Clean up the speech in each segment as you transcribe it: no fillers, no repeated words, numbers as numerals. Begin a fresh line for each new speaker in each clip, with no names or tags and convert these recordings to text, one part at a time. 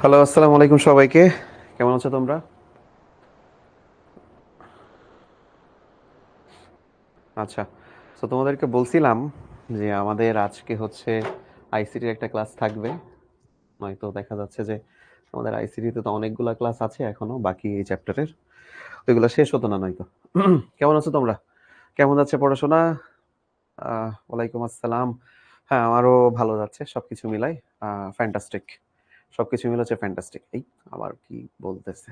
Hello, আসসালামু আলাইকুম সবাইকে। কেমন আছো তোমরা? আচ্ছা, তো তোমাদেরকে বলছিলাম যে আমাদের আজকে হচ্ছে আইসিটির একটা ক্লাস থাকবে। নয়তো দেখা যাচ্ছে যে আমাদের আইসিটিতে তো অনেকগুলা ক্লাস আছে এখনো বাকি এই চ্যাপ্টারের, ওইগুলো শেষ হতো না নয়তো। কেমন আছো তোমরা? কেমন যাচ্ছে পড়াশোনা? ওয়ালাইকুম আসসালাম। হ্যাঁ, আমারও ভালো যাচ্ছে সবকিছু মিলাই। ফ্যান্টাস্টিক, সবকিছু মিলে হচ্ছে ফ্যান্টাস্টিক। এই আবার কি বলতেছে,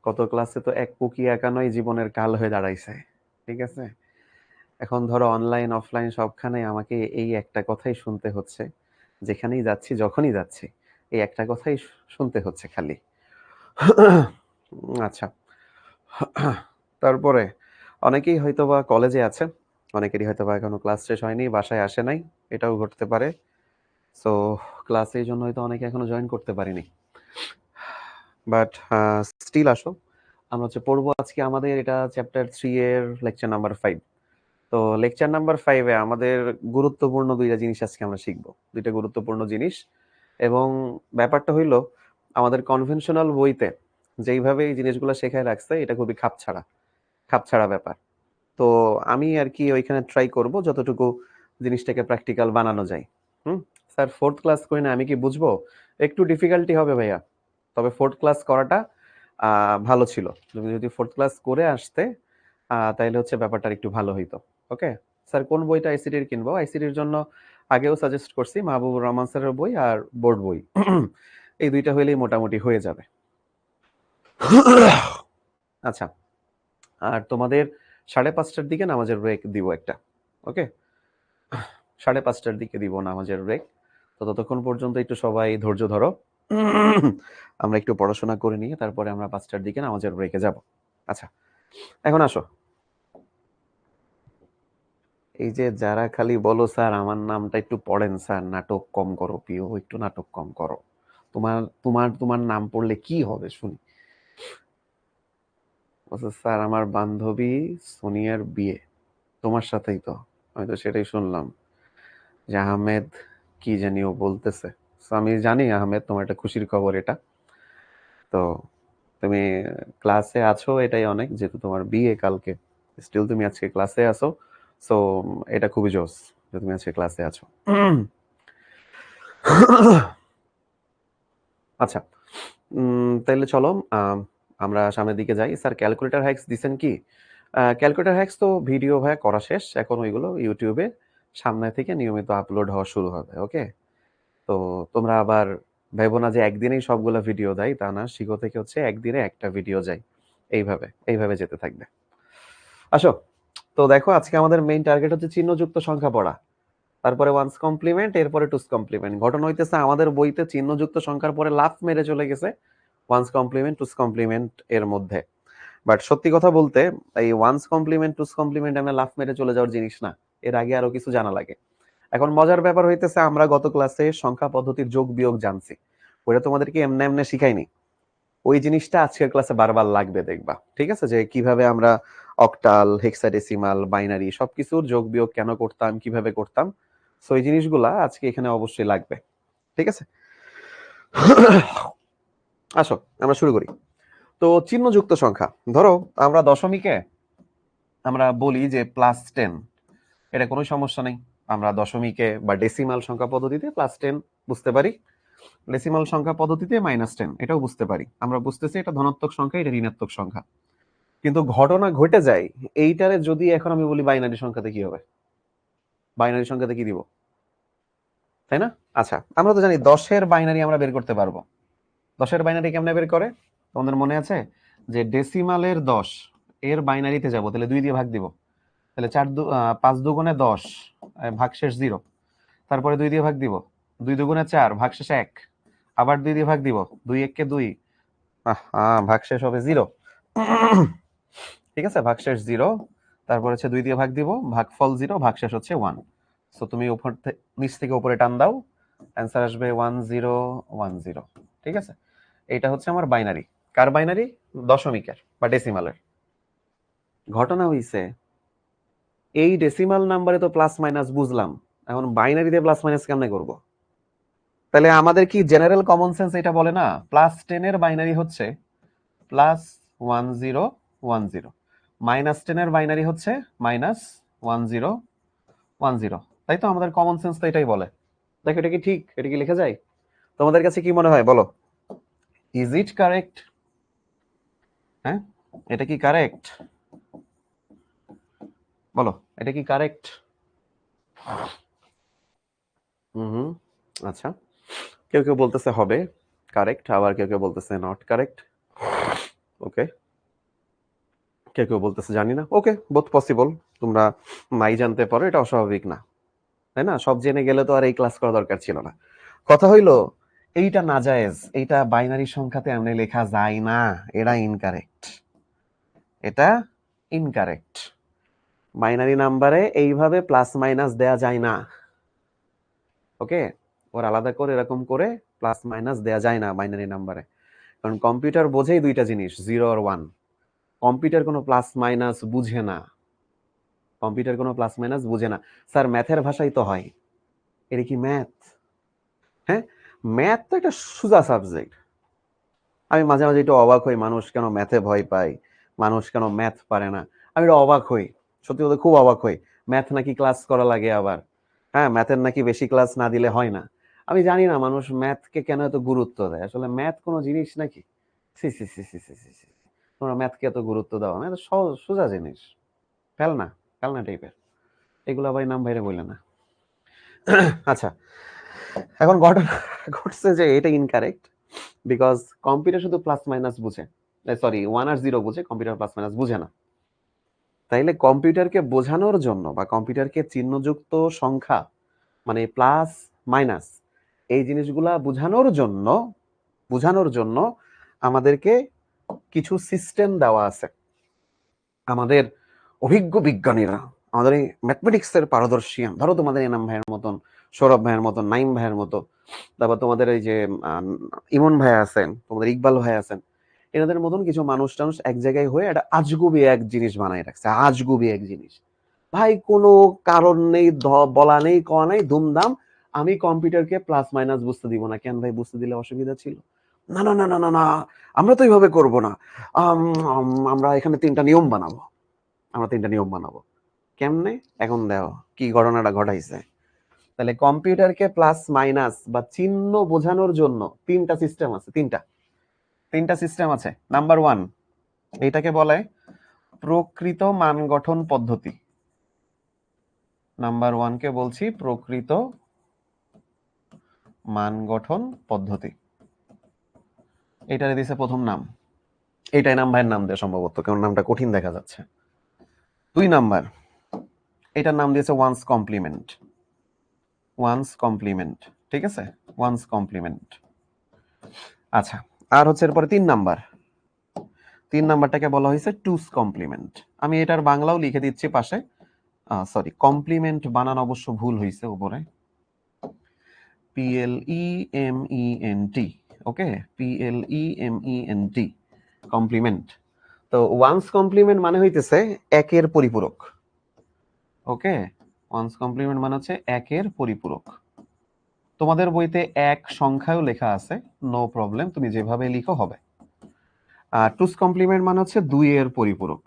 কত ক্লাসে তো এক পুকি একা নয়, জীবনের কাল হয়ে দাঁড়াইছে। ঠিক আছে, এখন ধরো অনলাইন অফলাইন সবখানে আমাকে এই একটা কথাই শুনতে হচ্ছে, যেখানেই যাচ্ছি যখনই যাচ্ছি এই একটা কথাই শুনতে হচ্ছে খালি। আচ্ছা, তারপরে অনেকেই হয়তোবা কলেজে আছে, অনেকেরই হয়তোবা এখনো ক্লাস শেষ হয়নি, বাসায় আসে নাই, এটাও ঘটতে পারে। সো ক্লাসে এই জন্য হয়তো অনেকে এখনো জয়েন করতে পারিনি, বাট স্টিল আসো। আমরা হচ্ছে পড়বো আজকে আমাদের এটা চ্যাপ্টার 3 এর লেকচার নাম্বার 5। তো লেকচার নাম্বার 5-এ আমাদের গুরুত্বপূর্ণ দুইটা জিনিস আজকে আমরা শিখবো, দুইটা গুরুত্বপূর্ণ জিনিস। এবং ব্যাপারটা হইলো, আমাদের কনভেনশনাল বইতে যেইভাবে এই জিনিসগুলো শেখায় রাখছে এটা খুবই খাপছাড়া, খাপছাড়া ব্যাপার। তো আমি আর কি ওইখানে ট্রাই করব যতটুকু জিনিসটাকে প্র্যাকটিক্যাল বানানো যায়। হুম। স্যার, 4th ক্লাস করি না, আমি কি বুঝবো? একটু ডিফিকাল্টি হবে ভাইয়া, তবে 4th ক্লাস করাটা ভালো ছিল। তুমি যদি 4th ক্লাস করে আসতে তাইলে হচ্ছে ব্যাপারটা একটু ভালো হইতো। ওকে স্যার, কোন বইটা আইসিটির কিনবো? আইসিটির জন্য আগেও সাজেস্ট করছি মাহবুবুর রহমান স্যারের বই আর বোর্ড বই। এই দুইটা হইলেই মোটামুটি হয়ে যাবে। আচ্ছা, আর তোমাদের 5:30টার দিকে নামাজের ব্রেক দিব একটা। ওকে, 5:30টার দিকে দিব নামাজের ব্রেক। তো ততক্ষণ পর্যন্ত একটু সবাই ধৈর্য ধরো। আমরা একটু পড়াশোনা করে নিয়ে তারপরে আমরা 5টার দিকে নামাজের ব্রেকে যাব। আচ্ছা, এখন আসো। এই যে যারা খালি বলো স্যার আমার নামটা একটু পড়েন, স্যার নাটক কম করো, প্রিয় একটু নাটক কম করো। তোমার তোমার তোমার নাম পড়লে কি হবে শুনি? বলছে স্যার আমার বান্ধবী সোনিয়ার বিয়ে তোমার সাথেই। তো আমি তো সেটাই শুনলাম যে আহমেদ কি জানি ও বলতেছে। So, আমি জানি আহমেদ তোমার একটা খুশির খবর এটা। তো তুমি ক্লাসে আছো এটাই অনেক, যেহেতু তোমার বিয়ে কালকে, স্টিল তুমি আজকে ক্লাসে আছো। সো এটা খুবই জোস যে তুমি আজকে ক্লাসে আছো। আচ্ছা, তাইলে চলো আমরা সামনের দিকে যাই। স্যার ক্যালকুলেটর হ্যাক্স দিছেন কি? ক্যালকুলেটর হ্যাক্স তো ভিডিও ভাইয়া করা শেষ, এখন ওইগুলো ইউটিউবে সামনে থেকে নিয়মিত আপলোড হওয়া শুরু হবে। ওকে, তো তোমরা আবার ভেবো না যে একদিনেই সবগুলো ভিডিও দেয়, তা না। শিখো থেকে হচ্ছে একদিনে একটা ভিডিও যায়, এইভাবে এইভাবে যেতে থাকবে। আসো, তো দেখো আজকে আমাদের মেইন টার্গেট হচ্ছে চিহ্নযুক্ত সংখ্যা পড়া, তারপরে ওয়ান্স কমপ্লিমেন্ট, এরপরে টুস কমপ্লিমেন্ট। ঘটনা হইতেছে আমাদের বইতে চিহ্নযুক্ত সংখ্যার পরে লাফ মেরে চলে গেছে ওয়ান্স কমপ্লিমেন্ট টুস কমপ্লিমেন্ট এর মধ্যে। বাট সত্যি কথা বলতে এই ওয়ান্স কমপ্লিমেন্ট টুস কমপ্লিমেন্ট আমরা লাফ মেরে চলে যাওয়ার জিনিস না, এর আগে আরো কিছু জানা লাগে। এখন মজার ব্যাপার হইতেছে, আমরা গত ক্লাসে সংখ্যা পদ্ধতির যোগ বিয়োগ জানছি, ওটা তোমাদেরকে এমনি এমনি শিখাইনি। ওই জিনিসটা আজকের ক্লাসে বারবার লাগবে, দেখবা। ঠিক আছে, যে কিভাবে আমরা অক্টাল, হেক্সাডেসিমাল, বাইনারি সবকিছুর যোগ বিয়োগ কেন করতাম, কিভাবে করতাম। সো এই জিনিসগুলা আজকে এখানে অবশ্যই লাগবে। ঠিক আছে, আসো আমরা শুরু করি। তো চিহ্নযুক্ত সংখ্যা, ধরো আমরা দশমিকে আমরা বলি যে +10, এটা কোনো সমস্যা নেই। আমরা দশমিকে বা ডেসিমাল সংখ্যা পদ্ধতিতে +10 বুঝতে পারি, ডেসিমাল সংখ্যা পদ্ধতিতে -10 এটাও বুঝতে পারি। আমরা বুঝতেছি এটা ধনাত্মক সংখ্যা, এটা ঋণাত্মক সংখ্যা। কিন্তু ঘটনা ঘটে যায় এইটারে যদি এখন আমি বলি বাইনারি সংখ্যাতে কি হবে? বাইনারি সংখ্যাতে কি দিব, তাই না? আচ্ছা, আমরা তো জানি 10-এর বাইনারি আমরা বের করতে পারবো। 10-এর বাইনারি কেমনে বের করে তোমাদের মনে আছে? যে ডেসিমালের 10 এর বাইনারিতে যাব, তাহলে 2 দিয়ে ভাগ দিব। তাহলে 5 দুগুণে 10, ভাগশেষ 0। তারপরে 2 দিয়ে ভাগ দিব, 2 দুগুণে 4, ভাগশেষ 1। আবার 2 দিয়ে ভাগ দিব, 2 1 কে 2, ভাগশেষ হবে 0। ঠিক আছে, ভাগশেষ 0। তারপর হচ্ছে 2 দিয়ে ভাগ দিব, ভাগফল 0, ভাগশেষ হচ্ছে 1। সো তুমি উপর নিচ থেকে উপরে টান দাও, অ্যান্সার আসবে 1 0 1 0। ঠিক আছে, এটা হচ্ছে আমার বাইনারি। কার বাইনারি? দশমিকের বা ডেসিমালের। ঘটনা হইছে এই ডেসিমাল নাম্বারে তো প্লাস মাইনাস বুঝলাম, এখন বাইনারিতে প্লাস মাইনাস কেমনে করব? তাহলে আমাদের কি জেনারেল কমন সেন্স এটা বলে না +10 এর বাইনারি হচ্ছে +1010, -10 এর বাইনারি হচ্ছে -1010, তাই তো? আমাদের কমন সেন্স তো এটাই বলে। দেখো এটা কি ঠিক? এটা কি লেখা যায়? তোমাদের কাছে কি মনে হয় বলো? Is it correct? হ্যাঁ, এটা কি কারেক্ট? বলো, এটা কি কারেক্ট? হুম, আচ্ছা। কেউ কেউ বলতেছে হবে কারেক্ট, আবার কেউ কেউ বলতেছে নট কারেক্ট। ওকে, কেউ কেউ বলতেছে জানি না। ওকে, বোথ পসিবল। তোমরা নাই জানতে পারো, এটা অস্বাভাবিক না, তাই না? সব জেনে গেলে তো আর এই ক্লাস করা দরকার ছিল না। কথা হইলো এইটা নাজায়েজ, এইটা বাইনারি সংখ্যাতে এমনি লেখা যায় না, এটা ইনকারেক্ট, এটা ইনকারেক্ট। বাইনারি নাম্বারে এইভাবে প্লাস মাইনাস দেয়া যায় না। ওকে, ওর আলাদা করে এরকম করে প্লাস মাইনাস দেয়া যায় না বাইনারি নাম্বারে, কারণ কম্পিউটার বোঝেই দুইটা জিনিস, 0 আর 1। কম্পিউটার কোনো প্লাস মাইনাস বুঝে না, কম্পিউটার কোনো প্লাস মাইনাস বুঝে না। স্যার ম্যাথের ভাষাই তো হয়, এটা কি ম্যাথ? হ্যাঁ, ম্যাথ তো একটা সোজা সাবজেক্ট। আমি মাঝে মাঝে একটু অবাক হই, মানুষ কেন ম্যাথে ভয় পায়, মানুষ কেন ম্যাথ পারে না। আমি একটু অবাক হই, সত্যি কথা খুব অবাক হই। ম্যাথ নাকি ক্লাস করা লাগে আবার, হ্যাঁ ম্যাথের নাকি বেশি ক্লাস না দিলে হয় না। আমি জানি না মানুষ ম্যাথকে কেন এত গুরুত্ব দেয়, আসলে ম্যাথ কোনো জিনিস নাকি? C C C C C C C. তোমরা ম্যাথকে এত গুরুত্ব দাও না, এটা সহজ সোজা জিনিস, ফেলনা ফেলনা টাইপের। এগুলো আবার নাম বাইরে বললে না। আচ্ছা, এখন ঘটনা ঘটছে যে এটা ইনকারেক্ট, বিকজ কম্পিউটার শুধু প্লাস মাইনাস বুঝে, সরি 1 আর 0 বুঝে, কম্পিউটার প্লাস মাইনাস বুঝে না। তাইলে কম্পিউটারকে বোঝানোর জন্য বা কম্পিউটারকে চিহ্নযুক্ত সংখ্যা মানে প্লাস মাইনাস এই জিনিসগুলা বোঝানোর জন্য আমাদেরকে কিছু সিস্টেম দেওয়া আছে। আমাদের অভিজ্ঞ বিজ্ঞানীরা, আমাদের এই ম্যাথমেটিক্সের পারদর্শী, ধরো তোমাদের এনাম ভাইয়ের মতন, সৌরভ ভাইয়ের মতন, নাইম ভাইয়ের মতো, তারপর তোমাদের এই যে ইমন ভাই আছেন, তোমাদের ইকবাল ভাই আছেন, এনাদের মতন কিছু মানুষ টানুষ এক জায়গায় হয়ে একটা আজগুবি এক জিনিস বানায় রাখছে, আজগুবি এক জিনিস। ভাই কোনো কারণ নেই, বলা নেই, কওয়া নেই, ধুমধাম আমি কম্পিউটারকে প্লাস মাইনাস বুঝতে দিব না। কেন ভাই, বুঝতে দিলে অসুবিধা ছিল? না না না না না না, আমরা তো এইভাবে করবো না। আমরা এখানে 3টা নিয়ম বানাবো, আমরা 3টা নিয়ম বানাবো। কেমনে? এখন দেখো কি ঘটনাটা ঘটাইছে। তাহলে কম্পিউটারকে প্লাস মাইনাস বা চিহ্ন বোঝানোর জন্য 3টা সিস্টেম আছে, 3টা সিস্টেম আছে। নাম্বার 1, এটাকে বলে প্রকৃত মান গঠন পদ্ধতি। নাম্বার 1 কে বলছি প্রকৃত মান গঠন পদ্ধতি। এটারে দিছে প্রথম নাম, এটাই নাম ভাইয়ের নাম দেয় সম্ভবত, কারণ নামটা কঠিন দেখা যাচ্ছে। 2 নাম্বার, এটার নাম দিয়েছে ওয়ান্স কমপ্লিমেন্ট। ওয়ান্স কমপ্লিমেন্ট, ঠিক আছে, ওয়ান্স কমপ্লিমেন্ট। আচ্ছা, আর হচ্ছে এরপরে 3 নাম্বারটাকে বলা হয়েছে টুস কমপ্লিমেন্ট। আমি এটার বাংলাও লিখে দিচ্ছি পাশে। সরি, কমপ্লিমেন্ট বানান অবশ্য ভুল হয়েছে উপরে, PLEMENT। ওকে, PLEMENT, কমপ্লিমেন্ট। তো ওয়ান্স কমপ্লিমেন্ট মানে হইতেছে একের পরিপূরক। ওকে, ওয়ান্স কমপ্লিমেন্ট মানে হচ্ছে একের পরিপূরক। তোমাদের বইতে এক সংখ্যাও লেখা আছে, নো প্রবলেম, তুমি যেভাবে লিখো হবে। আর টুস কমপ্লিমেন্ট মানে হচ্ছে 2 এর পরিপূরক।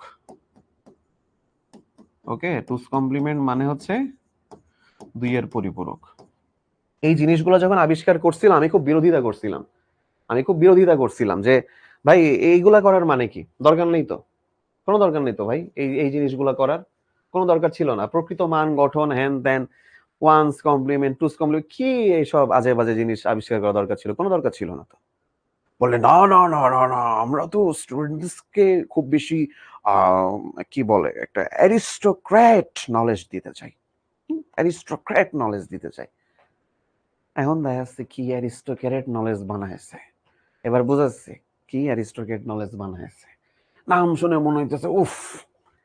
ওকে, টুস কমপ্লিমেন্ট মানে হচ্ছে 2 এর পরিপূরক। এই জিনিসগুলো যখন আবিষ্কার করছিলাম আমি খুব বিরোধিতা করছিলাম যে ভাই এইগুলা করার মানে কি, দরকার নেই তো, কোনো দরকার নেই তো ভাই, এই এই জিনিসগুলো করার কোনো দরকার ছিল না। প্রকৃত মান গঠন, হ্যান ত্যান, ওয়ান্স কমপ্লিমেন্ট, টুস কমপ্লিমেন্ট, কি এইসব আজে বাজে জিনিস আবিষ্কার করা দরকার ছিল? কোনো দরকার ছিল না তো। বললে না না না না না, আমরা তো স্টুডেন্টসকে খুব বেশি কি বলে একটা অ্যারিস্টোক্র্যাট নলেজ দিতে চাই, অ্যারিস্টোক্র্যাট নলেজ দিতে চাই। এখন দেখা যাচ্ছে কি অ্যারিস্টোক্র্যাট নলেজ বানাইছে, এবার বুঝাচ্ছি কি অ্যারিস্টোক্র্যাট নলেজ বানাইছে। নাম শুনে মনে হইতেছে উফ,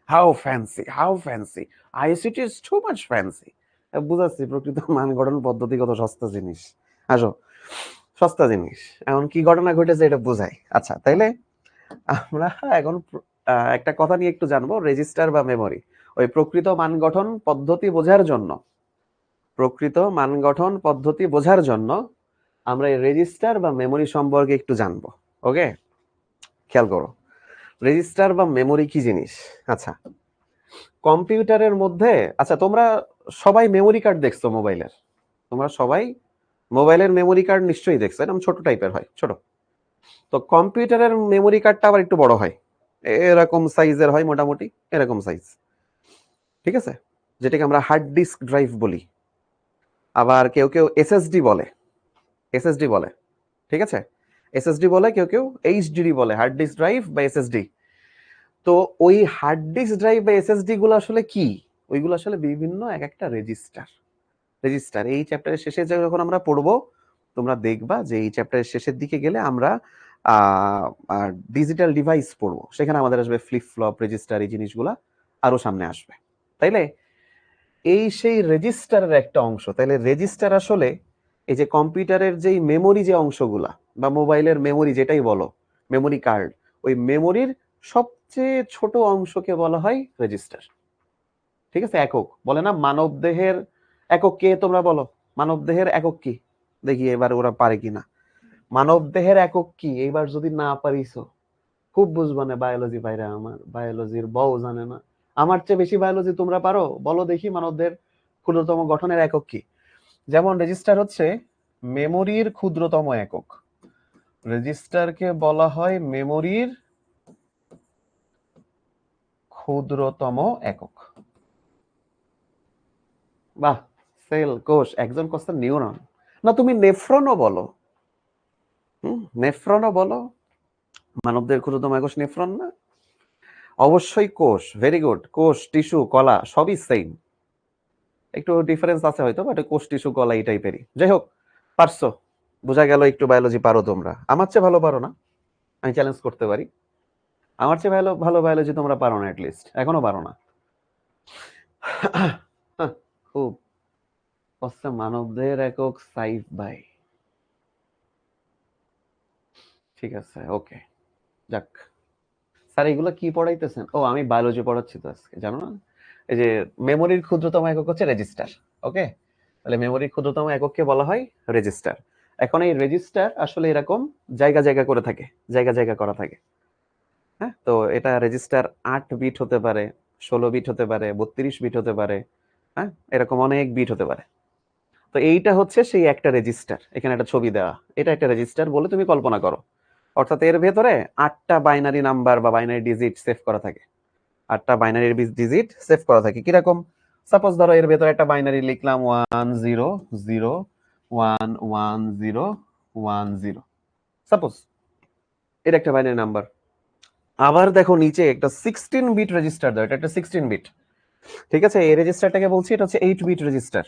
how fancy, how fancy, ICT is too much fancy. বুঝাচ্ছি প্রকৃত মান গঠন পদ্ধতি কত সস্তা জিনিস, আসো সস্তা জিনিস। এখন কি ঘটনা ঘটেছে এটা বোঝাই। আচ্ছা, তাইলে আমরা এখন একটা কথা নিয়ে একটু জানবো, রেজিস্টার বা মেমরি। ওই প্রকৃত মান গঠন পদ্ধতি বোঝার জন্য আমরা এই রেজিস্টার বা মেমোরি সম্পর্কে একটু জানবো। ওকে, খেয়াল করো, রেজিস্টার বা মেমোরি কি জিনিস। আচ্ছা, কম্পিউটারের মধ্যে, আচ্ছা তোমরা সবাই মেমোরি কার্ড দেখছো মোবাইলের, তোমরা সবাই মোবাইলের মেমোরি কার্ড নিশ্চয়ই দেখছো, এরকম ছোট টাইপের হয়, ছোট। তো কম্পিউটারের মেমোরি কার্ডটা আবার একটু বড় হয়, এরকম সাইজের হয়, মোটামুটি এরকম সাইজ, ঠিক আছে, যেটাকে আমরা হার্ড ডিস্ক ড্রাইভ বলি। আবার কেউ কেউ এসএসডি বলে, এসএসডি বলে, ঠিক আছে, এসএসডি বলে, কেউ কেউ এইচডিডি বলে, হার্ড ডিস্ক ড্রাইভ বা এসএসডি। তো ওই হার্ড ডিস্ক ড্রাইভ বা এসএসডি গুলো আসলে কি? ওইগুলো আসলে বিভিন্ন এক একটা রেজিস্টার। রেজিস্টার এই চ্যাপ্টারের শেষে যখন আমরা পড়বো, তোমরা দেখবা যে এই চ্যাপ্টারের শেষের দিকে গেলে আমরা ডিজিটাল ডিভাইস পড়বো, সেখানে আমাদের আসবে ফ্লিপ ফ্লপ, রেজিস্টার, এই জিনিসগুলা আরো সামনে আসবে, তাইলে এই সেই রেজিস্টারের একটা অংশ। তাইলে রেজিস্টার আসলে এই যে কম্পিউটারের যেই মেমোরি যে অংশগুলা বা মোবাইলের মেমোরি যেটাই বলো, মেমোরি কার্ড, ওই মেমোরির সবচেয়ে ছোট অংশকে বলা হয় রেজিস্টার, ঠিক আছে। একক বলে না, মানব দেহের একক কে, তোমরা বলো মানব দেহের একক কি, দেখি এবার ওরা পারে কিনা। মানব দেহের একক কি, এইবার যদি না পারিছো খুব বুঝবা না বায়োলজি পাইরা, আমার বায়োলজির বউ জানে না, আমার চেয়ে বেশি বায়োলজি তোমরা পারো, বলো দেখি মানব দেহের ক্ষুদ্রতম গঠনের একক কি। যেমন রেজিস্টার হচ্ছে মেমোরির ক্ষুদ্রতম একক, রেজিস্টারকে বলা হয় মেমোরির ক্ষুদ্রতম একক। বাহ, সেল, কোষ, একজন কোষের নিউরন, না তুমি নেফ্রনও বলো, নেফ্রনও বলো, মানবদের ক্ষুদ্রতম একক নেফ্রন না? অবশ্যই কোষ, ভেরি গুড, কোষ, টিস্যু, কলা সবই সেম, একটু ডিফারেন্স আছে হয়তো, বাট কোষ, টিস্যু, কলা এই টাইপেরই। যাই হোক, পারছো, বোঝা গেল একটু বায়োলজি পারো তোমরা, আমার চেয়ে ভালো পারো না, আমি চ্যালেঞ্জ করতে পারি, আমার চেয়ে ভালো ভালো বায়োলজি তোমরা পারো না, অ্যাটলিস্ট এখনো পারো না। খুব কষ্ট, মানবদের একক সাইজ বাই, ঠিক আছে, ওকে, যাক। স্যার এগুলো কি পড়াইতেছেন? ও আমি বায়োলজি পড়াচ্ছি তো আজকে, জানো না? এই যে মেমোরির ক্ষুদ্রতম একক হচ্ছে রেজিস্টার, ওকে, তাহলে মেমোরির ক্ষুদ্রতম একককে বলা হয় রেজিস্টার। এখন এই রেজিস্টার আসলে এরকম জায়গা জায়গা করে থাকে, জায়গা জায়গা করা থাকে, হ্যাঁ। তো এটা রেজিস্টার 8 বিট হতে পারে, 16 বিট হতে পারে, 32 বিট হতে পারে, হ্যাঁ, এরকম অনেক বিট হতে পারে। তো এইটা হচ্ছে সেই একটা রেজিস্টার, এখানে একটা ছবি দেওয়া, এটা একটা রেজিস্টার বলে তুমি কল্পনা করো। অর্থাৎ এর ভেতরে 8টা বাইনারি নাম্বার বা বাইনারি ডিজিট সেভ করা থাকে, 8টা বাইনারি ডিজিট সেভ করা থাকে। কিরকম? সাপোজ ধরো এর ভেতরে একটা বাইনারি লিখলাম 10011010, সাপোজ এটা একটা বাইনারি নাম্বার। আবার দেখো নিচে একটা 16 বিট রেজিস্টার দাও, এটা একটা 16 বিট, ঠিক আছে। এই রেজিস্টারটাকে বলছি এটা হচ্ছে 8 বিট রেজিস্টার,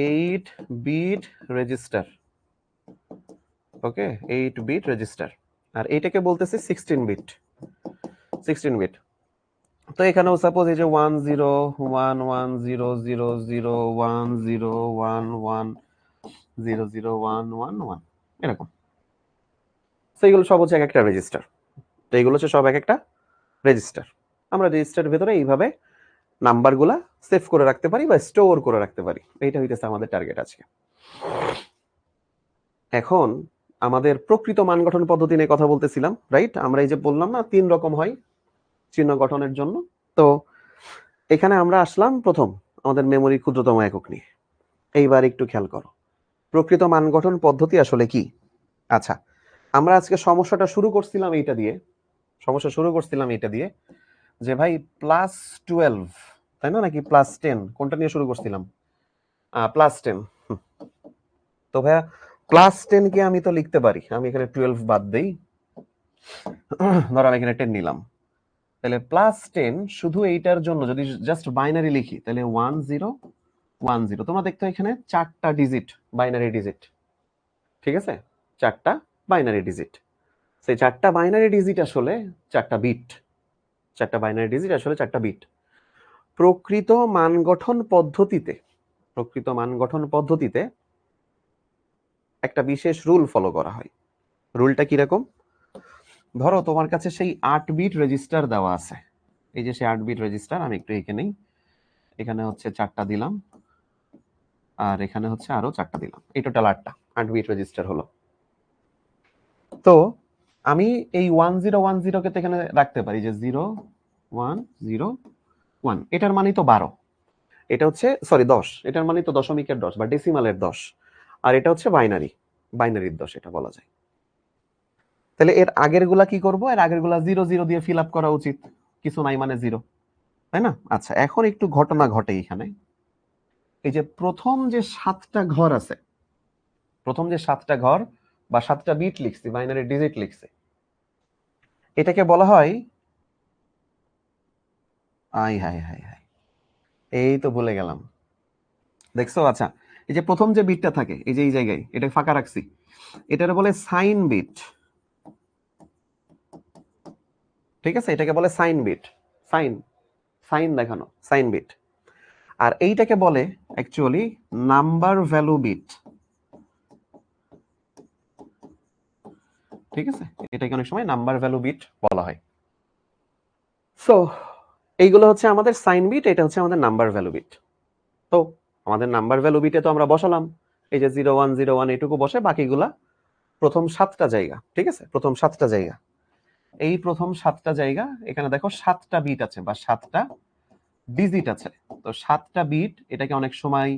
8 বিট রেজিস্টার, ওকে, 8 বিট রেজিস্টার। আর এইটাকে বলতেছি 16 বিট, 16 বিট। তো এখানেও সাপোজ এই যে 1011101010110011 এরকম, তো এগুলো সব হচ্ছে এক একটা রেজিস্টার। তো এগুলো হচ্ছে সব এক একটা রেজিস্টার। আমরা রেজিস্টারের ভেতরে এইভাবে নাম্বারগুলা সেভ করে রাখতে পারি বা স্টোর করে রাখতে পারি, এইটা হইতেছে আমাদের টার্গেট আজকে। এখন আমাদের প্রকৃত মান গঠন পদ্ধতি নিয়ে কথা বলতেছিলাম, রাইট? আমরা এই যে বললাম না 3 রকম হয় চিহ্ন গঠনের জন্য। তো এখানে আমরা আসলাম প্রথম আমাদের মেমোরির ক্ষুদ্রতম একক নিয়ে। এইবার একটু খেয়াল করো প্রকৃত মান গঠন পদ্ধতি আসলে কি। আচ্ছা, আমরা আজকে সমস্যাটা শুরু করছিলাম এইটা দিয়ে, যে ভাই +12 তাই না, নাকি +10, কোনটা নিয়ে শুরু করছিলাম? +10। তো ভাইয়া +10 কে আমি তো লিখতে পারি, আমি এখানে 12 বাদ দেই, ধর আমি এখানে 10 নিলাম, তাহলে +10 শুধু এইটার জন্য যদি জাস্ট বাইনারি লিখি তাহলে 1010। তোমরা দেখতো এখানে 4টা ডিজিট, বাইনারি ডিজিট, ঠিক আছে, 4টা বাইনারি ডিজিট। সেই 4টা বাইনারি ডিজিট আসলে 4টা বিট, 4টা বাইনারি ডিজিট আসলে 4টা বিট। প্রকৃত মান গঠন পদ্ধতিতে, প্রকৃত মান গঠন পদ্ধতিতে একটা বিশেষ রুল ফলো করা হয়। রুলটা কিরকম? ধরো তোমার কাছে সেই 8 বিট রেজিস্টার দেওয়া আছে, এই যে সেই 8 বিট রেজিস্টার, আমি একটু এখানে হচ্ছে 4টা দিলাম, আর এখানে হচ্ছে আরো 4টা দিলাম, এই টোটাল 8 বিট রেজিস্টার হলো। তো আমি এই 1010 কে তো এখানে রাখতে পারি যে 0101, এটার মানই তো 12, এটা হচ্ছে সরি 10, এটার মানই তো দশমিকের 10 বা ডেসিমালের 10, আর এটা হচ্ছে বাইনারির 10 এটা বলা যায়। তাহলে এর আগের গুলা কি করব? এর আগের গুলা 00 দিয়ে ফিল আপ করা উচিত, কিছু নাই মানে 0, তাই না? আচ্ছা, এখন একটু ঘটনা ঘটে এখানে। এই যে প্রথম যে 7টা ঘর আছে, প্রথম যে 7টা ঘর বা 7টা বিট লিখছি, বাইনারি ডিজিট লিখছি, এটাকে বলা হয় হাই, এই তো ভুলে গেলাম, দেখছো? আচ্ছা, এই যে প্রথম যে বিটটা থাকে এই যে এই জায়গায়, এটা ফাঁকা রাখছি, এটারে বলে সাইন বিট। ঠিক আছে, এটাকে বলে সাইন বিট, সাইন সাইন দেখানো, সাইন বিট। আর এইটাকে বলে অ্যাকচুয়ালি নাম্বার ভ্যালু বিট। ঠিক আছে, এটাকে অনেক সময় নাম্বার ভ্যালু বিট বলা হয়। সো এইগুলো হচ্ছে আমাদের সাইন বিট, এটা হচ্ছে আমাদের নাম্বার ভ্যালু বিট। তো আমাদের নাম্বার ভ্যালু বিটে তো আমরা বসালাম এই যে 0101 এটুকু বসে, বাকিগুলা প্রথম 7টা জায়গা। ঠিক আছে, প্রথম 7টা জায়গা, এই প্রথম 7টা জায়গা, এখানে দেখো 7টা বিট আছে বা 7টা ডিজিট আছে। তো 7টা বিট, এটাকে অনেক সময়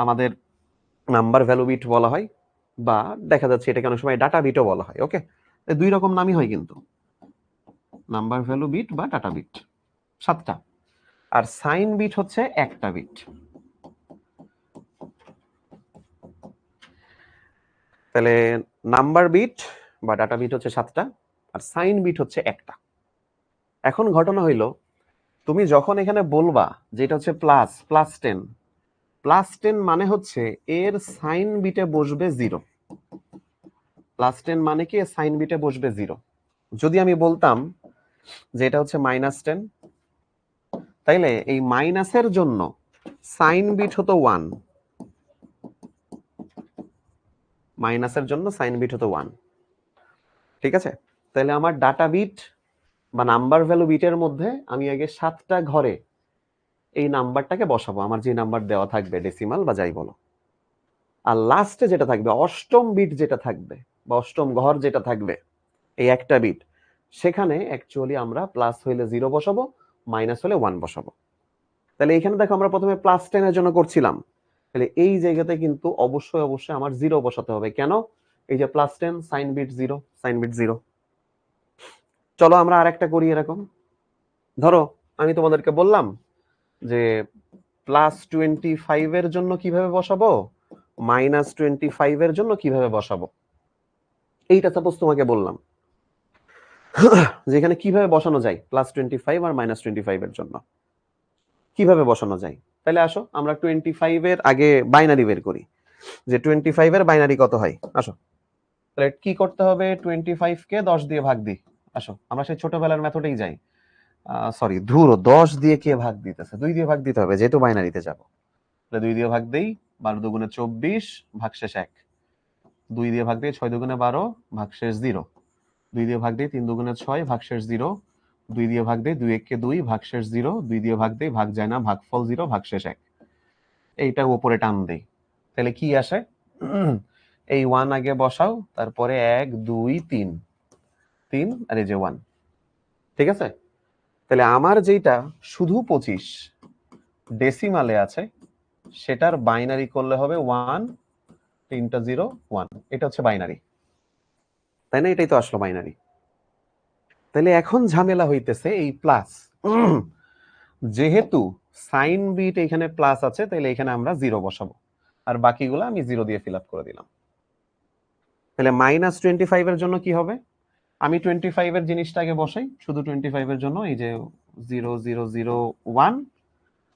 আমাদের নাম্বার ভ্যালু বিট বলা হয়, বা দেখা যাচ্ছে এটাকে অনেক সময় ডাটা বিটও বলা হয়। ওকে, দুই রকম নামই হয় কিন্তু, নাম্বার ভ্যালু বিট বা ডাটা বিট 7টা, আর সাইন বিট হচ্ছে একটা বিট। তাহলে নাম্বার বিট বা ডাটা বিট হচ্ছে 7টা, আর সাইন বিট হচ্ছে একটা। এখন ঘটনা হইলো, তুমি যখন এখানে বলবা যে এটা হচ্ছে প্লাস 10, +10 মানে হচ্ছে এর সাইন বিটে বসবে 0। +10 মানে কি এর সাইন বিটে বসবে 0। যদি আমি বলতাম যে এটা হচ্ছে -10, তাইলে এই মাইনাসের জন্য সাইন বিট হতো 1, মাইনাসের জন্য সাইন বিট হতো 1। ঠিক আছে, তাহলে আমার ডাটা বিট বা নাম্বার ভ্যালু বিটের মধ্যে আমি আগে 7টা ঘরে এই নাম্বারটাকে বসাবো, আমার যে নাম্বার দেওয়া থাকবে ডেসিমাল বা যাই বলো, আর লাস্টে যেটা থাকবে অষ্টম বিট যেটা থাকবে বা অষ্টম ঘর যেটা থাকবে এই একটা বিট, সেখানে অ্যাকচুয়ালি আমরা প্লাস হইলে 0 বসাবো, মাইনাস হলে 1 বসাবো। তাহলে এখানে দেখো আমরা প্রথমে +10 এর জন্য করছিলাম, তাহলে এই জায়গাতে কিন্তু অবশ্যই আমার 0 বসাতে হবে। কেন? এই যে +10 সাইন বিট 0, সাইন বিট 0। চলো আমরা আরেকটা করি এরকম। ধরো আমি তোমাদেরকে বললাম যে +25 এর জন্য কিভাবে বসাবো, -25 এর জন্য কিভাবে বসাবো, এইটা সাপোজ তোমাকে বললাম যেখানে কিভাবে বসানো যায় +25 আর -25 এর জন্য কিভাবে বসানো যায়। তাহলে আসো আমরা 25 এর আগে বাইনারি বের করি, যে 25 এর বাইনারি কত হয়। আসো, তাহলে কি করতে হবে, 25 কে 10 দিয়ে ভাগ দিই। আসো আমরা সেই ছোটবেলার মেথডেই যাই, সরি ধুরো 10 দিয়ে কে ভাগ দিতেছে, 2 দিয়ে ভাগ দিতে হবে যেহেতু বাইনারিতে যাবো। তাহলে 2 দিয়ে ভাগ দেই, 12 দুগুণে 24 ভাগশেষ 1, 2 দিয়ে ভাগ দেই 6 দুগুণে 12 ভাগশেষ 0, 2 দিয়ে ভাগ দেই 3 দুগুণে 6 ভাগশেষ 0, 2 দিয়ে ভাগ দেই 2 একে 2 ভাগশেষ 0, 2 দিয়ে ভাগ দেই ভাগ যায় না ভাগফল 0 ভাগশেষ 1, এইটা উপরে টান দেই। তাহলে কি আসে, এই 1 আগে বসাও, তারপরে 1 2 3 3 আর এই যে 1। ঠিক আছে, তাহলে আমার যেটা শুধু 25 ডেসিমালে আছে সেটার বাইনারি করলে হবে 1 3টা 0 1, এটা হচ্ছে বাইনারি, তাই না? এটাই তো আসলো বাইনারি। তাহলে এখন ঝামেলা হইতেছে এই প্লাস, যেহেতু সাইন বিট এখানে প্লাস আছে তাহলে এখানে আমরা 0 বসাবো, আর বাকিগুলো আমি 0 দিয়ে ফিল আপ করে দিলাম। তাহলে -25 এর জন্য কি হবে, আমি 25 এর জিনিসটা আগে বসাই, শুধু 25 এর জন্য এই যে 0 0 0 1,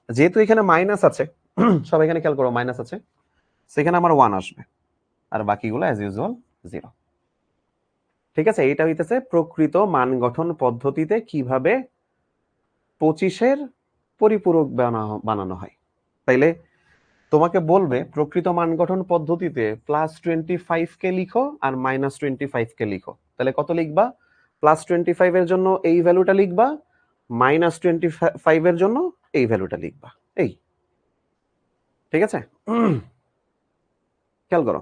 যেহেতু এখানে মাইনাস আছে সব এখানে খেয়াল করো মাইনাস আছে, সেখানে আমার 1 আসবে, আর বাকিগুলো অ্যাজ ইউজুয়াল 0। ঠিক আছে, এইটা হইতেছে প্রকৃত মান গঠন পদ্ধতিতে কিভাবে 25-এর পরিপূরক বানানো হয়। তাইলে তোমাকে বলবে প্রকৃত মান গঠন পদ্ধতিতে +25 কে লিখো আর -25 কে লিখো, তাহলে কত লিখবা, +25 এর জন্য এই ভ্যালুটা লিখবা, -25 এর জন্য এই ভ্যালুটা লিখবা। এই ঠিক আছে, খেয়াল করো।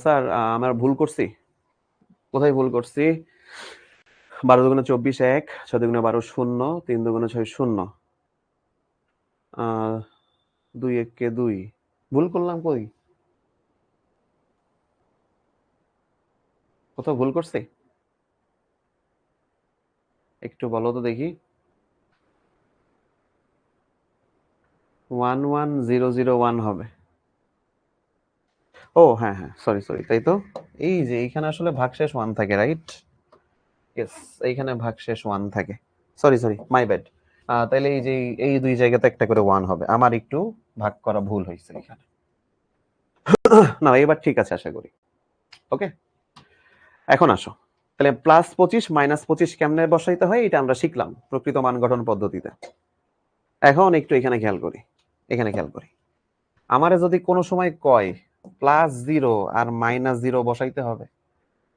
স্যার আমার ভুল করছি, কোথায় ভুল করছি? 12 দুগুণে 24 1, 6 দুগুণে 12 শূন্য, 3 দুগুণে 6 শূন্য, 2 1 কে 2, ভুল করলাম কই? কোথাও ভুল করছি? একটু বলো তো দেখি। 11001 হবে। ও হ্যাঁ হ্যাঁ, সরি সরি, তাই তো। এই যে এইখানে আসলে ভাগশেষ 1 থাকে, রাইট? ইয়েস, এইখানে ভাগশেষ 1 থাকে। Sorry sorry, my bad. তাহলে এই যে এই দুই জায়গাতে একটা করে 1 হবে, আমার একটু ভাগ করা ভুল হয়েছে এখানে। না, এবার ঠিক আছে আশা করি। ওকে, এখন আসো। তাহলে +25 -25 কেমনে বসাইতে হয় এটা আমরা শিখলাম প্রকৃত মান গঠন পদ্ধতিতে। এখন একটু এখানে খেয়াল করি, এখানে খেয়াল করি। আমারে যদি কোনো সময় কয় +0 আর -0 বসাইতে হবে,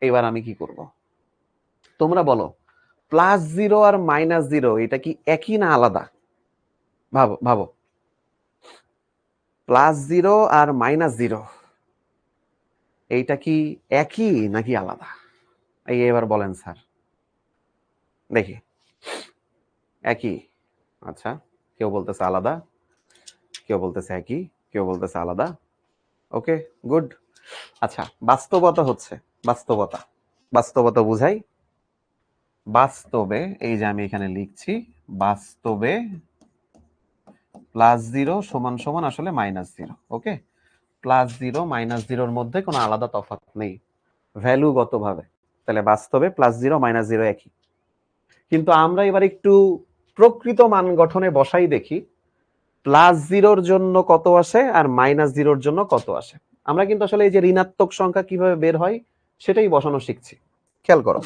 এবার আমি কি করব? তোমরা বলো, +0 আর -0 এটা কি একই না আলাদা? ভাবো ভাবো, +0 আর -0 এইটা কি একই নাকি আলাদা? এই এবার বলেন স্যার, দেখি। একই। আচ্ছা, কেউ বলতেছে আলাদা, কেউ বলতেছে একই, কেউ বলতেছে আলাদা। ওকে, গুড। আচ্ছা, বাস্তবতা হচ্ছে, বাস্তবতা, বাস্তবতা বুঝাই। বাস্তবে এই যে আমি এখানে লিখছি, বাস্তবে +0 সমান সমান আসলে -0। ওকে, +0 -0-র মধ্যে কোনো আলাদা তফাৎ নেই ভ্যালুগতভাবে। তাহলে বাস্তবে +0 -0 একই। কিন্তু আমরা এবার একটু প্রকৃত মান গঠনে বসাই দেখি, +0-র জন্য কত আসে আর -0-র জন্য কত আসে। আমরা কিন্তু আসলে এই যে ঋণাত্মক সংখ্যা কিভাবে বের হয় সেটাই বসানো শিখছি। খেয়াল করো,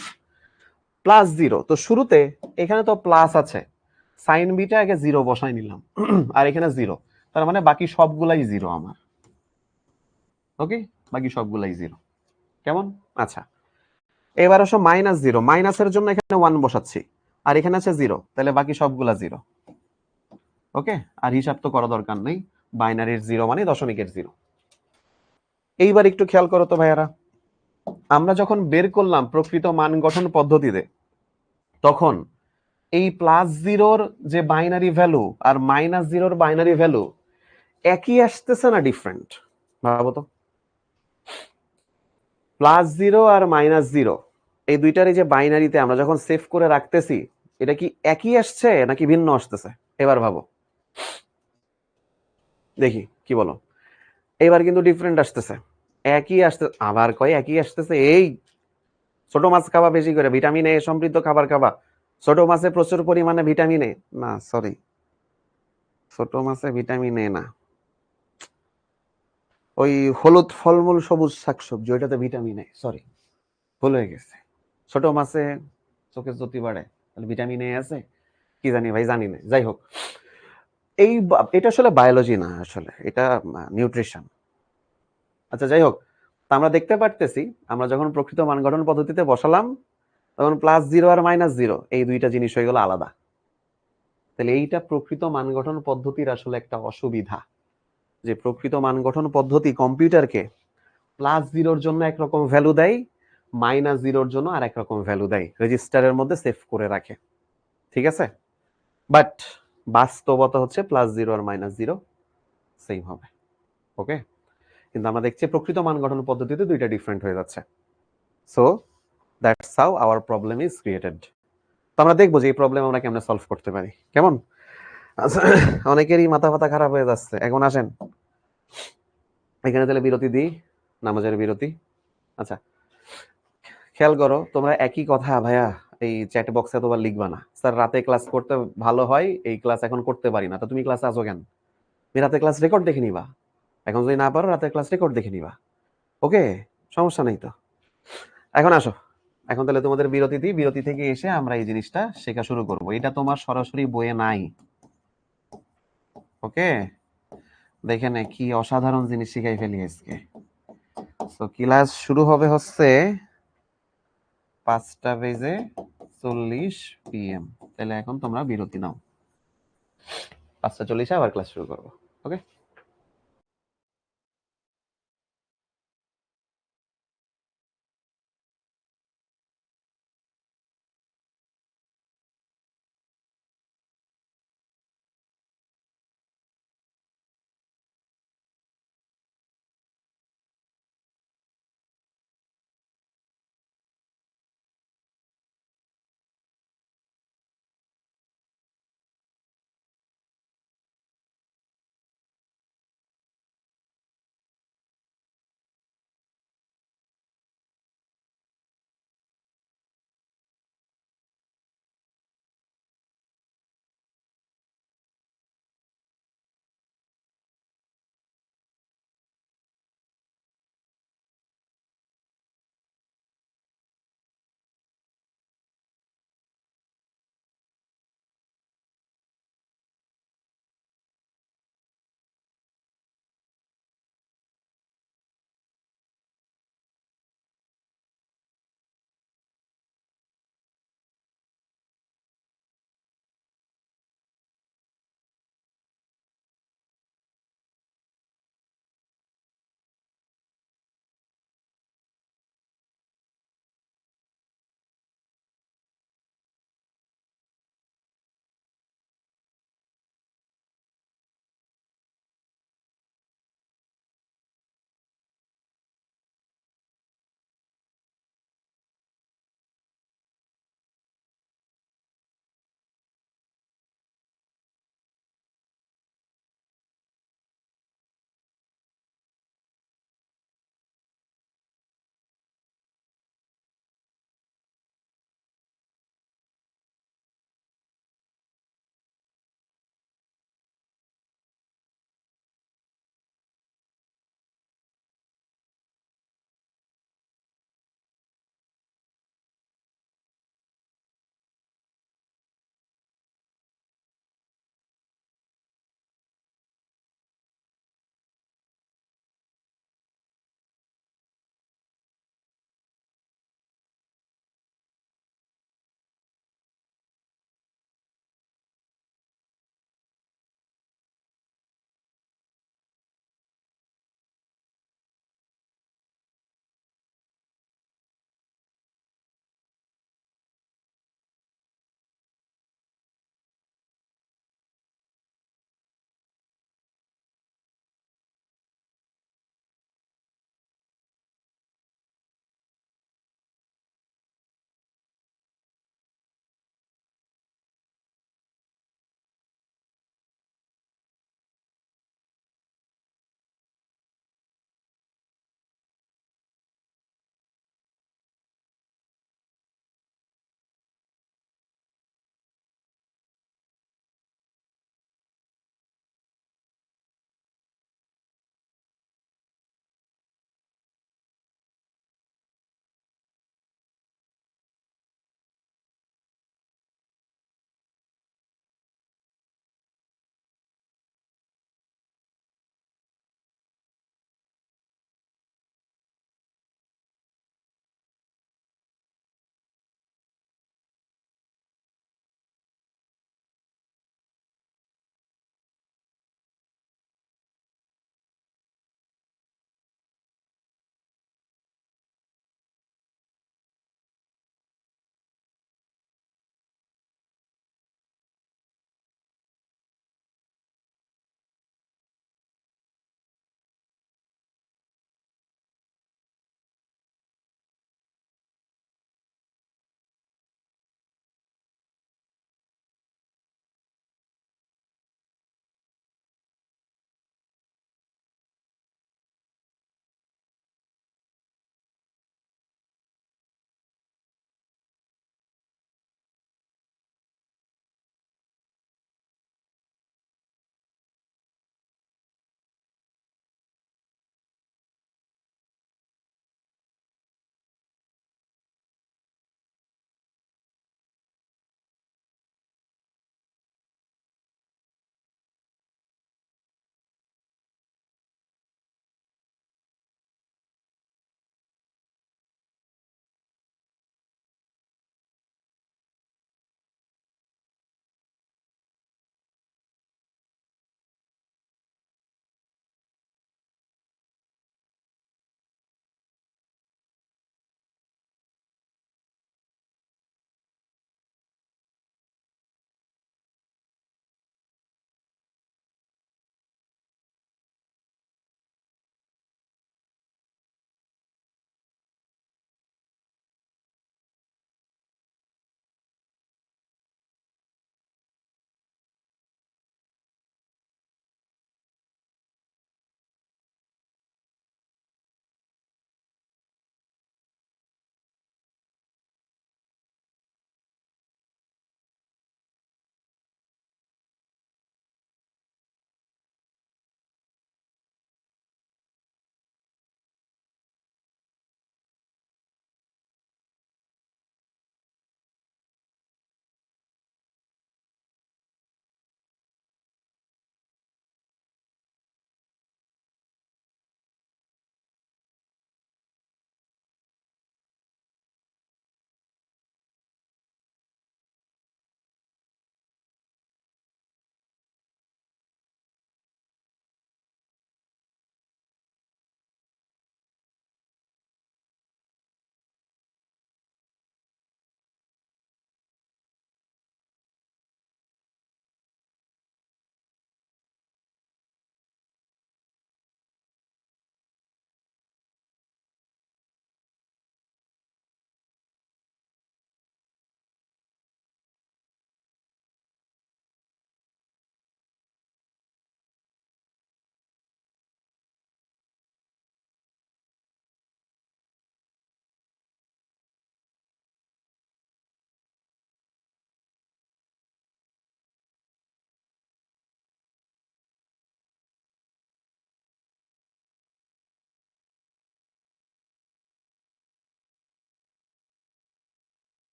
+0 তো শুরুতে এখানে তো প্লাস আছে, সাইন বিটা আগে 0 বসাই নিলাম, আর এখানে 0, তার মানে বাকি সবগুলাই 0 আমার। ওকে, বাকি সবগুলাই 0। কেমন? আচ্ছা, এবার আসো -0, মাইনাসের জন্য এখানে 1 বসাচ্ছি, আর এখানে আছে 0, তাহলে বাকি সবগুলা 0। ওকে, আর হিসাব তো করা দরকার নেই, বাইনারির 0 মানে দশমিকের 0। এইবার একটু খেয়াল করো তো ভাইয়ারা, আমরা যখন বের করলাম প্রকৃত মান গঠন পদ্ধতিতে, তখন এই +0-র যে বাইনারি ভ্যালু আর -0-র বাইনারি ভ্যালু একই আসতেছে না ডিফারেন্ট? ভাবো তো, +0 আর -0 এই দুইটার এই যে বাইনারিতে আমরা যখন সেভ করে রাখতেছি, এটা কি একই আসছে নাকি ভিন্ন আসতেছে? এবার ভাবো, দেখি কি বলো। এবার কিন্তু ডিফারেন্ট আসতেছে, একই আসতে, আবার কয় একই আসতেছে। এই ছোট মাছ খাবা বেশি করে, ভিটামিন এ সমৃদ্ধ খাবার খাবা। ছোট মাছে প্রচুর পরিমাণে ভিটামিন এ, না সরি, ছোট মাছে ভিটামিন এ না, ওই হলুদ ফলমূল সবুজ শাকসবজি ওইটাতে ভিটামিন এ, সরি ভুল হয়ে গেছে। ছোট মাছে চোখের জ্যোতি বাড়ে, তাহলে ভিটামিন এ আছে কি জানি ভাই, জানি না, যাই হোক। এটা আসলে বায়োলজি না, আসলে এটা নিউট্রিশন। আচ্ছা যাই হোক, তা আমরা দেখতে পারতেছি, আমরা যখন প্রকৃত মান গঠন পদ্ধতিতে বসালাম, তখন +0 আর -0 এই দুইটা জিনিস হয়ে গেল আলাদা। তাহলে এইটা প্রকৃত মান গঠন পদ্ধতির আসলে একটা অসুবিধা, যে প্রকৃত মান গঠন পদ্ধতি কম্পিউটারকে +0-র জন্য একরকম ভ্যালু দেয়, -0-র জন্য আর একরকম ভ্যালু দেয়, রেজিস্টারের মধ্যে সেভ করে রাখে। ঠিক আছে, বাট বাস্তবতা হচ্ছে +0 আর -0 সেম হবে। ওকে, কিন্তু আমরা দেখছি প্রকৃত মান গঠন পদ্ধতিতে দুইটা ডিফারেন্ট হয়ে যাচ্ছে। So that's how hour problem is created. তো আমরা দেখবো যে এই প্রবলেম আমরা কেমনে সলভ করতে পারি। কেমন? আচ্ছা, অনেকেরই মাথা ফাতা খারাপ হয়ে যাচ্ছে। এখন আসেন এখানে তাহলে বিরতি দিই, নামাজের বিরতি। আচ্ছা, খেয়াল করো, তোমরা একই কথা ভাইয়া এই চ্যাট বক্সে এতবার লিখবা না, স্যার রাতে ক্লাস করতে ভালো হয়, এই ক্লাস এখন করতে পারি না। তো তুমি ক্লাসে আসো কেন? তুমি রাতে ক্লাস রেকর্ড দেখে নিবা, এখন যদি না পারো রাতে ক্লাস রেকর্ড দেখে নিবা। ওকে, সমস্যা নেই তো। এখন আসো, এখন তাহলে তোমাদের বিরতি দিই, বিরতি থেকে এসে আমরা এই জিনিসটা শেখা শুরু করব। এটা তোমার সরাসরি বইয়ে নাই। ওকে, দেখে নে কি অসাধারণ জিনিস শিখাই ফেলি আজকে। তো ক্লাস শুরু হবে হচ্ছে 5:40 PM। তাহলে এখন তোমরা বিরতি নাও। 5:40 আবার ক্লাস শুরু করব। ওকে?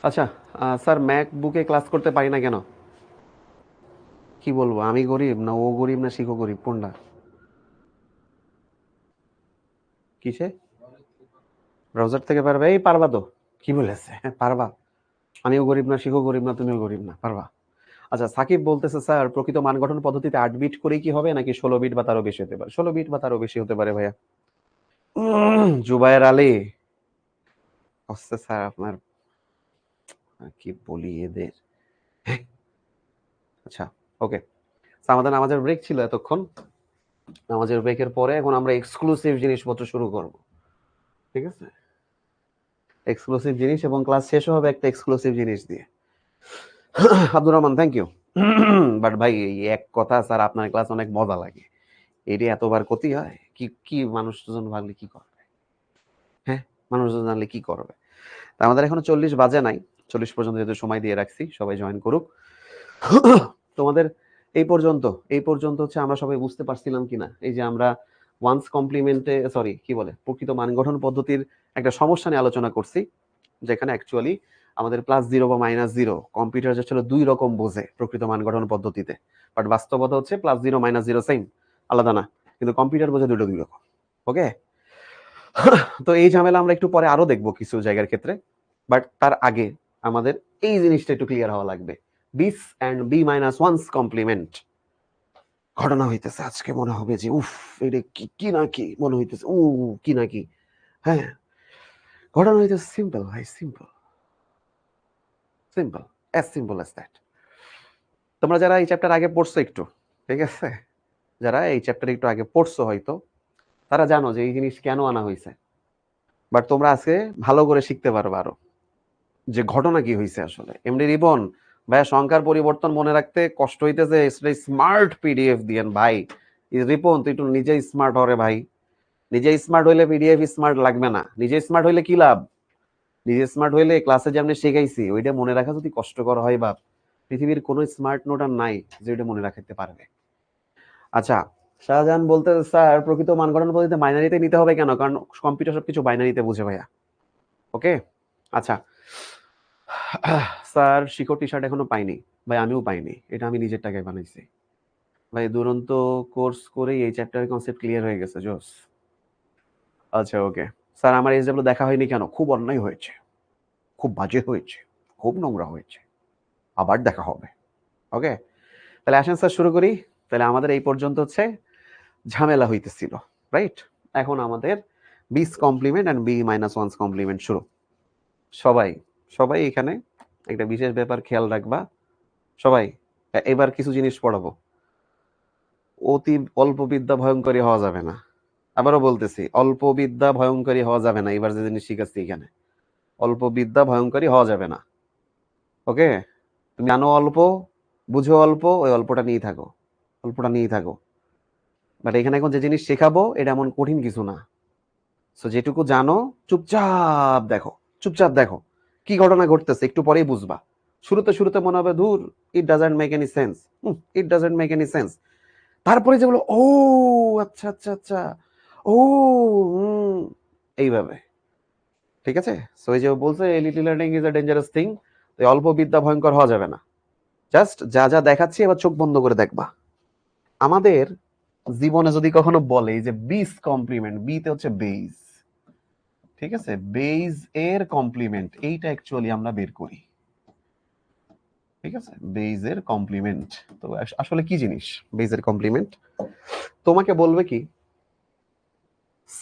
আচ্ছা, স্যার ম্যাকবুকে ক্লাস করতে পারি না কেন? কি বলবো, আমি গরিব না ও গরিব না শিখো গরিব, কোনটা? কিসে? ব্রাউজার থেকে পারবে? এই পারবা তো। কি বলেছে? হ্যাঁ পারবা। আমিও গরিব না শিখো গরিব না তুমিও গরিব না, পারবা। আচ্ছা, সাকিব বলতেছে স্যার প্রকৃত মান গঠন পদ্ধতিতে 8 বিট করেই কি হবে নাকি 16 বিট বা তারও বেশি হতে পারে? 16 বিট বা তারও বেশি হতে পারে ভাইয়া। জুবায়ের আলী হচ্ছে স্যার আপনার, কি বলি এদের। আচ্ছা, ওকে। আমাদের নামাজের ব্রেক ছিল এতক্ষণ। নামাজের ব্রেকের পরে এখন আমরা এক্সক্লুসিভ জিনিসপত্র শুরু করব। ঠিক আছে, এক্সক্লুসিভ জিনিস, এবং ক্লাস শেষও হবে একটা এক্সক্লুসিভ জিনিস দিয়ে। Abdur Rahman, thank you. But ভাই এই এক কথা স্যার আপনার ক্লাস অনেক মজা লাগে, এটি এতবার ক্ষতি হয় কি? কি মানুষজন ভাবলে কি করবে? হ্যাঁ, মানুষজন জানলে কি করবে? তা আমাদের এখনো 40 বাজে নাই, 40 পর্যন্ত যেহেতু সময় দিয়ে রাখছি, সবাই জয়েন করুক। তোমাদের এই পর্যন্ত হচ্ছে আমরা সবাই বুঝতে পারছিলাম কিনা এই যে আমরা ওয়ান্স কমপ্লিমেন্টে, সরি কি বলে, প্রকৃত মান গঠন পদ্ধতির একটা সমস্যা নিয়ে আলোচনা করছি, যেখানে অ্যাকচুয়ালি আমাদের +0 বা -0 কম্পিউটার যে ছিল দুই রকম বোঝে প্রকৃত মান গঠন পদ্ধতিতে, বাট বাস্তবতা হচ্ছে +0 -0 সেম, আলাদা না, কিন্তু কম্পিউটার বোঝে দুটো দুই রকম। ওকে, তো এই ঝামেলা আমরা একটু পরে আরো দেখবো কিছু জায়গার ক্ষেত্রে, বাট তার আগে আমাদের এই জিনিসটা একটু ক্লিয়ার হওয়া লাগবে। বিস অ্যান্ড B-1's কমপ্লিমেন্ট ঘটনা হইতেছে আজকে, মনে হবে যে উফ, এটা কি কি না কি মনে হইতেছে, কি না কি। হ্যাঁ, ঘটনা হইতেছে সিম্পল ভাই, simple, simple, as simple as that. তোমরা যারা এই চ্যাপ্টার আগে পড়ছো একটু, ঠিক আছে, যারা এই চ্যাপ্টার একটু আগে পড়ছো হয়তো, তারা জানো যে এই জিনিস কেন আনা হয়েছে, বাট তোমরা আজকে ভালো করে শিখতে পারবে আরো যে ঘটনা কি হয়েছে আসলে। এমডি রিবন ভাইয়া, সংখ্যার পরিবর্তন মনে রাখতে কষ্ট হইতেছে, স্মার্ট পিডিএফ দিয়েন ভাই। রিপন তুই একটু নিজে স্মার্ট হরে ভাই, নিজে স্মার্ট হইলে পিডিএফ স্মার্ট লাগবে না, নিজে স্মার্ট হইলে কি লাভ? নিজে স্মার্ট হইলে ক্লাসে যেমনি শেখাইছি ওইটা মনে রাখা যদি কষ্টকর হয় বাপ, পৃথিবীর কোনো স্মার্ট নোট আর নাই যে ওইটা মনে রাখতে পারবে। আচ্ছা, শাহজাহান বলতে স্যার প্রকৃত মান গঠন পদ্ধতিতে বাইনারিতে নিতে হবে কেন? কারণ কম্পিউটার সবকিছু বাইনারিতে বুঝে ভাইয়া। ওকে, আচ্ছা স্যার শিখর টি শার্ট এখনো পাইনি ভাই, আমিও পাইনি, এটা আমি নিজের টাকায় বানাইছি ভাই। দুরন্ত কোর্স করেই এই চ্যাপ্টারের কনসেপ্ট ক্লিয়ার হয়ে গেছে, জোস। আচ্ছা ওকে, স্যার আমার এসডব্লিউ দেখা হয়নি কেন? খুব অন্যায় হয়েছে, খুব বাজে হয়েছে, খুব নোংরা হয়েছে, আবার দেখা হবে। ওকে, তাহলে আসেন স্যার শুরু করি। তাহলে আমাদের এই পর্যন্ত হচ্ছে ঝামেলা হইতেছিল, রাইট? এখন আমাদের বিস কমপ্লিমেন্ট অ্যান্ড B-1's কমপ্লিমেন্ট শুরু। সবাই সবাই এখানে একটা বিশেষ ব্যাপার খেয়াল রাখবা সবাই। এবার কিছু জিনিস পড়াবো, অতি অল্প বিদ্যা ভয়ঙ্করী হওয়া যাবে না। আবারও বলতেছি, অল্প বিদ্যা ভয়ঙ্করী হওয়া যাবে না। এবার যে জিনিস শিখাচ্ছি এখানে, অল্প বিদ্যা ভয়ঙ্করী হওয়া যাবে না। ওকে, তুমি জানো অল্প, বুঝো অল্প, ওই অল্পটা নিয়েই থাকো, অল্পটা নিয়েই থাকো। বাট এখানে এখন যে জিনিস শেখাবো এটা এমন কঠিন কিছু না। সো যেটুকু জানো চুপচাপ দেখো, চুপচাপ দেখো কি ঘটনা ঘটতেছে, একটু পরেই বুঝবা। শুরুতে শুরুতে মনে হবে ধুর, it doesn't make any sense, it doesn't make any sense. তারপরে যেগুলো ও আচ্ছা আচ্ছা আচ্ছা, ও এইভাবে, ঠিক আছে। সো এই যে বলছে little learning is a dangerous thing, অল্প বিদ্যা ভয়ঙ্কর হওয়া যাবে না। জাস্ট যা যা দেখাচ্ছি এবার চোখ বন্ধ করে দেখবা। আমাদের জীবনে যদি কখনো বলে যে বিস কমপ্লিমেন্ট, বিতে হচ্ছে বেজ, ঠিক আছে, বেজ এর কমপ্লিমেন্ট, এইটা অ্যাকচুয়ালি আমরা বের করি, ঠিক আছে, বেজ এর কমপ্লিমেন্ট। তো আসলে কি জিনিস বেজ এর কমপ্লিমেন্ট? তোমাকে বলবে কি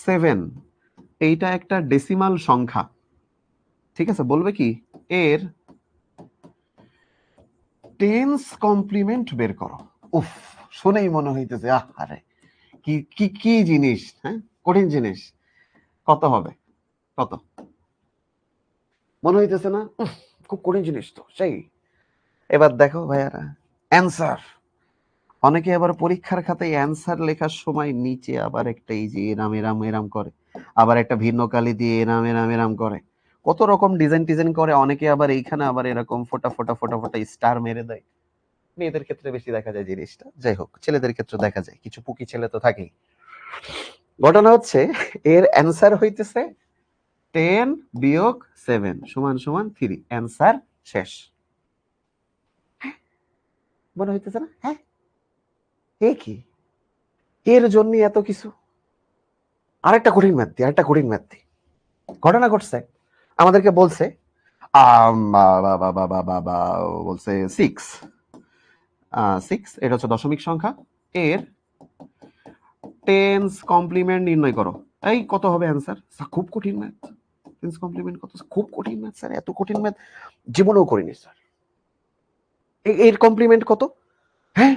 7, এইটা একটা ডেসিমাল সংখ্যা, ঠিক আছে, বলবে কি এর টেন্স কমপ্লিমেন্ট বের করো। উফ, শুনেই মনে হইতেছে আরে কি কি কি জিনিস, হ্যাঁ কঠিন জিনিস। কত হবে? কত মনে হইতেছে না? খুব কঠিন জিনিস তো সেই। এবার দেখো ভাইয়ারা, অ্যান্সার। অনেকে আবার পরীক্ষার খাতায় অ্যান্সার লেখার সময় নিচে আবার একটা এই যে এরাম এরাম এরাম করে, আবার একটা ভিন্ন কালি দিয়ে এরাম এরাম এরাম করে, কত রকম ডিজাইন টিজাইন করে। অনেকে আবার এইখানে আবার এরকম ফোটা ফোটা ফোটা ফোটা স্টার মেরে দেয়। মেয়েদের ক্ষেত্রে বেশি দেখা যায় জিনিসটা, যাই হোক ছেলেদের ক্ষেত্রে দেখা যায়, কিছু পুকি ছেলে তো থাকেই। ঘটনা হচ্ছে এর অ্যান্সার হইতেছে 10 বিয়োগ 7 সমান সমান 3, অ্যান্সার শেষ। মনে হইতেছে না? হ্যাঁ, এ কি, এর জন্য এত কিছু। আরেকটা কঠিন ম্যাথ দি। ঘটনা ঘটছে, আমাদেরকে বলছে বলছে 6 এটা হচ্ছে দশমিক সংখ্যা, এর টেন্স কমপ্লিমেন্ট নির্ণয় করো। এই কত হবে অ্যান্সার? খুব কঠিন ম্যাথ। টেন্স কমপ্লিমেন্ট কত? খুব কঠিন ম্যাথ স্যার, এত কঠিন ম্যাথ জীবনেও করিনি স্যার। এর কমপ্লিমেন্ট কত? হ্যাঁ,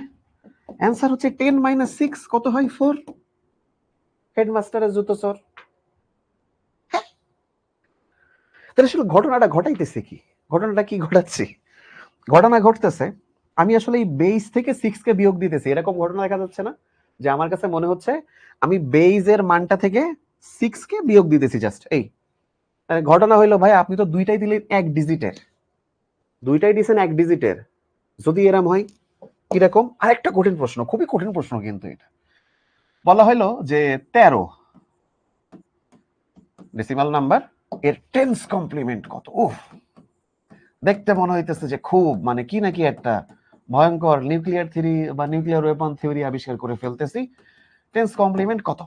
অ্যান্সার হচ্ছে 10 - 6 কত হয়? 4। হেডমাস্টারের জুতো চোর। তাহলে আসলে ঘটনাটা ঘটাইতেছে কি? ঘটনাটা কি ঘটাচ্ছি? ঘটনা ঘটতেছে আমি আসলে এই বেস থেকে 6 কে বিয়োগ দিতেছি, এরকম ঘটনা দেখা যাচ্ছে না? যে আমার কাছে মনে হচ্ছে আমি বেইজের মানটা থেকে 6 কে বিয়োগ দিতেছি জাস্ট এই। ঘটনা হইলো ভাই আপনি তো দুইটাই দিলেন এক ডিজিটের, দুইটাই দিয়েছেন এক ডিজিটের। যদি এরম হয় কিরকম? আরেকটা কঠিন প্রশ্ন, খুবই কঠিন প্রশ্ন কিন্তু এটা। বলা হলো যে 13 ডেসিমাল নাম্বার, এর টেন্স কমপ্লিমেন্ট কত? উফ, দেখতে মনে হইতেছে যে খুব মানে কি নাকি একটা ভয়ঙ্কর নিউক্লিয়ার থিওরি বা নিউক্লিয়ার ওয়েপন থিওরি আবিষ্কার করে ফেলতেছি। টেন্স কমপ্লিমেন্ট কত?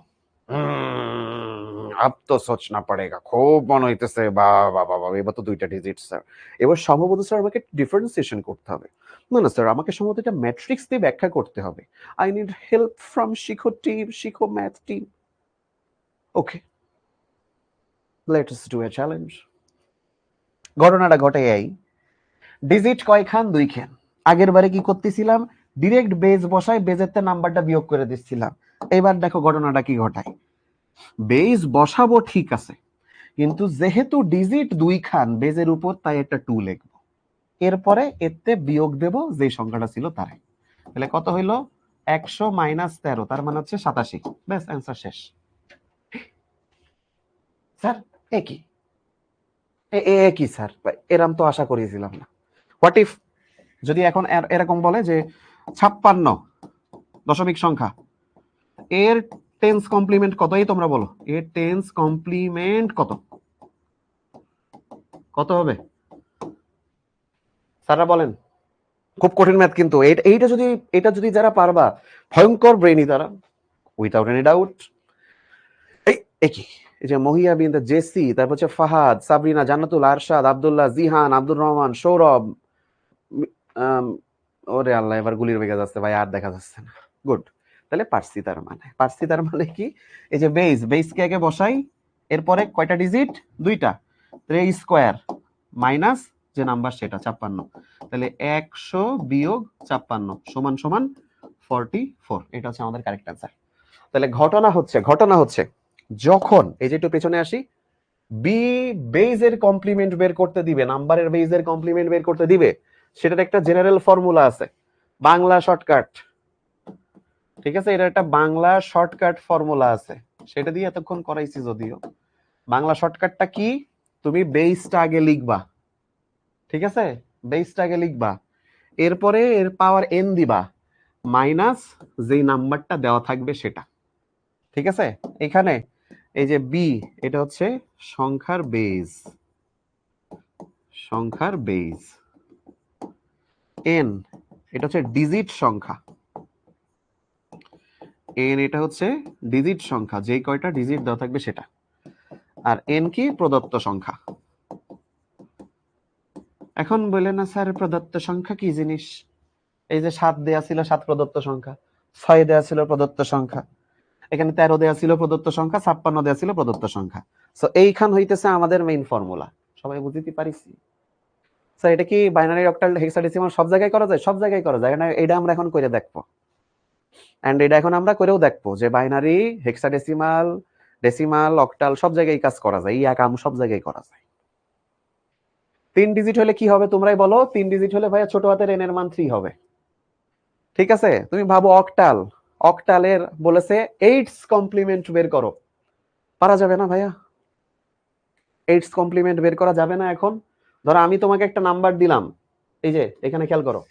अब तो सोचना पड़ेगा। খুব মনে হইতেছে বাবা বাবা, এবার তো দুইটা ডিজিট স্যার। এবার সম্ভবত স্যার আমাকে ডিফারেন্সিয়েশন করতে হবে। না না স্যার, আমাকে সম্ভবত এটা ম্যাট্রিক্স দিয়ে ব্যাখ্যা করতে হবে। আই নিড হেল্প ফ্রম শিখো টিম, শিখো math team. Okay, let's do a challenge. ঘটনাটা ঘটে এই, ডিজিট কয়খান? 2 খান। আগের বারে কি করতেছিলাম? ডিরেক্ট বেজ বসায় বেজের নাম্বারটা বিয়োগ করে দিচ্ছিলাম। এবার দেখো ঘটনাটা কি ঘটায়। বেজ বসাবো ঠিক আছে, কিন্তু যেহেতু ডিজিট 2 খান বেজের উপর, তাই একটা 2 লিখবো। এরপরে এতে বিয়োগ দেব যে সংখ্যাটা ছিল তারে। তাহলে কত হইলো? 100 - 13, তার মানে হচ্ছে 87। ব্যাস, অ্যান্সার শেষ। স্যার একই একই স্যার, এরম তো আশা করেছিলাম না। হোয়াট ইফ যদি এখন এরকম বলে যে 56 দশমিক সংখ্যা, এর টেন্স কমপ্লিমেন্ট কত? এই তোমরা বলো, এর টেন্স কমপ্লিমেন্ট কত? কত হবে স্যাররা বলেন? খুব কঠিন ম্যাথ কিন্তু এটা যদি যারা পারবা, ভয়ঙ্কর ব্রেইনি তারা, উইথাউট এনি ডাউট। একই এই যে মহিয়া বিনতে জেসি, তারপর হচ্ছে ফাহাদ, সাবরিনা, জান্নাতুল, আরশাদ, আব্দুল্লাহ, জিহান, আব্দুর রহমান, সৌরভ, ওরে আল্লাহ, এবার গুলির বেগে যাচ্ছে ভাই, আর দেখা যাচ্ছে না। গুড, তাহলে পারছি তার মানে কি? এই যে বেসকে আগে বসাই, এরপরে কয়টা ডিজিট? 2টা, স্কোয়ার মাইনাস যে নাম্বার সেটা 56। তাহলে 100 বিয়োগ 56 সমান সমান 44। এটা হচ্ছে আমাদের কারেক্ট অ্যান্সার। তাহলে ঘটনা হচ্ছে যখন এই যে একটু পেছনে আসি, বি বেজের কমপ্লিমেন্ট বের করতে দিবে, নাম্বারের বেজের কমপ্লিমেন্ট বের করতে দিবে, সেটার একটা জেনারেল ফর্মুলা আছে, বাংলা শর্টকাট। ঠিক আছে, এটা একটা বাংলা শর্টকাট ফর্মুলা আছে, সেটা দিয়ে এতক্ষণ করাইছি যদিও। বাংলা শর্টকাটটা কি? তুমি বেসটা আগে লিখবা, ঠিক আছে, বেসটা আগে লিখবা, এরপরে এর পাওয়ার এন দিবা, মাইনাস যেই নাম্বারটা দেওয়া থাকবে সেটা। ঠিক আছে, এখানে এই যে বি, এটা হচ্ছে সংখ্যার বেজ, এন এটা হচ্ছে ডিজিট সংখ্যা, এন এটা হচ্ছে ডিজিট সংখ্যা, যে কয়টা ডিজিট দেওয়া থাকবে সেটা। আর এন কি? প্রদত্ত সংখ্যা। এখন বলে না স্যার প্রদত্ত সংখ্যা কি জিনিস? এই যে 7 দেয়া ছিল, 7 প্রদত্ত সংখ্যা, 6 দেয়া ছিল প্রদত্ত সংখ্যা, এখানে 13 দেয়া ছিল প্রদত্ত সংখ্যা, 56 দেয়া ছিল প্রদত্ত সংখ্যা। সো এইখান হইতেছে আমাদের মেইন ফর্মুলা। সবাই বুঝতে পারিছি? স্যার এটা কি বাইনারি, অক্টাল, হেক্সাডেসিমাল সব জায়গায় করা যায়? সব জায়গায় করা যায় না, এটা আমরা এখন করে দেখবো। এন্ড এটা এখন আমরা করেও দেখবো যে বাইনারি, হেক্সাডেসিমাল, ডেসিমাল, অক্টাল সব জায়গায় কাজ করা যায়, এই আকাম সব জায়গায় করা যায়। 3 ডিজিট হলে কি হবে তোমরাই বলো? 3 ডিজিট হলে ভাইয়া ছোট হাতের এন এর মান 3 হবে। ঠিক আছে, তুমি ভাবো অক্টালের বলেছে 8 কমপ্লিমেন্ট বের করো, পারা যাবে না ভাইয়া? 8 কমপ্লিমেন্ট বের করা যাবে না এখন? ধরো আমি তোমাকে একটা নাম্বার দিলাম, এই যে এখানে খেয়াল করো,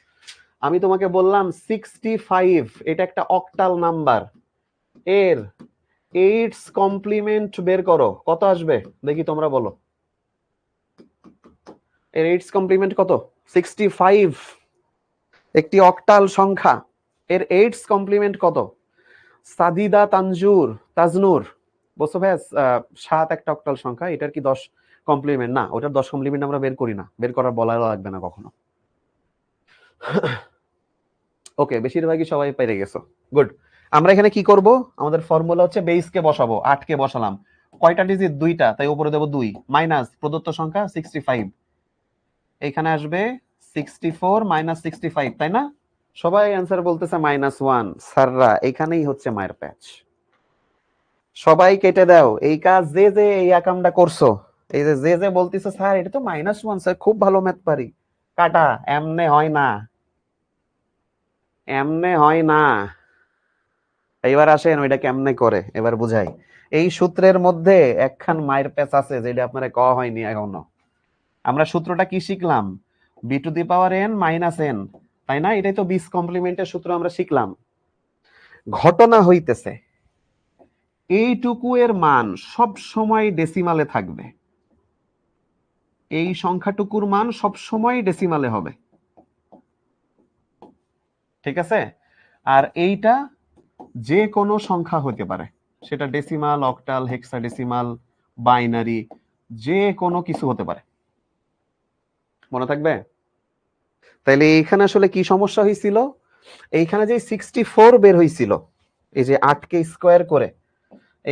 আমি তোমাকে বললাম 65, এটা একটা অক্টাল নাম্বার, এর এইটস কমপ্লিমেন্ট বের করো, কত আসবে দেখি তোমরা বলো। এর এইটস কমপ্লিমেন্ট কত? 65। একটি অক্টাল সংখ্যা, এর এইটস কমপ্লিমেন্ট কত? সাদিদা তাজনুর বলছো ভাই 7 একটা অক্টাল সংখ্যা, এটার কি 10 কমপ্লিমেন্ট? না, ওটার 10 কমপ্লিমেন্ট আমরা বের করি না, বের করার বলা লাগবে না কখনো। ওকে, বেশিরভাগই সবাই পেরে গেছো, গুড। আমরা এখানে কি করব? আমাদের ফর্মুলা হচ্ছে বেস কে বসাবো, 8 কে বসালাম, কয়টা ডিজিট? 2টা, তাই উপরে দেব 2 মাইনাস প্রদত্ত সংখ্যা 65, এখানে আসবে 64 মাইনাস 65, তাই না? সবাই অ্যান্সার বলতেছে -1। স্যাররা এখানেই হচ্ছে মায়ের প্যাচ। সবাই কেটে দাও, এই কাজ যে যে এই আকামটা করছো, এই যে যে যে বলতেছে স্যার এটা তো -1 স্যার, খুব ভালো ম্যাথ পারি, কাটা। এমনে হয় না, এমনে হয় না। এইবার আসেন ওইটা কেমনে করে এবার বুঝাই। এই সূত্রের মধ্যে একখান মায়ের প্যাচ আছে যেটা আপনারা কওয়া হয়নি এখনো। আমরা সূত্রটা কি শিখলাম? B to the power N minus N, তাই না? এটাই তো বিস কমপ্লিমেন্টের সূত্র আমরা শিখলাম। ঘটনা হইতেছে এইটুকু এর মান সব সময় ডেসিমালে থাকবে, এই সংখ্যাটুকুর মান সব সময় ডেসিমালে হবে, ঠিক আছে? আর এইটা যে কোনো সংখ্যা হতে পারে, সেটা ডেসিমাল, অক্টাল, হেক্সাডেসিমাল, বাইনারি, যে কোনো কিছু হতে পারে, মনে থাকবে? তাইলে এইখানে আসলে কি সমস্যা হয়েছিল? এইখানে যে 64 বের হয়েছিল, এই যে 8কে স্কোয়ার করে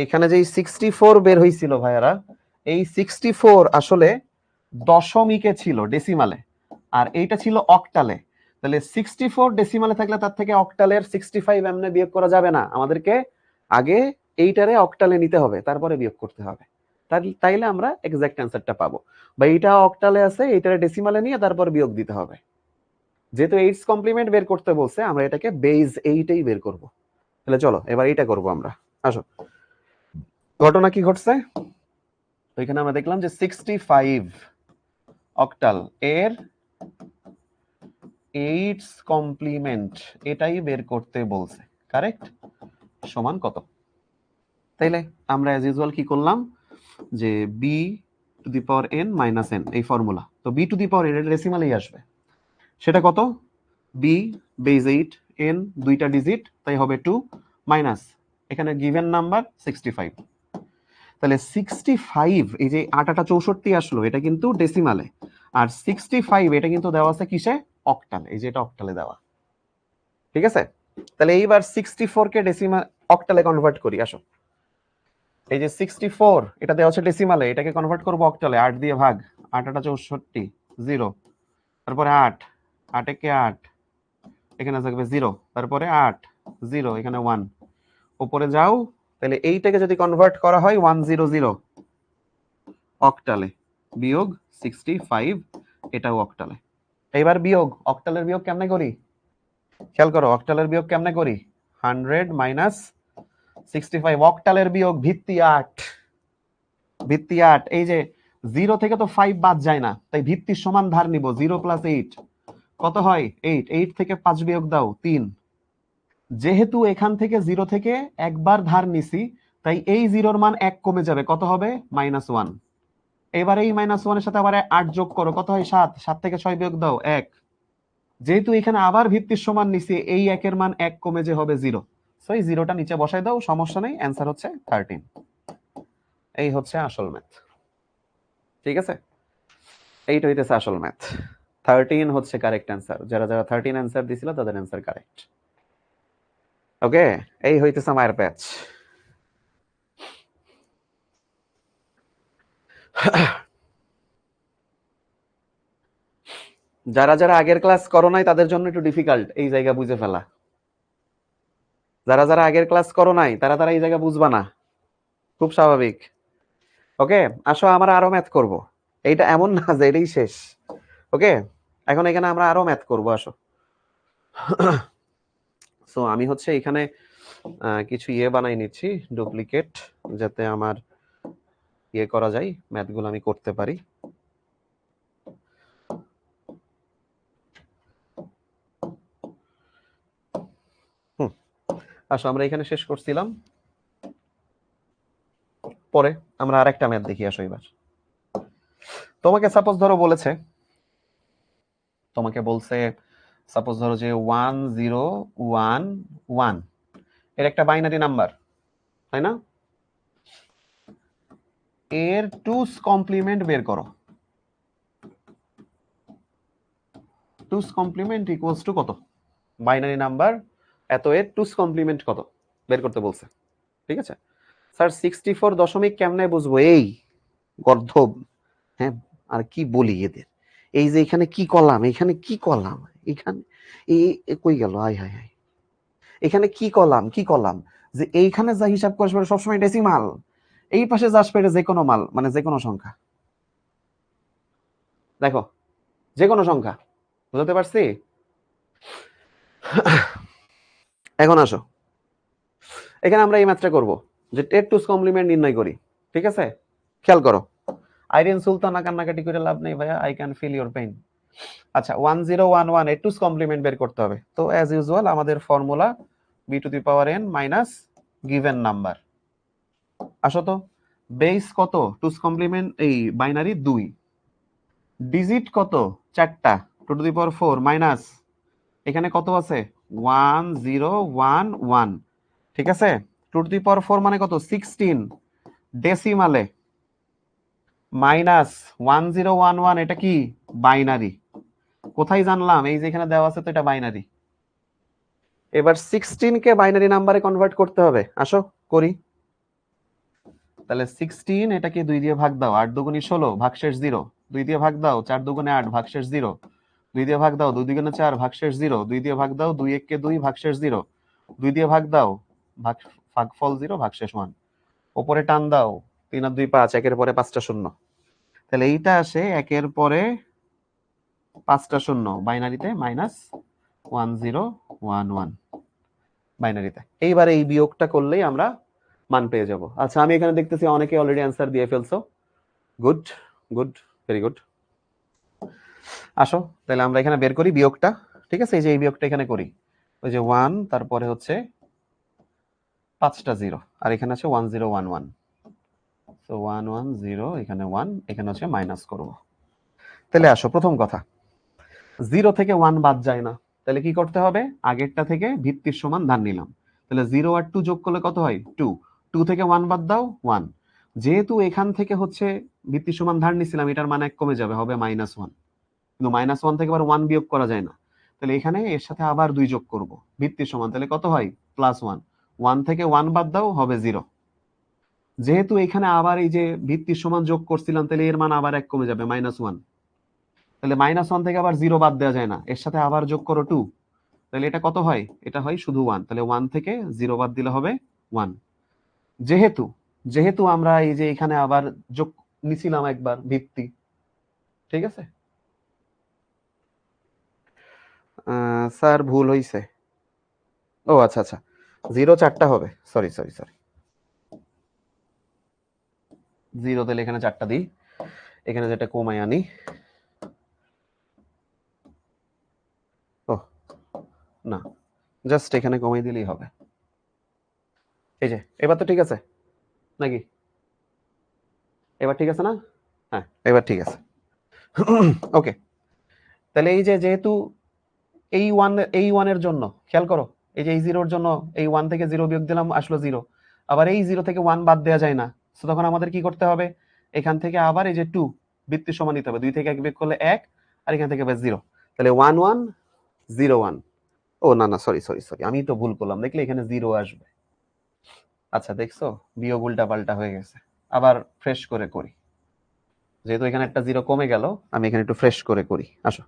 এইখানে যে 64 বের হয়েছিল ভাইয়ারা, এই 64 আসলে দশমিকে ছিল, ডেসিমালে, আর এইটা ছিল অক্টালে। তাহলে 64 ডেসিমালে থাকলে তার থেকে অক্টালের 65 এমনে বিয়োগ করা যাবে না, আমাদেরকে আগে এইটারে অক্টালে নিতে হবে, তারপরে বিয়োগ করতে হবে। তাইলে আমরা এক্সাক্ট অ্যান্সারটা পাবো। বা এইটা অক্টালে আছে, এইটারে ডেসিমালে নিয়ে তারপর বিয়োগ দিতে হবে। যেহেতু এইটস কমপ্লিমেন্ট বের করতে বলছে, আমরা এটাকে বেজ 8এই বের করব। তাহলে চলো এবার এইটা করব আমরা। আসো, ঘটনা কি ঘটছে? ওইখানে আমরা দেখলাম যে 65 অক্টাল এর এইটস কমপ্লিমেন্ট এটাই বের করতে বলছে, কারেক্ট? সমান কত? তাইলে আমরা অ্যাজ ইউজুয়াল কি করলাম, যে B to the power N minus N, এই ফর্মুলা, তো B to the power N ডেসিমালেই আসবে। সেটা কত? বি বেজ 8, এন দুইটা ডিজিট, তাই হবে 2 মাইনাস এখানে গিভেন নাম্বার 65। তাহলে 65, এই যে 8 8 64 আসলো, এটা কিন্তু ডেসিমালে, আর 65 এটা কিন্তু দেওয়া আছে কিসে? অক্টালে, এই যে এটা অক্টালে দেওয়া, ঠিক আছে? তাহলে এইবার 64 কে ডেসিমাল অক্টালে কনভার্ট করি, আসো। এই যে 64 এটা দেওয়া আছে ডেসিমালে, এটাকে কনভার্ট করব অক্টালে, 8 দিয়ে ভাগ, 8 8 64, 0, তারপরে 8, 8 একে 8, এখানে থাকবে 0, তারপরে 8, 0, এখানে 1, উপরে যাও। তাহলে এইটাকে যদি কনভার্ট করা হয় 100 অক্টালে, বিয়োগ 65 এটাও অক্টালে। এইবার বিয়োগ, অক্টালের বিয়োগ কেমনে করি? খেয়াল করো, অক্টালের বিয়োগ কেমনে করি? 100 মাইনাস 65, অক্টালের বিয়োগ ভিত্তি 8, ভিত্তি 8, এই যে 0 থেকে তো 5 বাদ যায় না, তাই ভিত্তির সমান ধার নিব, 0 প্লাস 8 কত হয়? 8, 8 থেকে 5 বিয়োগ দাও 3। যেহেতু এখান থেকে 0 থেকে একবার ধার নিছি, তাই এই 0-র মান 1 কমে যাবে, কত হবে? -1। এবার এই -1-এর সাথে আবার 8 যোগ করো, কত হয়? 7, 7 থেকে 6 বিয়োগ দাও 1। যেহেতু এখানে আবার ভিত্তির সমান নিছি, এই 1-এর মান 1 কমে যে হবে 0, সো এই 0টা নিচে বসাই দাও, সমস্যা নেই, অ্যান্সার হচ্ছে 13। এই হচ্ছে আসল ম্যাথ, ঠিক আছে? এইটা হইতেছে আসল ম্যাথ, 13 হচ্ছে কারেক্ট অ্যান্সার। যারা যারা 13 অ্যান্সার দিছিল তাদের অ্যান্সার কারেক্ট। ওকে, এই হইতেছে মায়ের প্যাচ। যারা যারা আগের ক্লাস করো নাই তাদের জন্য একটু ডিফিকাল্ট এই জায়গা বুঝে ফেলা। যারা যারা আগের ক্লাস করো নাই তারা তারা এই জায়গা বুঝবা না, খুব স্বাভাবিক। ওকে, আসো আমরা আরো ম্যাথ করব। এইটা এমন না যে এটাই শেষ। ওকে, এখন এখানে আমরা আরো ম্যাথ করব, আসো। সো আমি হচ্ছে এখানে কিছু ইয়ে বানাই নিচ্ছি, ডুপ্লিকেট, যাতে আমার ইয়ে করা যায়, ম্যাথগুলো আমি করতে পারি। আসো আমরা এখানে শেষ করছিলাম। পরে আমরা আরেকটা ম্যাথ দেখি, আসো এবার। তোমাকে সাপোজ ধরো বলেছে, তোমাকে বলছে সাপোজ ধরো যে 1011 এর একটা বাইনারি নাম্বার, তাই না? এর টুস কমপ্লিমেন্ট বের করো। টুস কমপ্লিমেন্ট ইকুয়ালস টু কত? বাইনারি নাম্বার এত এর টুস কমপ্লিমেন্ট কত বের করতে বলছে, ঠিক আছে? স্যার 64 দশমিক কেমনে বুঝবো? এই গর্ধব, হ্যাঁ আর কি বলি এদের, এই যে এখানে কি কলাম, এখানে কি কলাম, এখানে কই গেল, আয় হায় হায়, এখানে কি কলাম কি কলাম, যে এইখানে যা হিসাব করে সবসময় ডেসিমাল, এই পাশে যা আসবে যে কোনো মাল, মানে যে কোনো সংখ্যা, দেখো যে কোনো সংখ্যা, বুঝতে পারছি? এখন আসো, এখানে আমরা এই ম্যাথটা করব, যে টেট টুস কমপ্লিমেন্ট নির্ণয় করি, ঠিক আছে? খেয়াল করো, আইরিন সুলতানা কান্নাকাটি করে লাভ নেই ভাইয়া, I can feel your pain. আচ্ছা 1011 এর টুস কমপ্লিমেন্ট বের করতে হবে, তো অ্যাজ ইউজুয়াল আমাদের formula B to the power N minus given number. আসো তো, বেস কত? টুস কমপ্লিমেন্ট এই বাইনারি 2, ডিজিট কত? 4টা, two to the power 4 minus এখানে কত আছে? 1011, ঠিক আছে? টু টু দি পাওয়ার 4 মানে কত? 16 ডেসিমালে, মাইনাস 1011, এটা কি? বাইনারি। কোথায় জানলাম? এই যে এখানে দেওয়া আছে, তো এটা বাইনারি। এবার 16 কে বাইনারি নাম্বারে কনভার্ট করতে হবে, আসো করি। তাহলে 16 এটাকে 2 দিয়ে ভাগ দাও, 8 দুগুণে 16 ভাগশেষ 0, 2 দিয়ে ভাগ দাও, 4 দুগুণে 8 ভাগশেষ 0, 2 দিয়ে ভাগ দাও, 2 দুগুণে 4 ভাগশেষ 0, 2 দিয়ে ভাগ দাও, 2 1 কে 2 ভাগশেষ 0, 2 দিয়ে ভাগ দাও, ভাগফল 0 ভাগশেষ 1, উপরে টান দাও, 3 আর 2 5, একের পরে 5টা শূন্য, তাহলে এইটা আসে একের পরে 5টা শূন্য, বাইনারিতে মাইনাস 1011 বাইনারিতে। এইবারে এই বিয়োগটা করলেই আমরা মান পেয়ে যাব। আচ্ছা আমি এখানে দেখতেছি অনেকে অলরেডি অ্যান্সার দিয়ে ফেলছো, গুড গুড, ভেরি গুড। আসো তাহলে আমরা এখানে বের করি বিয়োগটা, ঠিক আছে? এই যে এই বিয়োগটা এখানে করি, ওই যে 1, তারপরে হচ্ছে 5টা 0, আর এখানে আছে 1011, সো 110, এখানে 1, এখানে হচ্ছে মাইনাস করব। তাহলে আসো, প্রথম কথা 0 থেকে 1 বাদ যায় না, তাহলে কি করতে হবে? আগেরটা থেকে ভিত্তির সমান ধার নিলাম, তাহলে 0 আর 2 যোগ করলে কত হয়? 2, 2 থেকে 1 বাদ দাও 1, যেহেতু এখান থেকে হচ্ছে ভিত্তির সমান ধার নিছিলাম, এটার মান 1 কমে যাবে, হবে -1, কিন্তু -1 থেকে আবার 1 বিয়োগ করা যায় না, তাহলে এখানে এর সাথে আবার 2 যোগ করব, ভিত্তির সমান, তাহলে কত হয়? +1, 1 থেকে 1 বাদ দাও, হবে 0, যেহেতু এখানে আবার এই যে ভিত্তির সমান যোগ করছিলাম, তাহলে এর মান আবার 1 কমে যাবে, -1, তাহলে -1 থেকে আবার 0 বাদ দেওয়া যায় না, এর সাথে আবার যোগ করো 2, তাহলে এটা কত হয়? এটা হয় শুধু 1, তাহলে 1 থেকে 0 বাদ দিলে হবে 1। যেহেতু যেহেতু আমরা এই যে এখানে আবার যোগ নিছিলাম একবার ভিত্তি, ঠিক আছে? স্যার ভুল হইছে, ও আচ্ছা আচ্ছা, 0 4টা হবে, সরি সরি সরি, 0 তাহলে এখানে 4টা দিই, এখানে যেটা কমাই আনি, ও না, জাস্ট এখানে কমাই দিলেই হবে। এই যে এবার তো ঠিক আছে নাকি? এবার ঠিক আছে না? হ্যাঁ এবার ঠিক আছে। ওকে, তাহলে এই যে যেহেতু এই ওয়ানের জন্য খেয়াল করো, এই যে এই 0-র জন্য এই 1 থেকে 0 বিয়োগ দিলাম, আসলো 0, আবার এই 0 থেকে 1 বাদ দেওয়া যায় না, সো তখন আমাদের কি করতে হবে? এখান থেকে আবার এই যে 2 ভিত্তির সমান নিতে হবে, 2 থেকে 1 বিয়োগ করলে 1, আর এখান থেকে ব্যাস 0, তাহলে 1 1 0 1, ও না না সরি সরি সরি, আমি তো ভুল করলাম, দেখলে এখানে 0 আসবে। আচ্ছা দেখছো, বিয়োগ উল্টা পাল্টা হয়ে গেছে, আবার ফ্রেশ করে করি, যেহেতু এখানে একটা 0 কমে গেল, আমি এখানে একটু ফ্রেশ করে করি। আসো,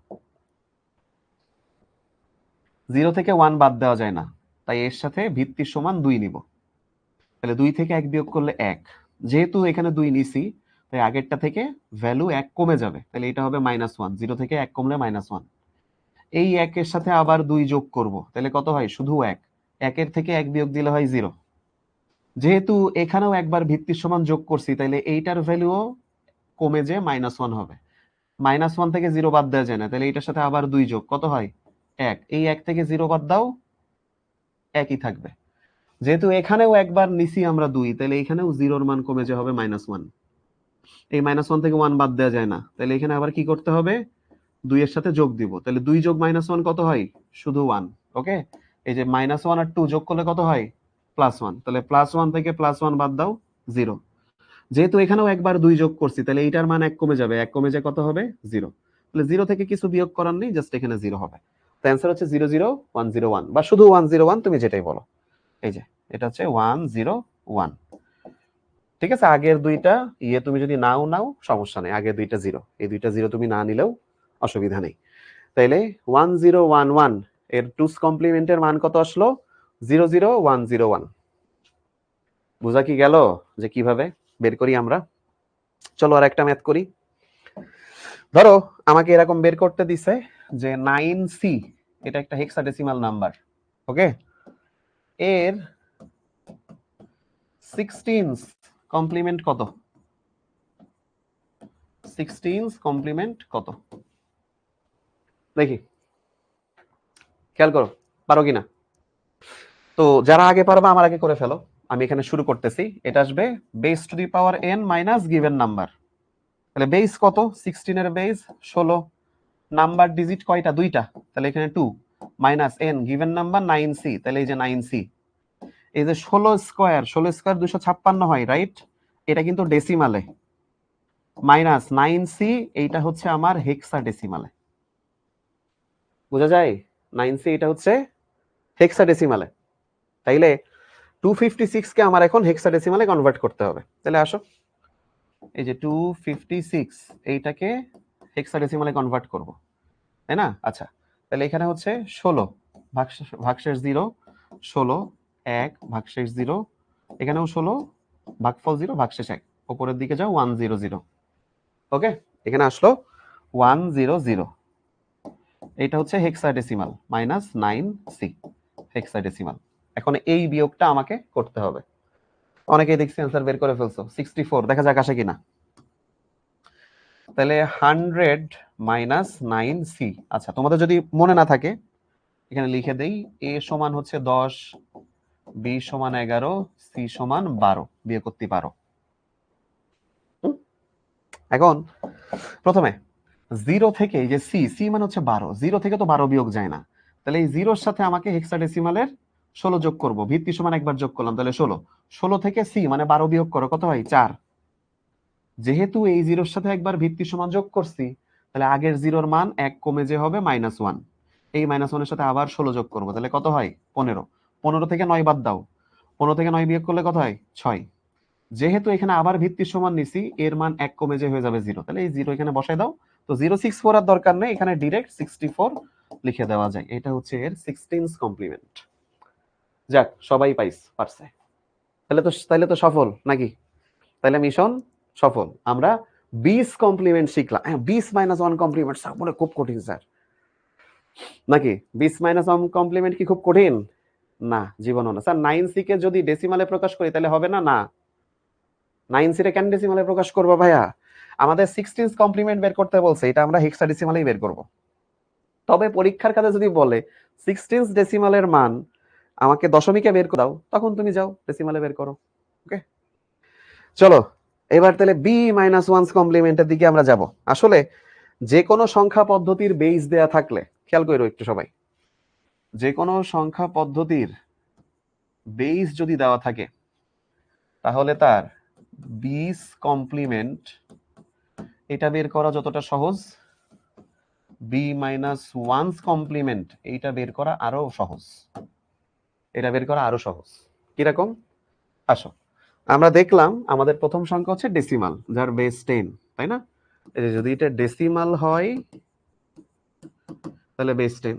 0 থেকে 1 বাদ দেওয়া যায় না, তাই এর সাথে ভিত্তির সমান 2 নিব, তাহলে 2 থেকে 1 বিয়োগ করলে 1, যেহেতু এখানে 2 নিছি, তাই আগেরটা থেকে ভ্যালু 1 কমে যাবে, তাহলে এটা হবে -1, 0 থেকে 1 কমলে -1, এই 1 এর সাথে আবার 2 যোগ করব, তাহলে কত হয়? শুধু 1, 1 এর থেকে 1 বিয়োগ দিলে হয় 0, যেহেতু এখানেও একবার ভিত্তির সমান যোগ করছি, তাহলে এইটার ভ্যালুও কমে যে -1 হবে, -1 থেকে 0 বাদ দেওয়া যায় না, তাহলে এটার সাথে আবার 2 যোগ, কত হয়? 1, এই 1 থেকে 0 বাদ দাও, একই থাকবে, যেহেতু এখানেও একবার নিছি আমরা 2, তাহলে এখানেও 0 এর মান কমে যে হবে -1। এই -1 থেকে 1 বাদ দেওয়া যায় না, তাহলে এখানে আবার কি করতে হবে, 2 এর সাথে যোগ দিব, তাহলে 2 যোগ -1 কত হয়, শুধু 1। ওকে, এই যে -1 আর 2 যোগ করলে কত হয়, +1, তাহলে +1 থেকে +1 বাদ দাও 0। যেহেতু এখানেও একবার 2 যোগ করছি, তাহলে এইটার মান 1 কমে যাবে, 1 কমে যায় কত হবে, 0। তাহলে 0 থেকে কিছু বিয়োগ করার নেই, জাস্ট এখানে 0 হবে। তো অ্যান্সার হচ্ছে 00101 বা শুধু 101, তুমি যেটাই বলো। এই যে এটা হচ্ছে 101। ঠিক আছে, আগের দুইটা তুমি যদি নাও সমস্যা নেই, আগের দুইটা 0, এই দুইটা 0 তুমি না নিলেও অসুবিধা নেই। তাইলে 1011 এর টুস কমপ্লিমেন্টের মান কত আসলো, 00101। বুঝা কি গেল যে কিভাবে বের করি আমরা? চলো আর একটা ম্যাথ করি। ধরো আমাকে এরকম বের করতে দিছে যে 9c, এটা একটা হেক্সাডেসিমাল নাম্বার। ওকে, এর 16th কমপ্লিমেন্ট কত, 16th কমপ্লিমেন্ট কত, দেখি খেয়াল করো, পারো কিনা। তো যারা আগে পারবা আমার আগে করে ফেলো, আমি এখানে শুরু করতেছি। এটা আসবে base two the power n minus given number. তাহলে বেস কত, 16 এর বেস 16, নাম্বার ডিজিট কয়টা, দুইটা, তাহলে এখানে 2, minus n given number 9c, তাহলে এই যে 9c। এই যে 16 স্কয়ার 256 হয়, রাইট? এটা কিন্তু ডেসিমালে, মাইনাস 9c, এইটা হচ্ছে আমার হেক্সাডেসিমালে। বোঝা যায়, 9c এটা হচ্ছে হেক্সাডেসিমালে। তাইলে 256 কে আমার এখন হেক্সাডেসিমালে কনভার্ট করতে হবে। তাহলে আসো, এই যে 256 এইটাকে হেক্সাডেসিমালে কনভার্ট করব, তাই না? আচ্ছা, তাহলে এখানে হচ্ছে 16 ভাগশেষ 0, 16 1 ভাগশেষ 0, এখানেও 16 ভাগফল 0 ভাগশেষ 1, উপরের দিকে যাও 100। ওকে, এখানে আসলো 100। এটা হচ্ছে হেক্সাডেসিমাল, মাইনাস 9c হেক্সাডেসিমাল। এখন এই বিয়োগটা আমাকে করতে হবে। অনেকেই দেখছি অ্যান্সার বের করে ফেলছো, 64, দেখা যাক আসে কিনা। তাহলে 100 মাইনাস 9c। আচ্ছা, তোমাদের যদি মনে না থাকে এখানে লিখে দেই, a সমান হচ্ছে 10, b সমান 11, c সমান 12, বিয়োগ করতে পারো। এখন প্রথমে 0 থেকে, এই যে c মানে হচ্ছে 12, 0 থেকে তো 12 বিয়োগ যায় না, তাহলে এই 0 এর সাথে আমাকে হেক্সাডেসিমালের 16 যোগ করব, ভিত্তি সমান একবার যোগ করলাম, তাহলে 16 থেকে c মানে 12 বিয়োগ করো, কত হয়, 4। যেহেতু এই 0 এর সাথে একবার ভিত্তি সমান যোগ করছি, তাহলে আগের 0 এর মান 1 কমে যে হবে -1, এই -1 এর সাথে আবার 16 যোগ করব, তাহলে কত হয়, 15। 15 থেকে 9 বাদ দাও, 15 থেকে 9 বিয়োগ করলে কত হয়, 6। যেহেতু এখানে আবার ভিত্তির সমান নিছি, এর মান 1 কমে যে হয়ে যাবে 0, তাহলে এই 0 এখানে বসায় দাও। তো 064 আর দরকার নেই, এখানে ডিরেক্ট 64 লিখে দেওয়া যায়। এটা হচ্ছে এর 16th কমপ্লিমেন্ট। যাক, সবাই পারছে। তাহলে তো সফল নাকি? তাহলে মিশন সফল। আমরা 20 কমপ্লিমেন্ট শিখলাম। 20 - 1 কমপ্লিমেন্ট স্যার মনে খুব কঠিন স্যার, নাকি? 20 - 1 কমপ্লিমেন্ট কি খুব কঠিন? না, জীবনও না স্যার। 9c কে যদি ডেসিমালে প্রকাশ করি তাহলে হবে না? না। 9c রে কেন ডেসিমালে প্রকাশ করবো ভাইয়া? আমাদের 16th কমপ্লিমেন্ট বের করতে বলছে, এটা আমরা হেক্সাডেসিমালেই বের করব। তবে পরীক্ষার কাছে যদি বলে 16th ডেসিমালের মান আমাকে দশমিকে বের করে দাও, তখন তুমি যাও ডেসিমালে বের করো। ওকে, চলো এবার তাহলে b-1 কমপ্লিমেন্টের দিকে আমরা যাব। আসলে যে কোনো সংখ্যা পদ্ধতির বেস দেয়া থাকলে, খেয়াল করো একটু সবাই, যে কোনো সংখ্যা পদ্ধতির বেস যদি দেওয়া থাকে তাহলে তার 20 কমপ্লিমেন্ট এটা বের করা যতটা সহজ, b-1 কমপ্লিমেন্ট এইটা বের করা আরো সহজ। এটা বের করা আরো সহজ। কিরকম? আসো, আমরা দেখলাম আমাদের প্রথম সংখ্যা হচ্ছে ডেসিমাল, যার বেস 10, তাই না? যদি এটা ডেসিমাল হয় তাহলে বেস 10।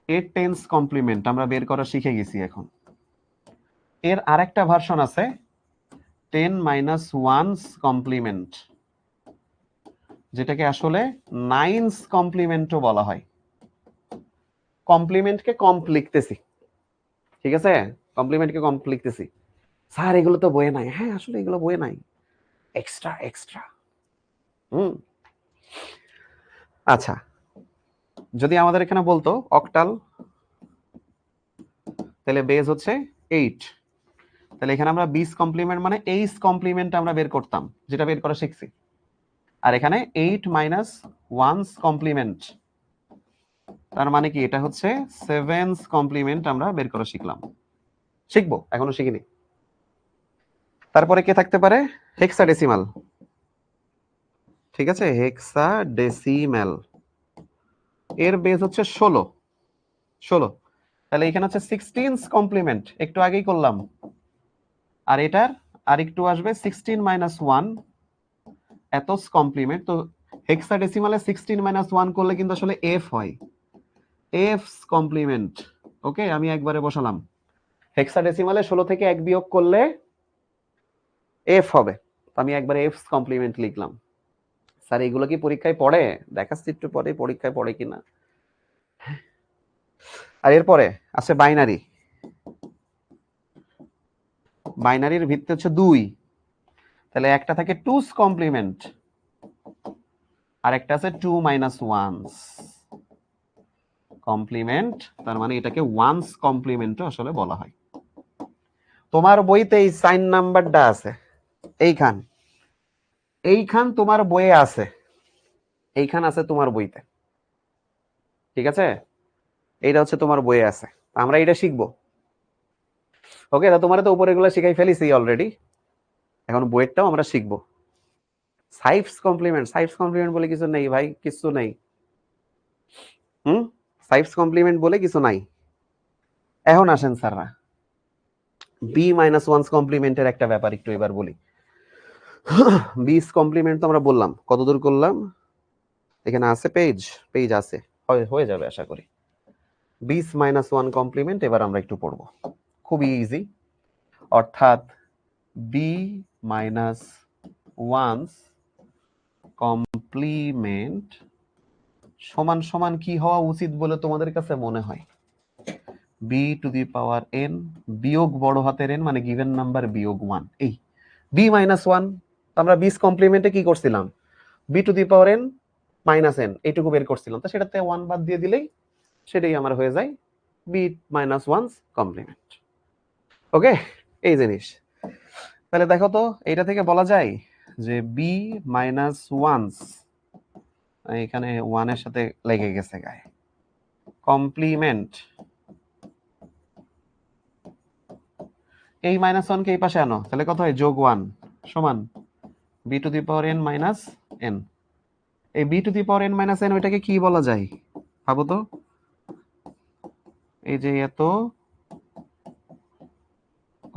এর টেন্স কমপ্লিমেন্ট আমরা বের করা শিখে গেছি এখন। এর আরেকটা ভার্সন আছে 10-1 কমপ্লিমেন্ট, যেটাকে আসলে 9 কমপ্লিমেন্টও বলা হয়। কমপ্লিমেন্টকে কম্প লিখতেছি, ঠিক আছে? কমপ্লিমেন্টকে কম্প লিখতেছি। স্যার এগুলো তো বইয়ে নাই। হ্যাঁ, আসলে এগুলো বইয়ে নাই, এক্সট্রা। আচ্ছা, যদি আমাদের এখানে বলতো অক্টাল, তাহলে বেস হচ্ছে 8। তাহলে এখানে আমরা 20 কমপ্লিমেন্ট মানে 8 কমপ্লিমেন্ট আমরা বের করতাম, যেটা বের করা শিখছি। আর এখানে 8 মাইনাস 1 কমপ্লিমেন্ট, তার মানে কি এটা হচ্ছে 7 কমপ্লিমেন্ট আমরা বের করা শিখলাম, শিখবো, এখনো শিখিনি। তারপরে কে থাকতে পারে? হেক্সাডেসিমাল। ঠিক আছে, হেক্সাডেসিমাল এর বেস হচ্ছে 16। তাহলে এখানে হচ্ছে 16 কমপ্লিমেন্ট, একটু আগেই করলাম। আর এটার আর একটু আসবে 16 মাইনাস 1 এত কমপ্লিমেন্ট। তো হেক্সাডেসিমালে 16 মাইনাস 1 করলে কিন্তু আসলে এফ হয়, এফ কমপ্লিমেন্ট। ওকে, আমি একবারে বসালাম হেক্সাডেসিমালে 16 থেকে 1 বিয়োগ করলে এফ হবে, আমি একবারে এফ কমপ্লিমেন্ট লিখলাম। স্যার এগুলো কি পরীক্ষায় পড়ে? দেখাচ্ছি একটু পরে পরীক্ষায় পড়ে কিনা। আর এরপরে আছে বাইনারি। বাইনারির ভিত্তি হচ্ছে 2, তাহলে একটা থাকে 2's কমপ্লিমেন্ট আর একটা আছে 2 মাইনাস 1's কমপ্লিমেন্ট, তার মানে এটাকে 1's কমপ্লিমেন্টও আসলে বলা হয়। তোমার বইতে এই সাইন নাম্বারটা আছে, এইখান তোমার বইয়ে আছে, এইখান আছে তোমার বইতে। ঠিক আছে, এইটা হচ্ছে তোমার বইয়ে আছে, আমরা এটা শিখবো। ওকে, তোমার তো উপরে গুলো শিখাই ফেলিছি অলরেডি, এখন বইয়েরটাও আমরা শিখবো। সাইফস কমপ্লিমেন্ট বলে কিছু নেই ভাই, কিছু নেই। সাইফস কমপ্লিমেন্ট বলে কিছু নাই। এখন আসেন স্যাররা, বি মাইনাস ওয়ান্স কমপ্লিমেন্টের একটা ব্যাপার একটু এবার বলি। বিস কমপ্লিমেন্ট তো আমরা বললাম, কতদূর করলাম? এখানে আছে পেজ আছে, হয়ে যাবে আশা করি। বিস মাইনাস 1 কমপ্লিমেন্ট এবার আমরা একটু পড়বো, খুবই ইজি। অর্থাৎ বি মাইনাস ওয়ান্স কমপ্লিমেন্ট সমান সমান কি হওয়া উচিত বলে তোমাদের কাছে মনে হয়? B to the power N বিয়োগ বড় হাতের এন মানে গিভেন নাম্বার বিয়োগ 1। এই বি মাইনাস 1 আমরা বিস কমপ্লিমেন্টে কি করছিলাম? B to the power N minus N এইটুকু বের করছিলাম, তো সেটাতে 1 বাদ দিয়ে দিলেই সেটাই আমার হয়ে যায় বি মাইনাস 1 কমপ্লিমেন্ট। ওকে, এই জিনিস। তাহলে দেখো তো এইটা থেকে বলা যায় যে বি মাইনাস 1 এখানে 1 এর সাথে লেগে গেছে গায়ে, কমপ্লিমেন্ট। এই মাইনাস 1 কে এই পাশে আনো, তাহলে কত হয়? যোগ 1 সমান B to the power N minus N. এই B to the power N minus N ওইটাকে কি বলা যায় ভাবো তো? এই যে এত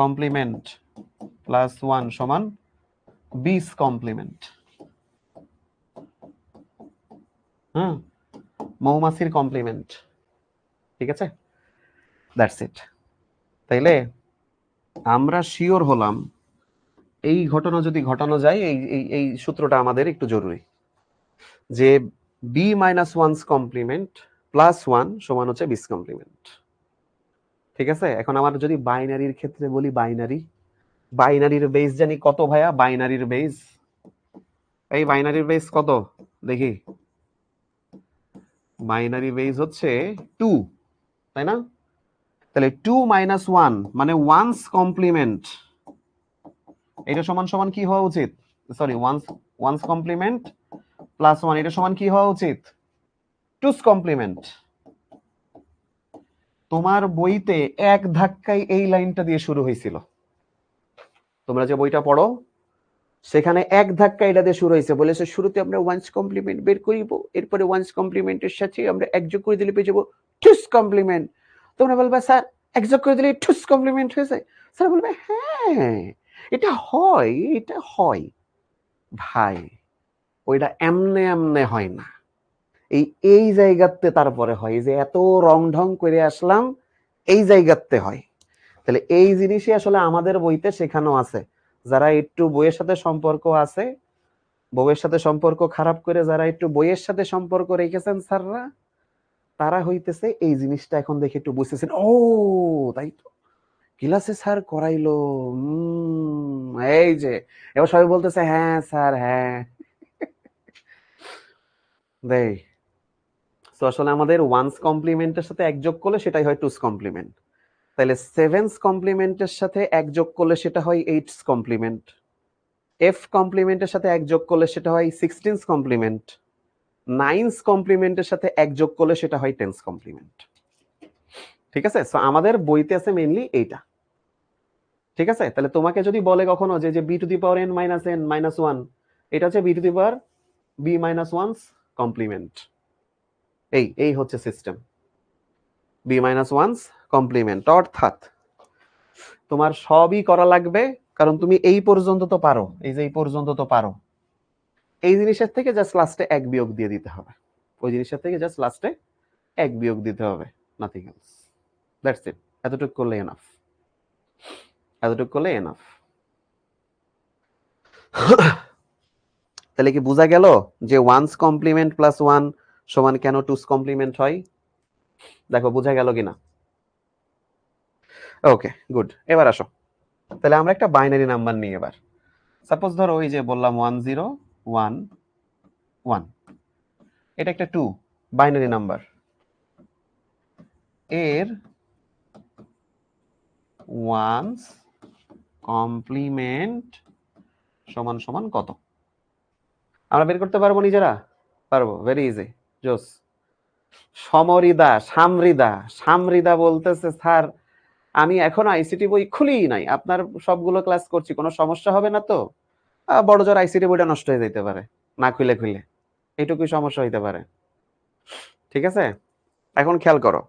কমপ্লিমেন্ট প্লাস 1 সমান 20 কমপ্লিমেন্ট। মৌমাছির কমপ্লিমেন্ট। ঠিক আছে, দ্যাটস ইট। তাইলে আমরা শিওর হলাম এই ঘটনা যদি ঘটানো যায়, এই সূত্রটা আমাদের একটু জরুরি, যে বি মাইনাস 1 কমপ্লিমেন্ট প্লাস 1 সমান হচ্ছে 20 কমপ্লিমেন্ট। ঠিক আছে, এখন আমার যদি বাইনারির ক্ষেত্রে বলি, বাইনারির বেস জানি কত ভাইয়া? বাইনারির বেস কত দেখি? বাইনারি বেস হচ্ছে 2, তাই না? তাহলে 2 মাইনাস 1 মানে 1's কমপ্লিমেন্ট, এটা সমান সমান কি হওয়া উচিত? সরি, 1's কমপ্লিমেন্ট প্লাস 1 এটা সমান কি হওয়া উচিত? 2's complement. তোমার বইতে এক ধাক্কায় এই লাইনটা দিয়ে শুরু হয়েছিল, তোমরা যে বইটা পড়ো সেখানে এক ধাক্কা এটা দিয়ে শুরু হয়েছে, বলেছে শুরুতে আমরা 1's কমপ্লিমেন্ট বের করিব, এরপরে 1's কমপ্লিমেন্টের সাথে আমরা এক যোগ করে দিলে পেয়ে যাবো 2's কমপ্লিমেন্ট। তোমরা বলবে স্যার এক যোগ করে দিলে 2's কমপ্লিমেন্ট হয়ে যায়? স্যার বলবে হ্যাঁ এটা হয় ভাই, ওইটা এমনে এমনে হয় না, এই জায়গাতে তারপরে হয়, যে এত রং ঢং করে আসলাম এই জায়গাতে হয়। তাহলে এই জিনিসই আসলে আমাদের বইতে শেখানো আছে। যারা একটু বইয়ের সাথে সম্পর্ক আছে, বউয়ের সাথে সম্পর্ক খারাপ করে যারা একটু বইয়ের সাথে সম্পর্ক রেখেছেন স্যাররা, তারা হইতেছে এই জিনিসটা এখন দেখে একটু বুঝতেছেন, ও তাই তো ক্লাসে স্যার করাইলো। এই যে এবার সবাই বলতেছে হ্যাঁ স্যার হ্যাঁ দেই। তো আসলে আমাদের ওয়ান্স কমপ্লিমেন্টের সাথে এক যোগ করলে সেটাই হয় 2's কমপ্লিমেন্ট। তাহলে 7's কমপ্লিমেন্টের সাথে 1 যোগ করলে সেটা হয় 8's কমপ্লিমেন্ট, f কমপ্লিমেন্টের সাথে 1 যোগ করলে সেটা হয় 16's কমপ্লিমেন্ট, 9's কমপ্লিমেন্টের সাথে 1 যোগ করলে সেটা হয় 10's কমপ্লিমেন্ট। ঠিক আছে, সো আমাদের বইতে আছে মেইনলি এইটা। ঠিক আছে, তাহলে তোমাকে যদি বলে কখনো যে b to the power n minus n minus 1, এটা হচ্ছে b to the power b minus 1's complement. এই হচ্ছে system, b minus 1's complement. অর্থাৎ তোমার সবই করা লাগবে, কারণ তুমি এই পর্যন্ত তো পারো, এই যে এই পর্যন্ত তো পারো, এই জিনিসের থেকে জাস্ট লাস্টে 1 বিয়োগ দিয়ে দিতে হবে, ওই জিনিসের থেকে জাস্ট লাস্টে 1 বিয়োগ দিতে হবে, নাথিং এলস। দ্যাটস ইট, এতটুকু করলে এনাফ, এতটুকু করলে এনাফ। তাহলে কি বোঝা গেল যে 1's কমপ্লিমেন্ট প্লাস 1 সমান কেন 2's কমপ্লিমেন্ট হয়? দেখো বোঝা গেল কিনা? Okay good. এবার আসো, তাহলে আমরা একটা বাইনারি নাম্বার নিই এবার। সাপোজ ধরো ওই যে বললাম 1 0 1 1, এটা একটা 2 বাইনারি নাম্বার, এর 1's কমপ্লিমেন্ট সমান সমান কত? আমরা বের করতে পারবো নিজেরা? পারবো, ভেরি ইজি, জোস। সমরিদা, সামরিদা বলতেছে স্যার আমি এখনো আইসিটি বই খুলিই নাই, আপনার সবগুলো ক্লাস করছি, কোনো সমস্যা হবে না তো? বড় জোর আইসিটি বইটা নষ্ট হয়ে যেতে পারে না খুলে, এইটুকুই সমস্যা হইতে পারে। ঠিক আছে, এখন খেয়াল করো,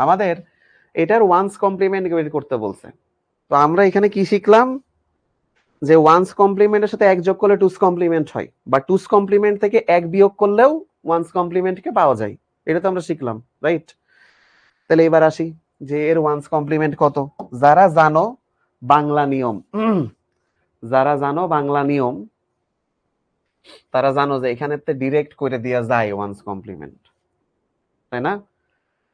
আমাদের এটার 1's কমপ্লিমেন্ট বের করতে বলছে। তো আমরা এখানে কি শিখলাম? যে 1's কমপ্লিমেন্টের সাথে 1 যোগ করলে 2's কমপ্লিমেন্ট হয়, বা 2's কমপ্লিমেন্ট থেকে 1 বিয়োগ করলেও 1's কমপ্লিমেন্টকে পাওয়া যায়, এটা তো আমরা শিখলাম, রাইট? তাহলে এবার আসি যে এর 1's কমপ্লিমেন্ট কত। যারা জানো বাংলা নিয়ম, যারা জানো বাংলা নিয়ম, তারা জানো যে এখানে ডিরেক্ট করে দেওয়া যায় 1's কমপ্লিমেন্ট, তাই না?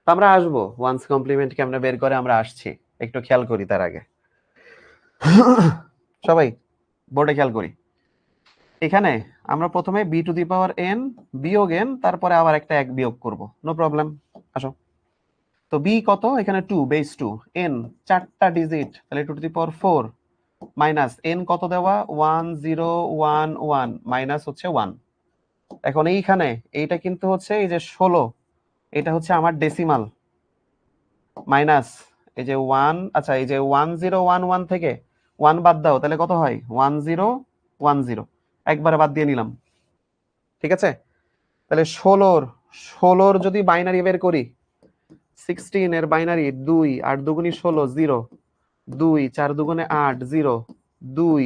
তো আমরা আসবো 1's কমপ্লিমেন্ট কেমনে বের করে, আমরা আসছি, একটু খেয়াল করি তার আগে। সবাই বোর্ডে খেয়াল করি, এখানে আমরা প্রথমে b to the power n বিয়োগ n, তারপরে আবার একটা 1 বিয়োগ করব, নো প্রবলেম। আসো, তো b কত? এখানে 2 বেস 2, n 4টা ডিজিট, তাহলে 2 two the power 4 minus n কত দেওয়া 1 0 1 1 মাইনাস হচ্ছে 1। এখন এইখানে এইটা কিন্তু হচ্ছে এই যে 16, এটা হচ্ছে আমার ডেসিমাল, মাইনাস এই যে 1, আচ্ছা এই যে 1 0 1 1 থেকে 1 বাদ দাও, তাহলে কত হয় 1 0 1 0, একবারে বাদ দিয়ে নিলাম। ঠিক আছে, তাহলে 16 যদি বাইনারি বের করি, 16 এর বাইনারি 2, 8 দুগুণে 16 0, 2 4 দুগুণে 8 0, 2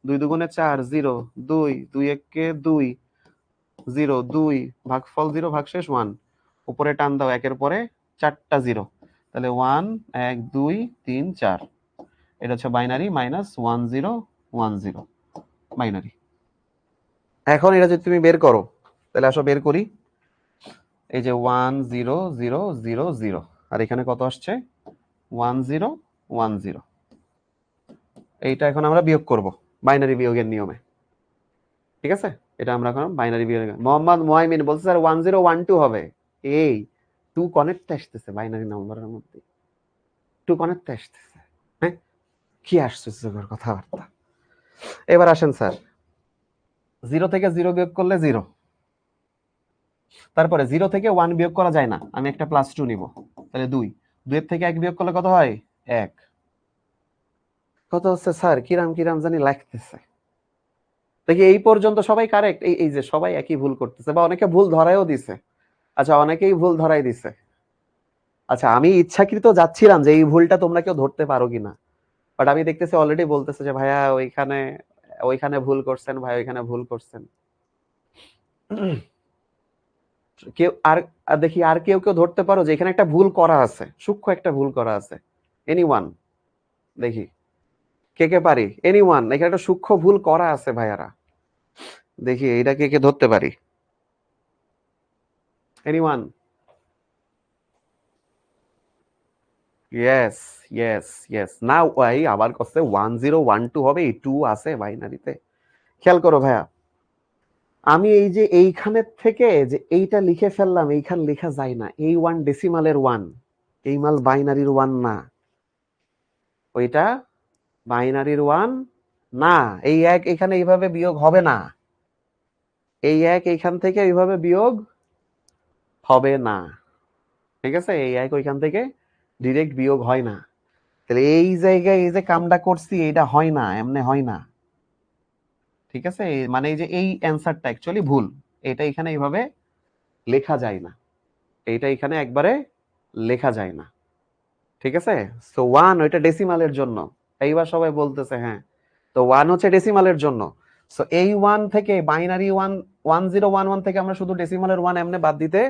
2 দুগুণে 4 0, 2 2 একে 2 0, 2 ভাগফল 0 ভাগশেষ 1, উপরে টান দাও একের পরে 4টা 0, তাহলে 1 1 2 3 4, এটা হচ্ছে বাইনারি মাইনাস 1 0 1 0 বাইনারি। এখন এটা যদি তুমি বের করো, তাহলে আসো বের করি, এই যে 1 0 0 0 0, আর এখানে কত আসছে 1 0 1 0। এইটা এখন আমরা বিয়োগ করব বাইনারি বিয়োগের নিয়মে। ঠিক আছে, এটা আমরা এখন বাইনারি বিয়োগ, মোহাম্মদ মুহাইমিন বলছে স্যার 1 0 1 2 হবে, এই 2 কানেক্ট আসতেছে বাইনারি নাম্বারের মধ্যে, 2 কানেক্ট আসতেছে, হ্যাঁ কি আশ্চর্যকর কথাবার্তা। এবার আসেন স্যার, 0 থেকে 0 বিয়োগ করলে 0, তারপরে 0 থেকে 1 বিয়োগ করা যায় না, আমি একটা +2 নিব, তাহলে 2, 2 এর থেকে 1 বিয়োগ করলে কত হয় 1, কত হচ্ছে স্যার কিরাম কিরাম জানি লাগতেছে। দেখি এই পর্যন্ত সবাই কারেক্ট, এই যে সবাই একই ভুল করতেছে, বা অনেকে ভুল ধরায়ও দিছে। আচ্ছা অনেকেই ভুল ধরাই দিছে। আচ্ছা আমি ইচ্ছাকৃত যাচ্ছিলাম যে এই ভুলটা তোমরা কেউ ধরতে পারো কিনা, বাট আমি দেখতেছি অলরেডি বলতেছে যে ভাইয়া ওইখানে ভুল করছেন, ভাই ওইখানে ভুল করছেন। কেউ আর দেখি আর কেউ ধরতে পারো যে এখানে একটা ভুল করা আছে, সূক্ষ্ম একটা ভুল করা আছে, এনিওয়ান? দেখি কে পারি, এনিওয়ান? এখানে একটা সূক্ষ্ম ভুল করা আছে ভাইয়ারা, দেখি এটা কে ধরতে পারি, এনিওয়ান? ইয়েস ইয়েস ইয়েস, না ওই আবার করছে 1 0 1 2 হবে, এই 2 আছে বাইনারিতে। খেয়াল করো ভাইয়া, আমি এই যে এইখানের থেকে যে এইটা লিখে ফেললাম, এইখান লেখা যায় না, এই 1 ডেসিমালের 1, এই মাল বাইনারির 1 না, ওইটা বাইনারির 1 না। এই 1 এখানে এইভাবে বিয়োগ হবে না, এই 1 এইখান থেকে এইভাবে বিয়োগ হবে না। ঠিক আছে, এই 1 ওইখান থেকে ডিরেক্ট বিয়োগ হয় না। তাহলে এই জায়গায় এই যে কামটা করছি এটা হয় না, এমনি হয় না। ঠিক আছে, মানে এই যে এই অ্যান্সারটা অ্যাকচুয়ালি ভুল, এটা এখানে এইভাবে লেখা যায় না, এইটা এখানে একবারে লেখা যায় না। ঠিক আছে, সো 1 ওইটা ডেসিমালের জন্য। এইবার সবাই বলতেছে হ্যাঁ, তো 1 হচ্ছে ডেসিমালের জন্য। সো এই 1 থেকে বাইনারি 1 1011 থেকে আমরা শুধু ডেসিমালের 1 এমনি বাদ দিতে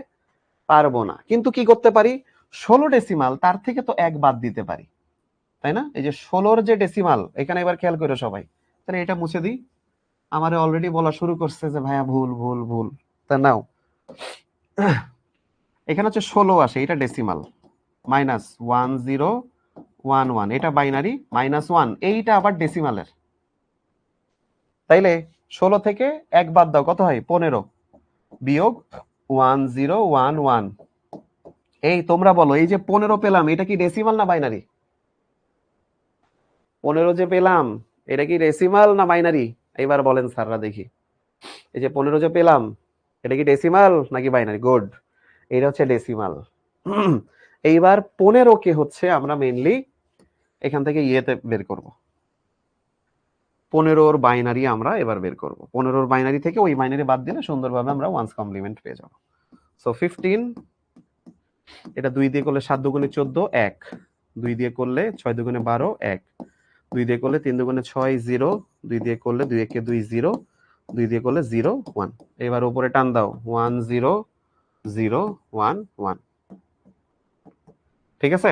পারবো না, কিন্তু কি করতে পারি, 16 ডেসিমাল তার থেকে তো 1 বাদ দিতে পারি, তাই না? এই যে 16 যে ডেসিমাল, এখানে এবার খেয়াল করে সবাই, তাহলে এটা মুছে দিই। আমারে অলরেডি বলা শুরু করছে যে ভাইয়া ভুল ভুল ভুল। তা নাও, এখানে হচ্ছে 16 আসে, এটা ডেসিমাল, -1011, এটা বাইনারি, -1 এইটা আবার ডেসিমালের। তাইলে 16 থেকে 1 বাদ দাও, কত হয়? 15 বিয়োগ 1011। এই তোমরা বলো, এই যে 15 পেলাম, এটা কি ডেসিমাল না বাইনারি? 15 যে পেলাম, এটা কি ডেসিমাল না বাইনারি? এবার বলেন স্যাররা দেখি। এই যে 15 যে পেলাম, এটা কি ডেসিমাল নাকি বাইনারি? গুড, এটা হচ্ছে ডেসিমাল। এইবার 15 কে হচ্ছে আমরা মেইনলি এখান থেকে ইয়েতে বের করব, 15 বাইনারি আমরা এবার বের করব। 15 বাইনারি থেকে ওই বাইনারি বাদ দিলে সুন্দরভাবে আমরা ওয়ান্স কমপ্লিমেন্ট পেয়ে যাব। সো 15, এটা 2 দিয়ে করলে 7 দুগুণে 14, 1, 2 দিয়ে করলে 6 দুগুণে 12, 1, 2 দিয়ে করলে 3 দুগুণে 6, 0, 2 দিয়ে করলে 2 একে 2, 0, 2 দিয়ে করলে 0, 1। এবার উপরে টান দাও, 1 0 0 1 1। ঠিক আছে,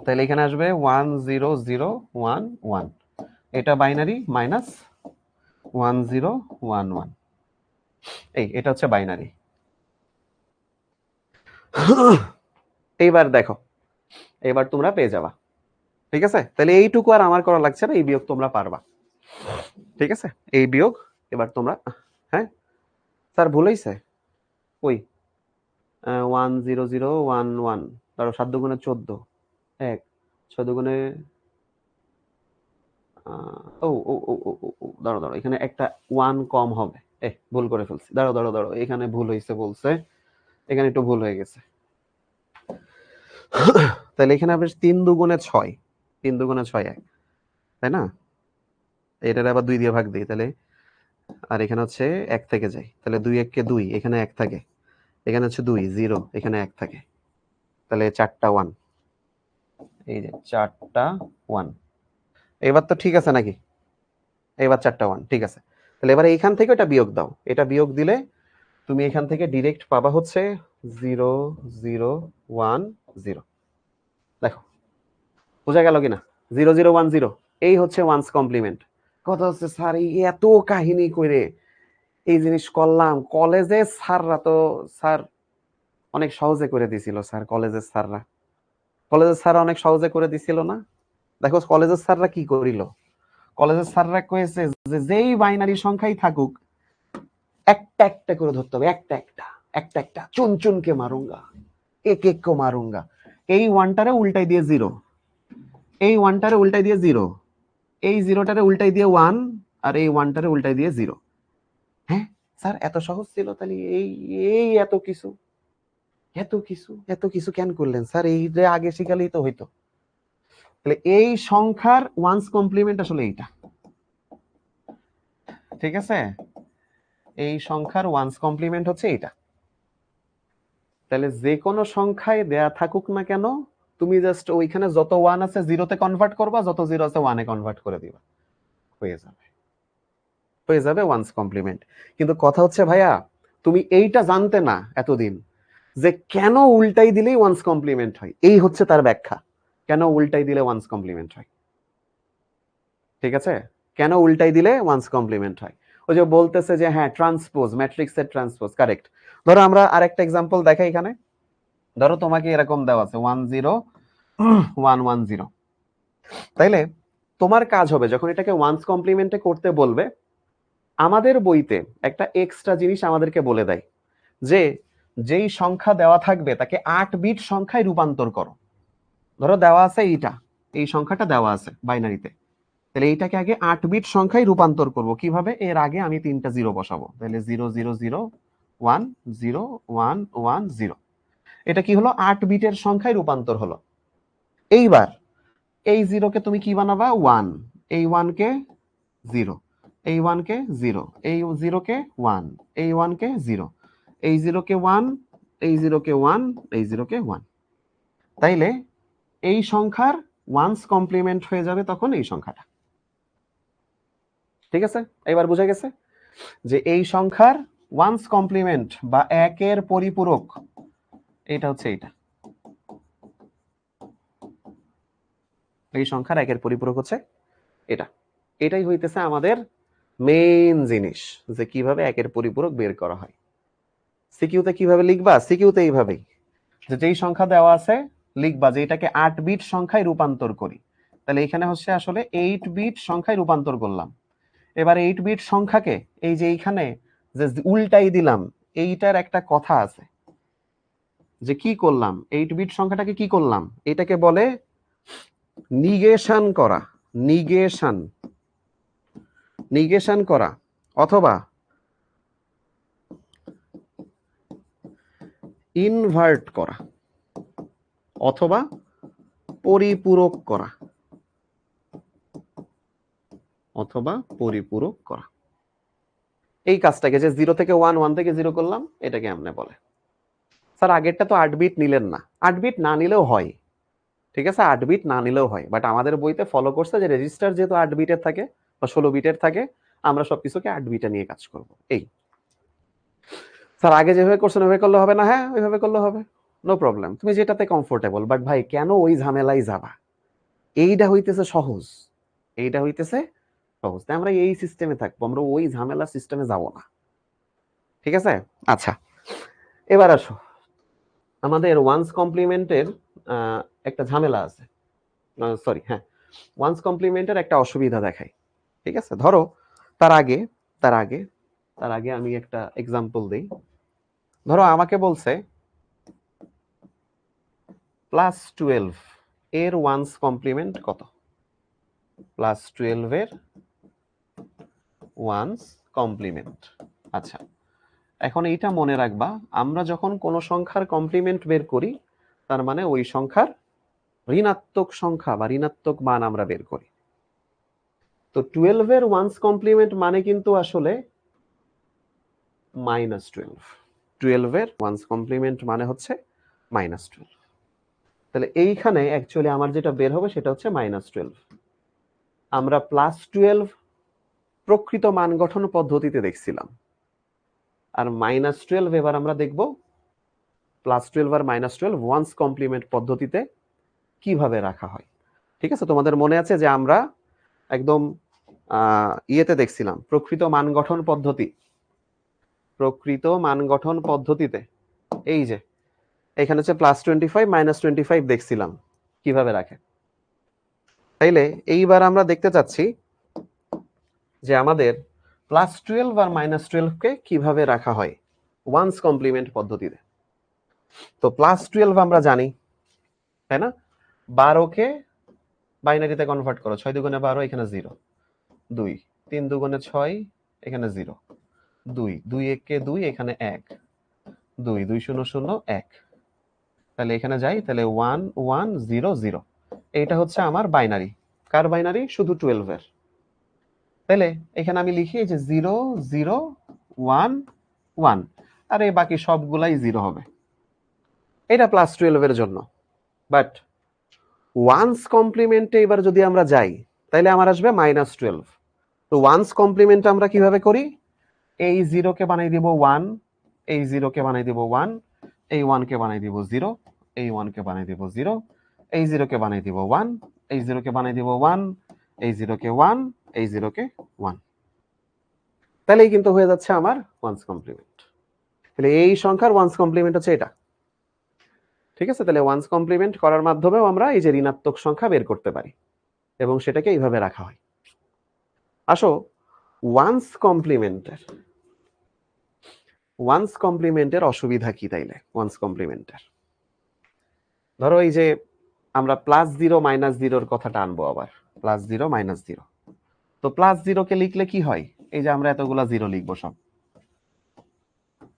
তাহলে এখানে আসবে 1 0 0 1 1, এটা বাইনারি মাইনাস 1 0 1 1, এই এটা হচ্ছে বাইনারি। এইবার দেখো, এবার তোমরা পেয়ে যাবা। ঠিক আছে, তাহলে এইটুকু আর আমার করা লাগছে না, এই বিয়োগ তোমরা পারবা। ঠিক আছে, এই বিয়োগ এবার তোমরা, হ্যাঁ স্যার ভুল হইছে, ওই 1 0 0 1 1, ধরো 7 দুগুণে 14, 1, 6 দুগুণে ও ও ও ও ও, দাঁড়ো দাঁড়ো, এখানে একটা 1 কম হবে, ভুল করে ফেলছি, দাঁড়ো দাঁড়ো দাঁড়ো, এখানে ভুল হয়েছে বলছে, এখানে একটু ভুল হয়ে গেছে। তাহলে এখানে হবে 3 দুগুণে 6, 3 দুগুণে 6 1, তাই না? এটার আবার 2 দিয়ে ভাগ দিই, তাহলে আর এখানে হচ্ছে 1 থেকে যায়, তাহলে 2 1 কে 2, এখানে 1 থাকে, এখানে হচ্ছে 2 0, এখানে 1 থাকে, তাহলে 4টা 1, এই যে 4টা 1। এবার তো ঠিক আছে নাকি? এবার 4টা 1 ঠিক আছে। তাহলে এবার এইখান থেকে এটা বিয়োগ দাও, এটা বিয়োগ দিলে তুমি এখান থেকে ডিরেক্ট পাবা হচ্ছে 0 0 1 0। দেখো বোঝা গেল কিনা? 0 0 1 0, এই হচ্ছে ওয়ান্স কমপ্লিমেন্ট। কথা হচ্ছে স্যার এই এত কাহিনী করে এই জিনিস করলাম, কলেজে স্যাররা তো স্যার অনেক সহজে করে দিছিল স্যার, কলেজের স্যাররা, কলেজের স্যাররা অনেক সহজে করে দিছিল না? দেখো কলেজের স্যাররা কি করিল, কলেজের স্যাররা কয়েছে যে যেই বাইনারি সংখ্যাই থাকুক একটা একটা করে ধরতে হবে, একটা একটা একটা একটা, চুন চুনকে মারুঙ্গা, এক এক কো মারুঙ্গা। এই ওয়ানটারে উল্টাই দিয়ে 0, এই ওয়ানটারে উল্টাই দিয়ে 0, এই 0টারে উল্টাই দিয়ে 1, আর এই 1টারে উল্টাই দিয়ে 0। হ্যাঁ স্যার এত সহজ ছিল? তাহলে এই এই এত কিছু এত কিছু এত কিছু কেন করলেন স্যার? এই যে আগে শিখালেই তো হইতো। তাহলে এই সংখ্যার ওয়ান্স কমপ্লিমেন্ট আসলে এইটা। ঠিক আছে, এই সংখ্যার ওয়ান্স কমপ্লিমেন্ট হচ্ছে এইটা। তাহলে যে কোনো সংখ্যায় দেয়া থাকুক না কেন, তুমি জাস্ট ওইখানে যত 1 আছে 0-তে কনভার্ট করবা, যত 0 আছে 1-এ কনভার্ট করে দিবা, হয়ে যাবে, হয়ে যাবে ওয়ান্স কমপ্লিমেন্ট। কিন্তু কথা হচ্ছে ভাইয়া তুমি এইটা জানতে না এতদিন যে কেন উল্টাই দিলেই ওয়ান্স কমপ্লিমেন্ট হয়, এই হচ্ছে তার ব্যাখ্যা, কেন উল্টাই দিলে ওয়ান্স কমপ্লিমেন্ট হয়। ঠিক আছে, কেন উল্টাই দিলে ওয়ান্স কমপ্লিমেন্ট হয়। ওই যে বলতেছে যে হ্যাঁ ট্রান্সপোজ, ম্যাট্রিক্সের ট্রান্সপোজ, কারেক্ট। ধরো আমরা আরেকটা এক্সাম্পল দেখাই এখানে। ধরো তোমাকে এরকম দেওয়া আছে 1 0 1 1 0, তাইলে তোমার কাজ হবে যখন এটাকে ওয়ান্স কমপ্লিমেন্টে করতে বলবে, আমাদের বইতে একটা এক্সট্রা জিনিস আমাদেরকে বলে দেয় যে যেই সংখ্যা দেওয়া থাকবে তাকে 8 বিট সংখ্যায় রূপান্তর করো। ধরো দেওয়া আছে এইটা, এই সংখ্যাটা দেওয়া আছে বাইনারিতে, তাহলে এইটাকে আগে 8 বিট সংখ্যায় রূপান্তর করব কিভাবে? এর আগে আমি 3টা জিরো বসাবো, তাহলে 0 0 0 1 0 1 1 0। এটা কি হলো? 8 বিটের সংখ্যায় রূপান্তর হলো। এইবার এই 0 কে তুমি কি বানাবা? 1, এই 1 কে 0, এই 1 কে 0, এই 0 কে 1, এই 1 কে 0, এই 0 কে 1, এই 0 কে 1, এই 0 কে 1। তাইলে এই সংখ্যার ওয়ান্স কমপ্লিমেন্ট হয়ে যাবে তখন এই সংখ্যাটা। ঠিক আছে, এবার বোঝা গেছে যে এই সংখ্যার ওয়ান্স কমপ্লিমেন্ট বা একের পরিপূরক এটা হচ্ছে এইটা। এই সংখ্যার একের পরিপূরক হচ্ছে এটা। এটাই হইতেছে আমাদের মেইন জিনিস, যে কিভাবে একের পরিপূরক বের করা হয়। সিকিউতে কিভাবে লিখবা? সিকিউতে এইভাবেই, যে যেই সংখ্যা দেওয়া আছে লিখবা যে এটাকে 8 বিট সংখ্যায় রূপান্তর করি। তাহলে এখানে হচ্ছে আসলে 8 বিট সংখ্যায় রূপান্তর করলাম। এবার 8 বিট সংখ্যাকে এই যে এইখানে যে উল্টাই দিলাম, এইটার একটা কথা আছে যে কি করলাম, 8 বিট সংখ্যাটাকে কি করলাম? এটাকে বলে নিগেশন করা, নিগেশন, নিগেশন করা অথবা ইনভার্ট করা অথবা পরিপূরক করা অথবা পরিপূরক করা। এই কাজটাকে যে 0 থেকে 1, 1 থেকে 0 করলাম, এটাকে এমনে বলে। স্যার আগেরটা তো 8 বিট নিলেন না। 8 বিট না নিলেও হয়, ঠিক আছে, 8 বিট না নিলেও হয়, বাট আমাদের বইতে ফলো করছে যে রেজিস্টার যেহেতু 8 বিটের থাকে বা 16 বিটের থাকে, আমরা সবকিছুকে 8 বিটে নিয়ে কাজ করব। এই স্যার আগে যেভাবে করছেন ওইভাবে করলে হবে না? হ্যাঁ, ওইভাবে করলে হবে, নো প্রবলেম, তুমি যেটাতে কমফোর্টেবল। বাট ভাই কেন ওই ঝামেলায় যাবা? এইটা হইতেছে সহজ, এইটা হইতেছে সহজ, তাই আমরা এই সিস্টেমে থাকবো, আমরা ওই ঝামেলা সিস্টেমে যাব না। ঠিক আছে, আচ্ছা এবার আসো, আমাদের ওয়ান্স কমপ্লিমেন্টের একটা ঝামেলা আছে, সরি হ্যাঁ, ওয়ান্স কমপ্লিমেন্টের একটা অসুবিধা দেখাই। ঠিক আছে, ধরো তার আগে তার আগে তার আগে আমি একটা এক্সাম্পল দেই। ধরো আমাকে বলছে +12 এর ওয়ান্স কমপ্লিমেন্ট কত? +12 এর ওয়ান্স কমপ্লিমেন্ট। আচ্ছা, এখন এইটা মনে রাখবা, আমরা যখন কোনো সংখ্যার কমপ্লিমেন্ট বের করি, তার মানে ওই সংখ্যার ঋণাত্মক সংখ্যা বা ঋণাত্মক মান আমরা বের করি। তো 12 এর ওয়ান্স কমপ্লিমেন্ট মানে কিন্তু আসলে -12। 12 এর ওয়ান্স কমপ্লিমেন্ট মানে হচ্ছে -12। তাহলে এইখানে অ্যাকচুয়ালি আমার যেটা বের হবে সেটা হচ্ছে -12। আমরা +12 প্রকৃত মান গঠন পদ্ধতিতে দেখছিলাম, আর -12 এবার আমরা দেখব +12 আর -12 ওয়ান্স কমপ্লিমেন্ট পদ্ধতিতে কিভাবে রাখা হয়। ঠিক আছে, তোমাদের মনে আছে যে আমরা একদম ইয়েতে দেখছিলাম প্রকৃত মান গঠন পদ্ধতি, প্রকৃত মান গঠন পদ্ধতিতে এই যে এখানে হচ্ছে +25 -25 দেখছিলাম কিভাবে রাখে। তাইলে এইবার আমরা দেখতে চাচ্ছি যে আমাদের +12 আর -12 কে কিভাবে রাখা হয় ওয়ান্স কমপ্লিমেন্ট পদ্ধতিতে। তো +12 আমরা জানি, তাই না? 12 কে বাইনারিতে কনভার্ট করো, 6 দুগুণে 12, এখানে 0, 2, 3 দুগুণে 6, এখানে 0, 2, 2 1 2, এখানে 1, 2 2 0 0 1। তাহলে এখানে যাই, তাহলে 1 1 0 0। এটা হচ্ছে আমার বাইনারি। কার বাইনারি? শুধু 12 এর। তাহলে এখানে আমি লিখি যে 0 0 1 1, আর এই বাকি সবগুলাই 0 হবে। এটা +12 এর জন্য। বাট ওয়ান্স কমপ্লিমেন্টে এবার যদি আমরা যাই, তাহলে আমার আসবে -12। তো ওয়ান্স কমপ্লিমেন্ট আমরা কিভাবে করি? এই 0 কে বানাই দিব 1, এই 0 কে বানাই দিব 1, এই 1 কে বানাই দিব 0, এই 1 কে বানাই দিব 0, এই 0 কে বানাই দিব 1, এই 0 কে বানাই দিব 1, এই 0 কে 1, এই 0 কে 1। তাহলেই কিন্তু হয়ে যাচ্ছে আমার ওয়ান্স কমপ্লিমেন্ট। তাহলে এই সংখ্যার ওয়ান্স কমপ্লিমেন্ট হচ্ছে এটা। ঠিক আছে, তাহলে ওয়ান্স কমপ্লিমেন্ট করার মাধ্যমেও আমরা এই যে ঋণাত্মক সংখ্যা বের করতে পারি এবং সেটাকে এইভাবে রাখা হয়। আসো ওয়ান্স কমপ্লিমেন্টের অসুবিধা কি তাইলে? ওয়ান্স কমপ্লিমেন্টের ধরো এই যে আমরা +0 -0 কথাটা আনবো আবার, +0 -0। তো +0 কে লিখলে কি হয়, এই যে আমরা এতগুলা 0 লিখবো, সব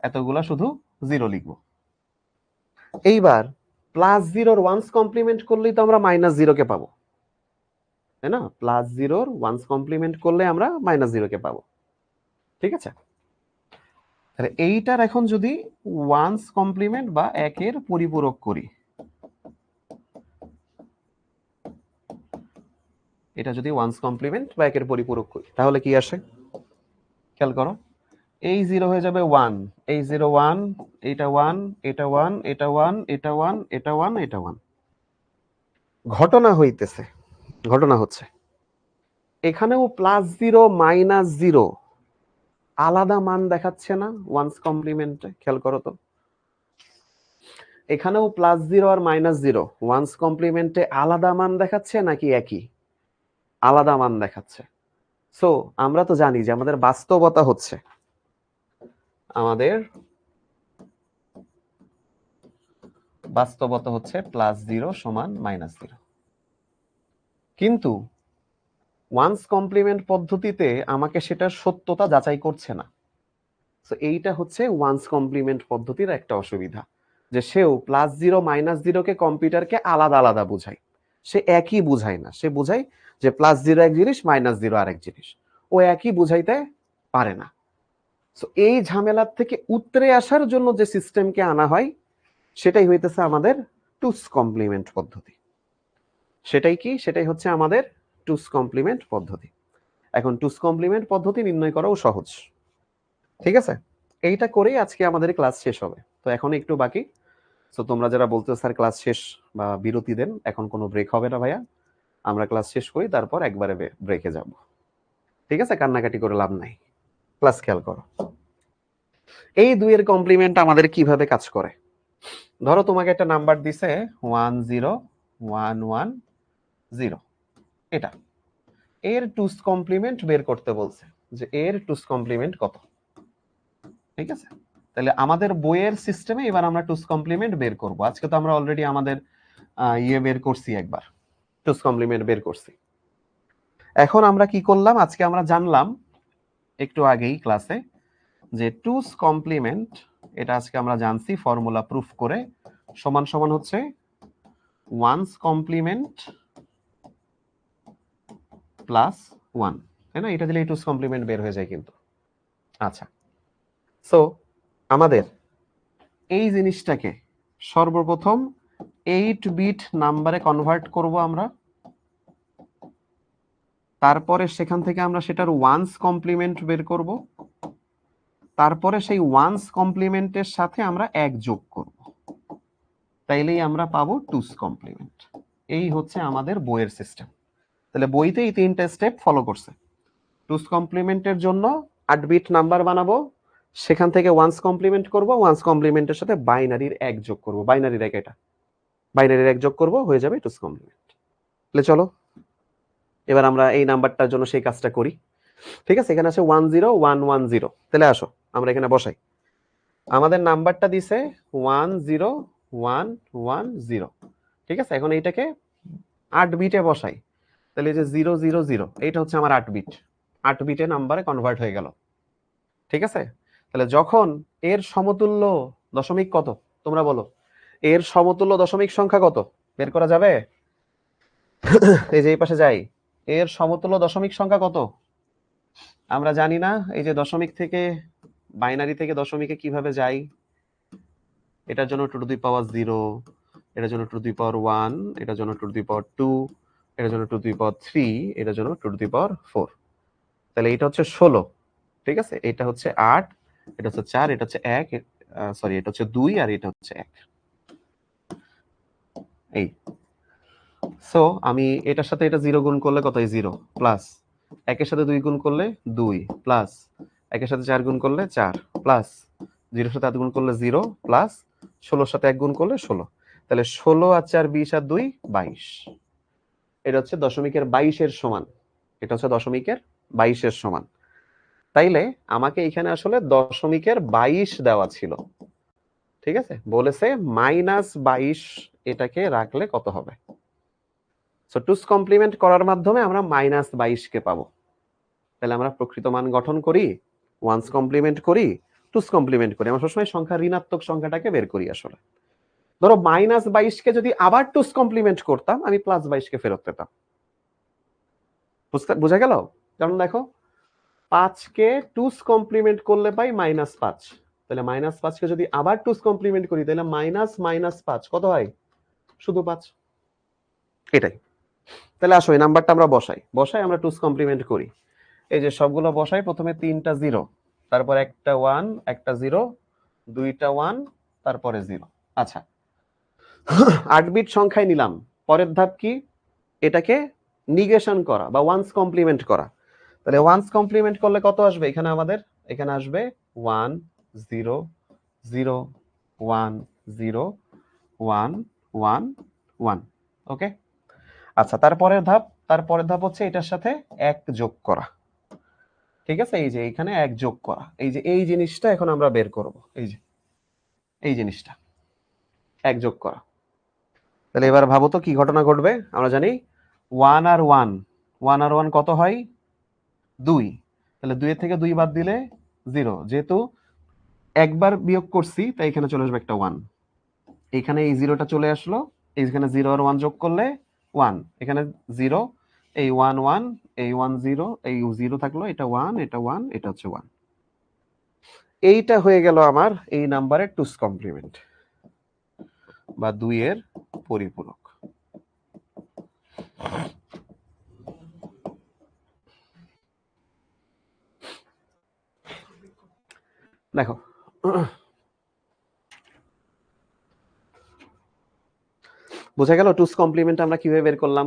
এতগুলা শুধু 0 লিখবো। এইবার +0 ওয়ান্স কমপ্লিমেন্ট করলেই তো আমরা -0 কে পাবো, তাই না? +0 ওয়ান্স কমপ্লিমেন্ট করলে আমরা -0 কে পাবো, ঠিক আছে? তাহলে এইটার এখন যদি ওয়ান্স কমপ্লিমেন্ট বা একের পরিপূরক করি, এটা যদি ওয়ান্স কমপ্লিমেন্ট বা একের পরিপূরক করি, তাহলে কি আসে খেয়াল করো। এই 0 হয়ে যাবে 1, এই 0 1, এটা 1, এটা 1, এটা 1, এটা 1, এটা 1, এটা 1। ঘটনা হইতেছে, ঘটনা হচ্ছে এখানেও +0 -0 আলাদা মান দেখাচ্ছে না ওয়ান্স কমপ্লিমেন্টে, খেয়াল করো তো। এখানেও +0 আর -0 ওয়ান্স কমপ্লিমেন্টে আলাদা মান দেখাচ্ছে নাকি একই? আলাদা মান দেখাচ্ছে। সো আমরা তো জানি যে আমাদের বাস্তবতা হচ্ছে, আমাদের বাস্তবতা হচ্ছে +0 সমান -0। কিন্তু ওয়ান্স কমপ্লিমেন্ট পদ্ধতিতে আমাকে সেটার সত্যতা যাচাই করছে না। সো এইটা হচ্ছে ওয়ান্স কমপ্লিমেন্ট পদ্ধতির একটা অসুবিধা, যে সেও +0 -0 কে কম্পিউটারকে আলাদা আলাদা বোঝায়, সে একই বুঝায় না। সে বুঝায় যে +0 এক জিনিস, -0 আরেক জিনিস, ও একই বুঝাইতে পারে না। সো এই ঝামেলার থেকে উতরে আসার জন্য যে সিস্টেমকে আনা হয়, সেটাই হইতেছে আমাদের টুস কমপ্লিমেন্ট পদ্ধতি। সেটাই কি? সেটাই হচ্ছে আমাদের টুস কমপ্লিমেন্ট পদ্ধতি। এখন টুস কমপ্লিমেন্ট পদ্ধতি নির্ণয় করাও সহজ, ঠিক আছে? এইটা করেই আজকে আমাদের ক্লাস শেষ হবে। তো এখন একটু বাকি। সো তোমরা যারা বলছো স্যার ক্লাস শেষ বা বিরতি দেন, এখন কোনো ব্রেক হবে না ভাইয়া, আমরা ক্লাস শেষ করি, তারপর একবারে ব্রেকে যাব, ঠিক আছে? কান্নাকাটি করে লাভ নাই, ক্লাস খেয়াল করো। এই দুইয়ের কমপ্লিমেন্ট আমাদের কিভাবে কাজ করে? ধরো তোমাকে একটা নাম্বার দিছে 10110, এটা এর টুস কমপ্লিমেন্ট বের করতে বলছে, যে এর টুস কমপ্লিমেন্ট কত, ঠিক আছে? তাহলে আমাদের বইয়ের সিস্টেমে এবার আমরা টুস কমপ্লিমেন্ট বের করব। আজকে তো আমরা অলরেডি আমাদের বের করছি, একবার টুস কমপ্লিমেন্ট বের করছি। এখন আমরা কি করলাম, আজকে আমরা জানলাম একটু আগেই ক্লাসে যে টুস কমপ্লিমেন্ট, এটা আজকে আমরা জানছি ফর্মুলা প্রুফ করে, সমান সমান হচ্ছে ওয়ান্স কমপ্লিমেন্ট প্লাস 1, তাই না? এটা দিলে টুস কমপ্লিমেন্ট বের হয়ে যায় কিন্তু। আচ্ছা, সো আমাদের এই জিনিসটাকে সর্বপ্রথম 8 বিট নাম্বারে কনভার্ট করব আমরা, তারপরে সেখান থেকে আমরা সেটার ওয়ান্স কমপ্লিমেন্ট বের করব, তারপরে সেই ওয়ান্স কমপ্লিমেন্টের সাথে আমরা 1 যোগ করব, তাইলেই আমরা পাবো টুস কমপ্লিমেন্ট। এই হচ্ছে আমাদের বইয়ের সিস্টেম। তাহলে বইতে এই 3টা স্টেপ ফলো করছে। টুস কমপ্লিমেন্টের জন্য 8 বিট নাম্বার বানাবো, সেখান থেকে ওয়ান্স কমপ্লিমেন্ট করব, ওয়ান্স কমপ্লিমেন্টের সাথে বাইনারির 1 যোগ করব, বাইনারির 1, এটা বাইনারির 1 যোগ করব, হয়ে যাবে টুস কমপ্লিমেন্ট। তাহলে চলো এবার আমরা এই নাম্বারটার জন্য সেই কাজটা করি, ঠিক আছে? এখানে আছে 10110, তাহলে আসো আমরা এখানে বসাই। আমাদের নাম্বারটা দিছে 10110, ঠিক আছে? এখন এইটাকে 8 বিটে বসাই, তাহলে এই যে 000, এইটা হচ্ছে আমার 8 বিট, 8 বিটে নাম্বারে কনভার্ট হয়ে গেল, ঠিক আছে? তাহলে যখন এর সমতুল্য দশমিক কত, তোমরা বলো, এর সমতুল্য দশমিক সংখ্যা কত বের করা যাবে? এই যে এই পাশে যাই, এর সমতুল্য দশমিক সংখ্যা কত আমরা জানি না। এই যে দশমিক থেকে, বাইনারি থেকে দশমিকে কিভাবে যাই, এটার জন্য 2 টু দি পাওয়ার 0, এটার জন্য 2 টু দি পাওয়ার 1, এটার জন্য 2 টু দি পাওয়ার 2, এটার জন্য 2 টু দি পাওয়ার 3, এটার জন্য 2 টু দি পাওয়ার 4। তাহলে এটা হচ্ছে 16, ঠিক আছে? এটা হচ্ছে 8, এটা হচ্ছে 4, এটা হচ্ছে 1, সরি এটা হচ্ছে 2, আর এটা হচ্ছে 1। এই সো আমি এটার সাথে এটা 0 গুণ করলে কত হয়? 0 প্লাস 1 এর সাথে 2 গুণ করলে 2 প্লাস 1 এর সাথে 4 গুণ করলে 4 প্লাস 0 এর সাথে 8 গুণ করলে 0 প্লাস 16 এর সাথে 1 গুণ করলে 16। তাহলে 16 আর 4 20 আর 2 22। এটা হচ্ছে দশমিকের 22 এর সমান, এটা হচ্ছে দশমিকের 22 এর সমান। তাইলে আমাকে এখানে আসলে দশমিকের 22 দেওয়া ছিল, ঠিক আছে? বলেছে -22 এটাকে রাখলে কত হবে। সো টুস কমপ্লিমেন্ট করার মাধ্যমে আমরা -22 কে পাবো। তাহলে আমরা প্রকৃত মান গঠন করি, ওয়ান্স কমপ্লিমেন্ট করি, টুস কমপ্লিমেন্ট করি। আমরা সবসময় সংখ্যা ঋণাত্মক সংখ্যাটাকে বের করি আসলে। ধরো -22 কে যদি আবার টুস কমপ্লিমেন্ট করতাম, আমি +22 কে ফেরত পেতাম। বুঝা গেল? কারণ দেখো 5 কে টুস কমপ্লিমেন্ট করলে পাই -5। তাহলে -5 কে যদি আবার টুস কমপ্লিমেন্ট করি তাহলে -5 কত হয়? শুধু 5। এটাই। তাহলে আসো এই নাম্বারটা আমরা বসাই আমরা টুস কমপ্লিমেন্ট করি। এই যে সবগুলো বসাই, প্রথমে 3টা 0, তারপর একটা 1, একটা 0, 2টা 1, তারপরে 0। আচ্ছা, 8 বিট সংখ্যায় নিলাম। পরের ধাপ কি? এটাকে নিগেশন করা বা ওয়ান্স কমপ্লিমেন্ট করা। তাহলে ওয়ান্স কমপ্লিমেন্ট করলে কত আসবে? এখানে আসবে 1 0 0 1 0 1 1 1। ওকে, আচ্ছা, তারপরের ধাপ হচ্ছে এটার সাথে 1 যোগ করা। ঠিক আছে, এই যে এখানে 1 যোগ করা, এই যে এই জিনিসটা এখন আমরা বের করব। এই যে এই জিনিসটা 1 যোগ করা। তাহলে এবার ভাবো তো কি ঘটনা ঘটবে। আমরা জানি 1 আর 1 কত হয়? 2। তাহলে 2 এর থেকে 2 বাদ দিলে 0। যেহেতু একবার বিয়োগ করছি তাই এখানে চলে আসবে একটা 1। এখানে এই 0টা চলে আসলো, এইখানে 0 আর 1 যোগ করলে 1, এখানে 0, এই 1 1, এই 1 0, এই 0 থাকলো, এটা 1, এটা 1, এটা হচ্ছে 1। এইটা হয়ে গেল আমার এই নাম্বারের টুস কমপ্লিমেন্ট বা 2 এর পরিপূরক। দেখো, বোঝা গেল টুস কমপ্লিমেন্ট আমরা কিভাবে বের করলাম?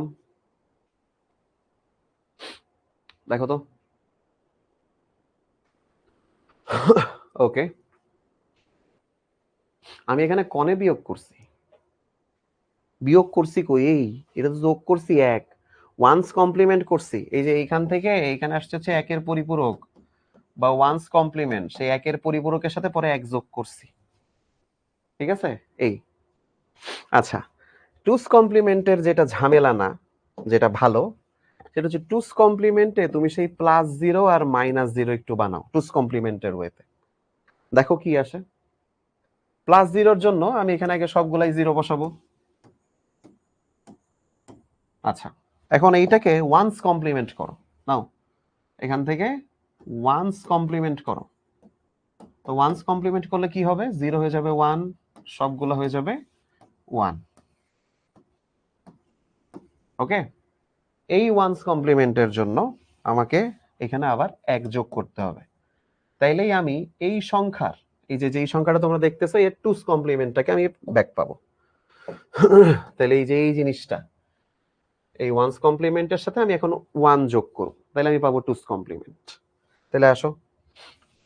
দেখো তো। ওকে, আমি এখানে কনে বিয়োগ করছি কই? এটা তো যোগ করছি 1, ওয়ান্স কমপ্লিমেন্ট করছি। এই যে এইখান থেকে এইখানে আসছে হচ্ছে 1 এর পরিপূরক বা ওয়ান্স কমপ্লিমেন্ট, সেই 1 এর পরিপূরকের সাথে পরে 1 যোগ করছি। ঠিক আছে, এই। আচ্ছা, টুস কমপ্লিমেন্টের যেটা ঝামেলা না, যেটা ভালো, সেটা হচ্ছে টুস কমপ্লিমেন্টে তুমি সেই +0 আর -0 একটু বানাও টুস কমপ্লিমেন্টের ওয়েতে। দেখো কি আসে। +0 জন্য আমি এখানে আগে সবগুলাই 0 বসাবো। আচ্ছা, এখন এইটাকে ওয়ান্স কমপ্লিমেন্ট করো। নাও, এখান থেকে ওয়ান্স কমপ্লিমেন্ট করো। তো ওয়ান্স কমপ্লিমেন্ট করলে কি হবে? 0 হয়ে যাবে 1, সবগুলো হয়ে যাবে 1। ওকে, এই ওয়ান্স কমপ্লিমেন্টের জন্য আমাকে এখানে আবার 1 যোগ করতে হবে। তাইলেই আমি এই সংখ্যার, এই যে যেই সংখ্যাটা তোমরা দেখতেছো এর টুস কমপ্লিমেন্টটাকে আমি ব্যাক পাবো। তাহলে এই যে এই জিনিসটা, এই ওয়ান্স কমপ্লিমেন্টের সাথে আমি এখন 1 যোগ করব, তাহলে আমি পাবো টুস কমপ্লিমেন্ট। তাহলে আসো,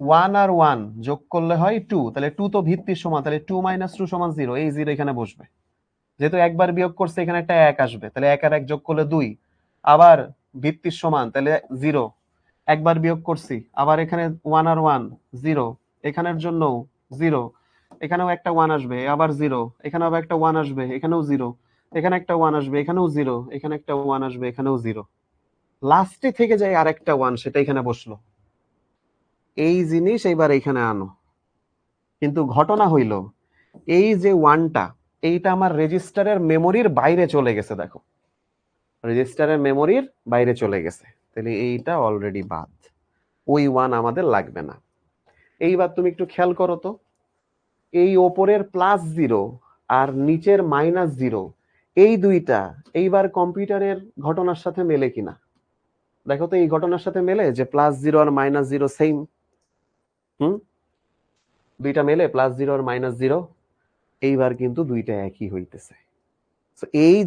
1 আর 1 যোগ করলে হয় 2। তাহলে 2 তো ভিত্তির সমান, তাহলে 2 - 2 = 0। এই 0 এখানে বসবে। যেহেতু একবার বিয়োগ করছে এখানে একটা 1 আসবে, তাহলে 1 আর 1 যোগ করলে 2। আবার ভিত্তির সমান, তাহলে 0। একবার বিয়োগ করছি, আবার এখানে 1 আর 1 0, এখানের জন্য 0, এখানেও একটা 1 আসবে, আবার 0, এখানে আবার একটা 1 আসবে, এখানেও 0, এখানে একটা 1 আসবে, এখানেও 0, এখানে একটা 1 আসবে, এখানেও 0। লাস্টে থেকে যায় আরেকটা 1, সেটা এখানে বসলো। এই জিনিস এইবার এখানে আনো। কিন্তু ঘটনা হইল এই যে 1টা, এইটা আমার রেজিস্টারের মেমোরির বাইরে চলে গেছে। দেখো, রেজিস্টারের মেমোরির বাইরে চলে গেছে, তাহলে এইটা অলরেডি বাদ। ওই 1 আমাদের লাগবে না। এইবার তুমি একটু খেয়াল করো তো, এই ওপরের +0 আর নিচের -0, এই দুইটা এইবার কম্পিউটারের ঘটনার সাথে মেলে কিনা দেখো তো। এই ঘটনার সাথে মেলে যে +0 আর -0 সেম? দুইটা মেলে, +0 আর -0। এইবার কিন্তু দুইটা একই হইতেছে। এই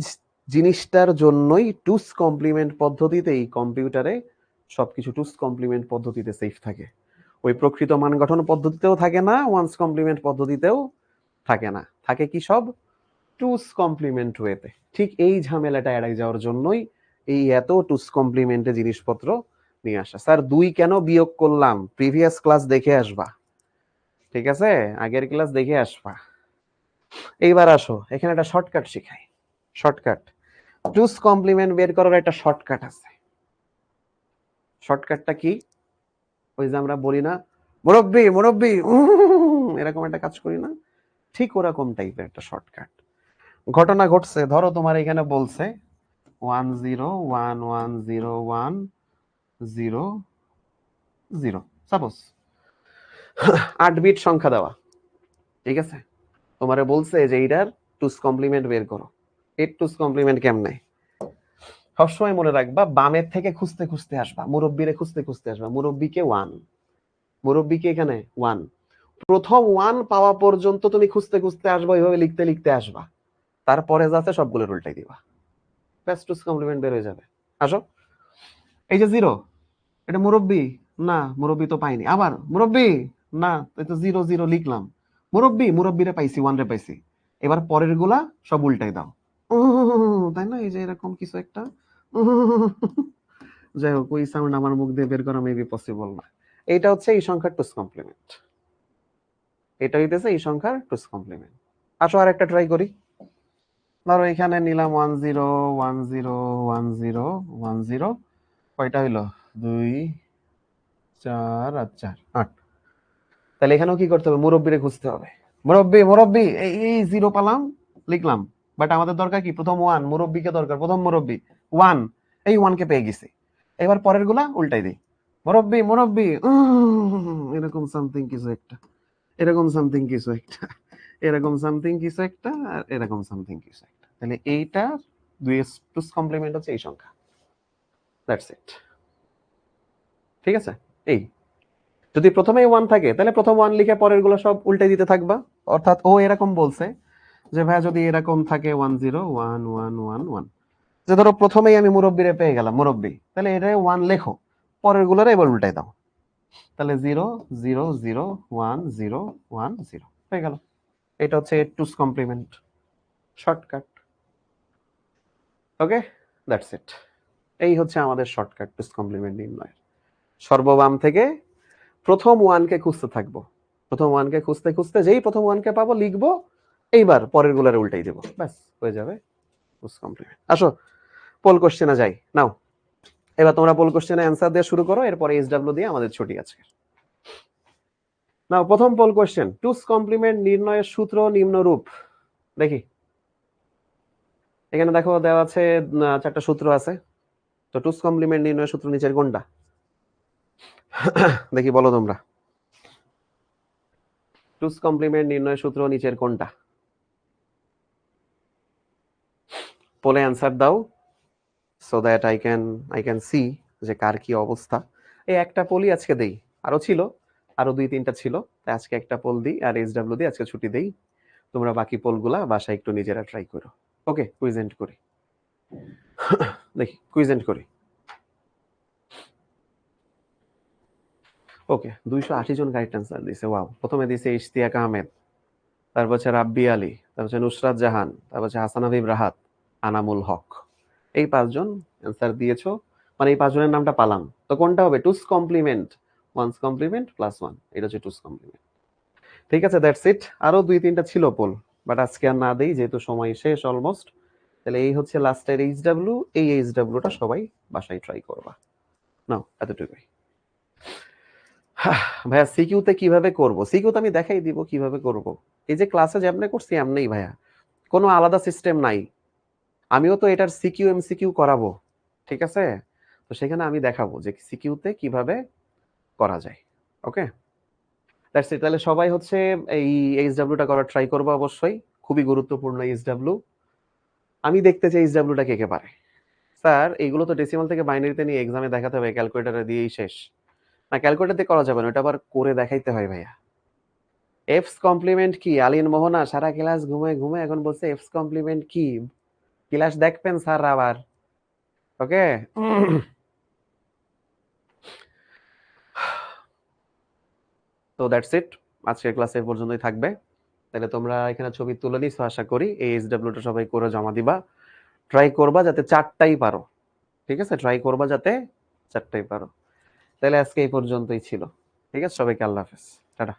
জিনিসটার জন্যই টুস কমপ্লিমেন্ট পদ্ধতিতে এই কম্পিউটারে সবকিছু টুস কমপ্লিমেন্ট পদ্ধতিতে সেফ থাকে। ওই প্রকৃত মান গঠন পদ্ধতিতেও থাকে না, ওয়ান্স কমপ্লিমেন্ট পদ্ধতিতেও থাকে না, থাকে কি সব টুস কমপ্লিমেন্ট ওয়েতে। ঠিক এই ঝামেলাটা এড়াই যাওয়ার জন্যই এই এত টুস কমপ্লিমেন্টে জিনিসপত্র নিয়ে আসা। স্যার 2 কেন বিয়োগ করলাম? প্রিভিয়াস ক্লাস দেখে আসবা, ঠিক আছে? আগের ক্লাস দেখে আসবা। এইবার আসো, এখানে একটা শর্টকাট শিখাই। শর্টকাট, টুস কমপ্লিমেন্ট বের করার একটা শর্টকাট আছে। শর্টকাটটা কি? ওই যে আমরা বলি না মুরব্বি মুরব্বি এরকম একটা কাজ করি না, ঠিক ওরকম টাইপের একটা শর্টকাট। ঘটনা ঘটছে, ধরো তোমার এখানে বলছে 10110100 সাপোজ 8 বিট সংখ্যা দেওয়া, ঠিক আছে? তোমারে বলছে যে এইটার টুস কমপ্লিমেন্ট বের করো। এর টুস কমপ্লিমেন্ট কেমনে? সবসময় মনে রাখবা, বামের থেকে খুঁজতে খুঁজতে আসবা, মুরব্বিরে খুঁজতে খুঁজতে আসবা, মুরব্বিকে 1, মুরব্বিকে এখানে 1, প্রথম 1 পাওয়া পর্যন্ত তুমি খুঁজতে খুঁজতে আসবা, এইভাবে লিখতে লিখতে আসবা, তারপরে যাচ্ছে সবগুলো উল্টাই দিবা, ব্যাস টুস কমপ্লিমেন্ট বের হয়ে যাবে। আসো, এই যে 0, এটা মুরব্বি না, মুরব্বি তো পাইনি, আবার মুরব্বি না, এই তো 0 0 লিখলাম, মুরব্বি, মুরব্বিরে পাইছি, 1 রে পাইছি, এবার পরের গুলা সব উল্টাই দাও, তাই না? এই যে এরকম কিছু একটা, যাই হোক, ওই সাউন্ড আমার মুখ দিয়ে বের করা মেবি পসিবল না। এইটা হচ্ছে এই সংখ্যার টুস কমপ্লিমেন্ট, এটা হইতেছে এই সংখ্যার টুস কমপ্লিমেন্ট। আসো আর একটা ট্রাই করি। ধরো এখানে নিলাম 10101010, কয়টা হইলো? 2 4 আর 4 8। তাহলে এখানেও কি করতে হবে? মুরব্বিরে খুঁজতে হবে, মুরব্বি মুরব্বি, এই 0 পালাম, লিখলাম, বাট আমাদের দরকার কি? প্রথম 1, মুরব্বিকে দরকার, প্রথম মুরব্বি 1, এই 1 কে পেয়ে গেছি, এবার পরের গুলা উল্টাই দিই, মুরব্বি মুরব্বি, এরকম সামথিং কিছু একটা, এরকম সামথিং কিছু একটা, এরকম সামথিং কিছু একটা, আর এরকম সামথিং কিছু একটা। তাহলে এইটা দুই টুস কমপ্লিমেন্ট হচ্ছে এই সংখ্যা, দ্যাটস ইট, ঠিক আছে? এই যদি প্রথমেই 1 থাকে তাহলে প্রথম 1 লিখে পরের গুলো সব উল্টে দিতে থাকবা, অর্থাৎ ও এরকম বলছে যে ভাইয়া যদি এরকম থাকে 101111, যে ধরো প্রথমেই আমি মুরব্বিরে পেয়ে গেলাম, মুরব্বি, তাহলে এটা 1 লেখো, পরের গুলোরে এবার উল্টাই দাও, তাহলে 0 0 0 1 0 1 0 হয়ে গেল। এটা হচ্ছে two's complement shortcut. Okay, that's it. এই হচ্ছে আমাদের শর্টকাট টুস কমপ্লিমেন্ট নির্ণয়। সর্ববাম থেকে প্রথম 1 কে খুঁজতে থাকবো, প্রথম 1 কে খুঁজতে খুঁজতে যেই প্রথম 1 কে পাবো লিখবো, এইবার পরের গুলারে উল্টাই দেবো, ব্যাস হয়ে যাবে টুস কমপ্লিমেন্ট। আসো পোল কোশ্চেনে যাই। নাও এবার তোমরা পোল কোশ্চেনে অ্যান্সার দিয়ে শুরু করো, এরপরে এইচডব্লিউ দিয়ে আমাদের ছুটি আছে। নাও প্রথম পোল কোশ্চেন, টুস কমপ্লিমেন্ট নির্ণয়ের সূত্র নিম্নরূপ। দেখি এখানে দেখো দেওয়া আছে 4টা সূত্র আছে, তো টুস কমপ্লিমেন্ট নির্ণয়ের সূত্র নিচের কোনটা? দেখি বলো তোমরা, টুস কমপ্লিমেন্ট নির্ণয়ের সূত্র নিচের কোনটা? পোলে অ্যান্সার দাও, so that I can see যে কার কি অবস্থা। এই একটা পোলই আজকে দেই, আরো ছিল, আরো 2-3টা ছিল, তাই আজকে একটা পোল দিই আর এইচডব্লিউ দিয়ে আজকে ছুটি দেই। তোমরা বাকি পোলগুলা বাসায় একটু নিজেরা ট্রাই করো। ওকে, কুইজেন্ট করি, দেখি কুইজেন্ট করি। ওকে, 280 জন কারেক্ট অ্যান্সার দিয়েছে, ওয়াও। প্রথমে দিয়েছে ইশতিয়াক আহমেদ, তারপর হচ্ছে রাব্বি আলী, তারপর হচ্ছে নুসরাত জাহান, তারপর হচ্ছে হাসান হাবিব রাহাত, আনামুল হক। এই 5 জন অ্যান্সার দিয়েছো, মানে এই 5 জনের নামটা পালাম। তো কোনটা হবে? টুস কমপ্লিমেন্ট, ওয়ান্স কমপ্লিমেন্ট প্লাস 1, এটা হচ্ছে টুস কমপ্লিমেন্ট। ঠিক আছে, দ্যাটস ইট। আরো 2-3টা ছিল পোল, বাট আজকে আর না দেই যেহেতু সময় শেষ অলমোস্ট। তাহলে এই হচ্ছে লাস্টের এইচডব্লিউ, এই এইচডব্লিউটা সবাই বাসায় ট্রাই করবা। নাও এতটুকুই। ভাইয়া সিকিউতে কিভাবে করব? সিকিউতে আমি দেখাই দিব কিভাবে করব। এই যে ক্লাসে যেমনে করছি এমনিই ভাইয়া, কোনো আলাদা সিস্টেম নাই। আমিও তো এটার সিকিউ এমসিকিউ করাবো, ঠিক আছে? তো সেখানে আমি দেখাবো যে সিকিউতে কিভাবে করা যায়। ওকে, দ্যাটস ইট। তাহলে সবাই হচ্ছে এই এইচডব্লিউটা করার ট্রাই করবো অবশ্যই, খুবই গুরুত্বপূর্ণ এইচডব্লিউ। আমি দেখতে চাই এইচডব্লিউটা কে কে পারে। স্যার এইগুলো তো ডেসিমাল থেকে বাইনারিতে নিয়ে এক্সামে দেখাতে হবে, ক্যালকুলেটরে দিয়েই শেষ। না, ক্যালকুলেটর করা যাবে না, ওটা আবার করে দেখাইতে হয় ভাইয়া। এফস কমপ্লিমেন্ট কি? আলিন মোহনা সারা ক্লাস ঘুমায় ঘুমায় এখন বলছে এফস কমপ্লিমেন্ট কি, ক্লাস দেখবেন স্যার আবার। ওকে, তো দ্যাটস ইট, আজকের ক্লাস এই পর্যন্তই থাকবে। তাহলে তোমরা এখানে ছবি তুলে নিছো আশা করি, এই এইচডব্লিউটা সবাই করে জমা দিবা, ট্রাই করবা যাতে 4টাই পারো, ঠিক আছে? ট্রাই করবা যাতে 4টাই পারো। তাহলে আজকে এই পর্যন্তই ছিল, ঠিক আছে? সবাইকে আল্লাহ হাফেজ, টাটা।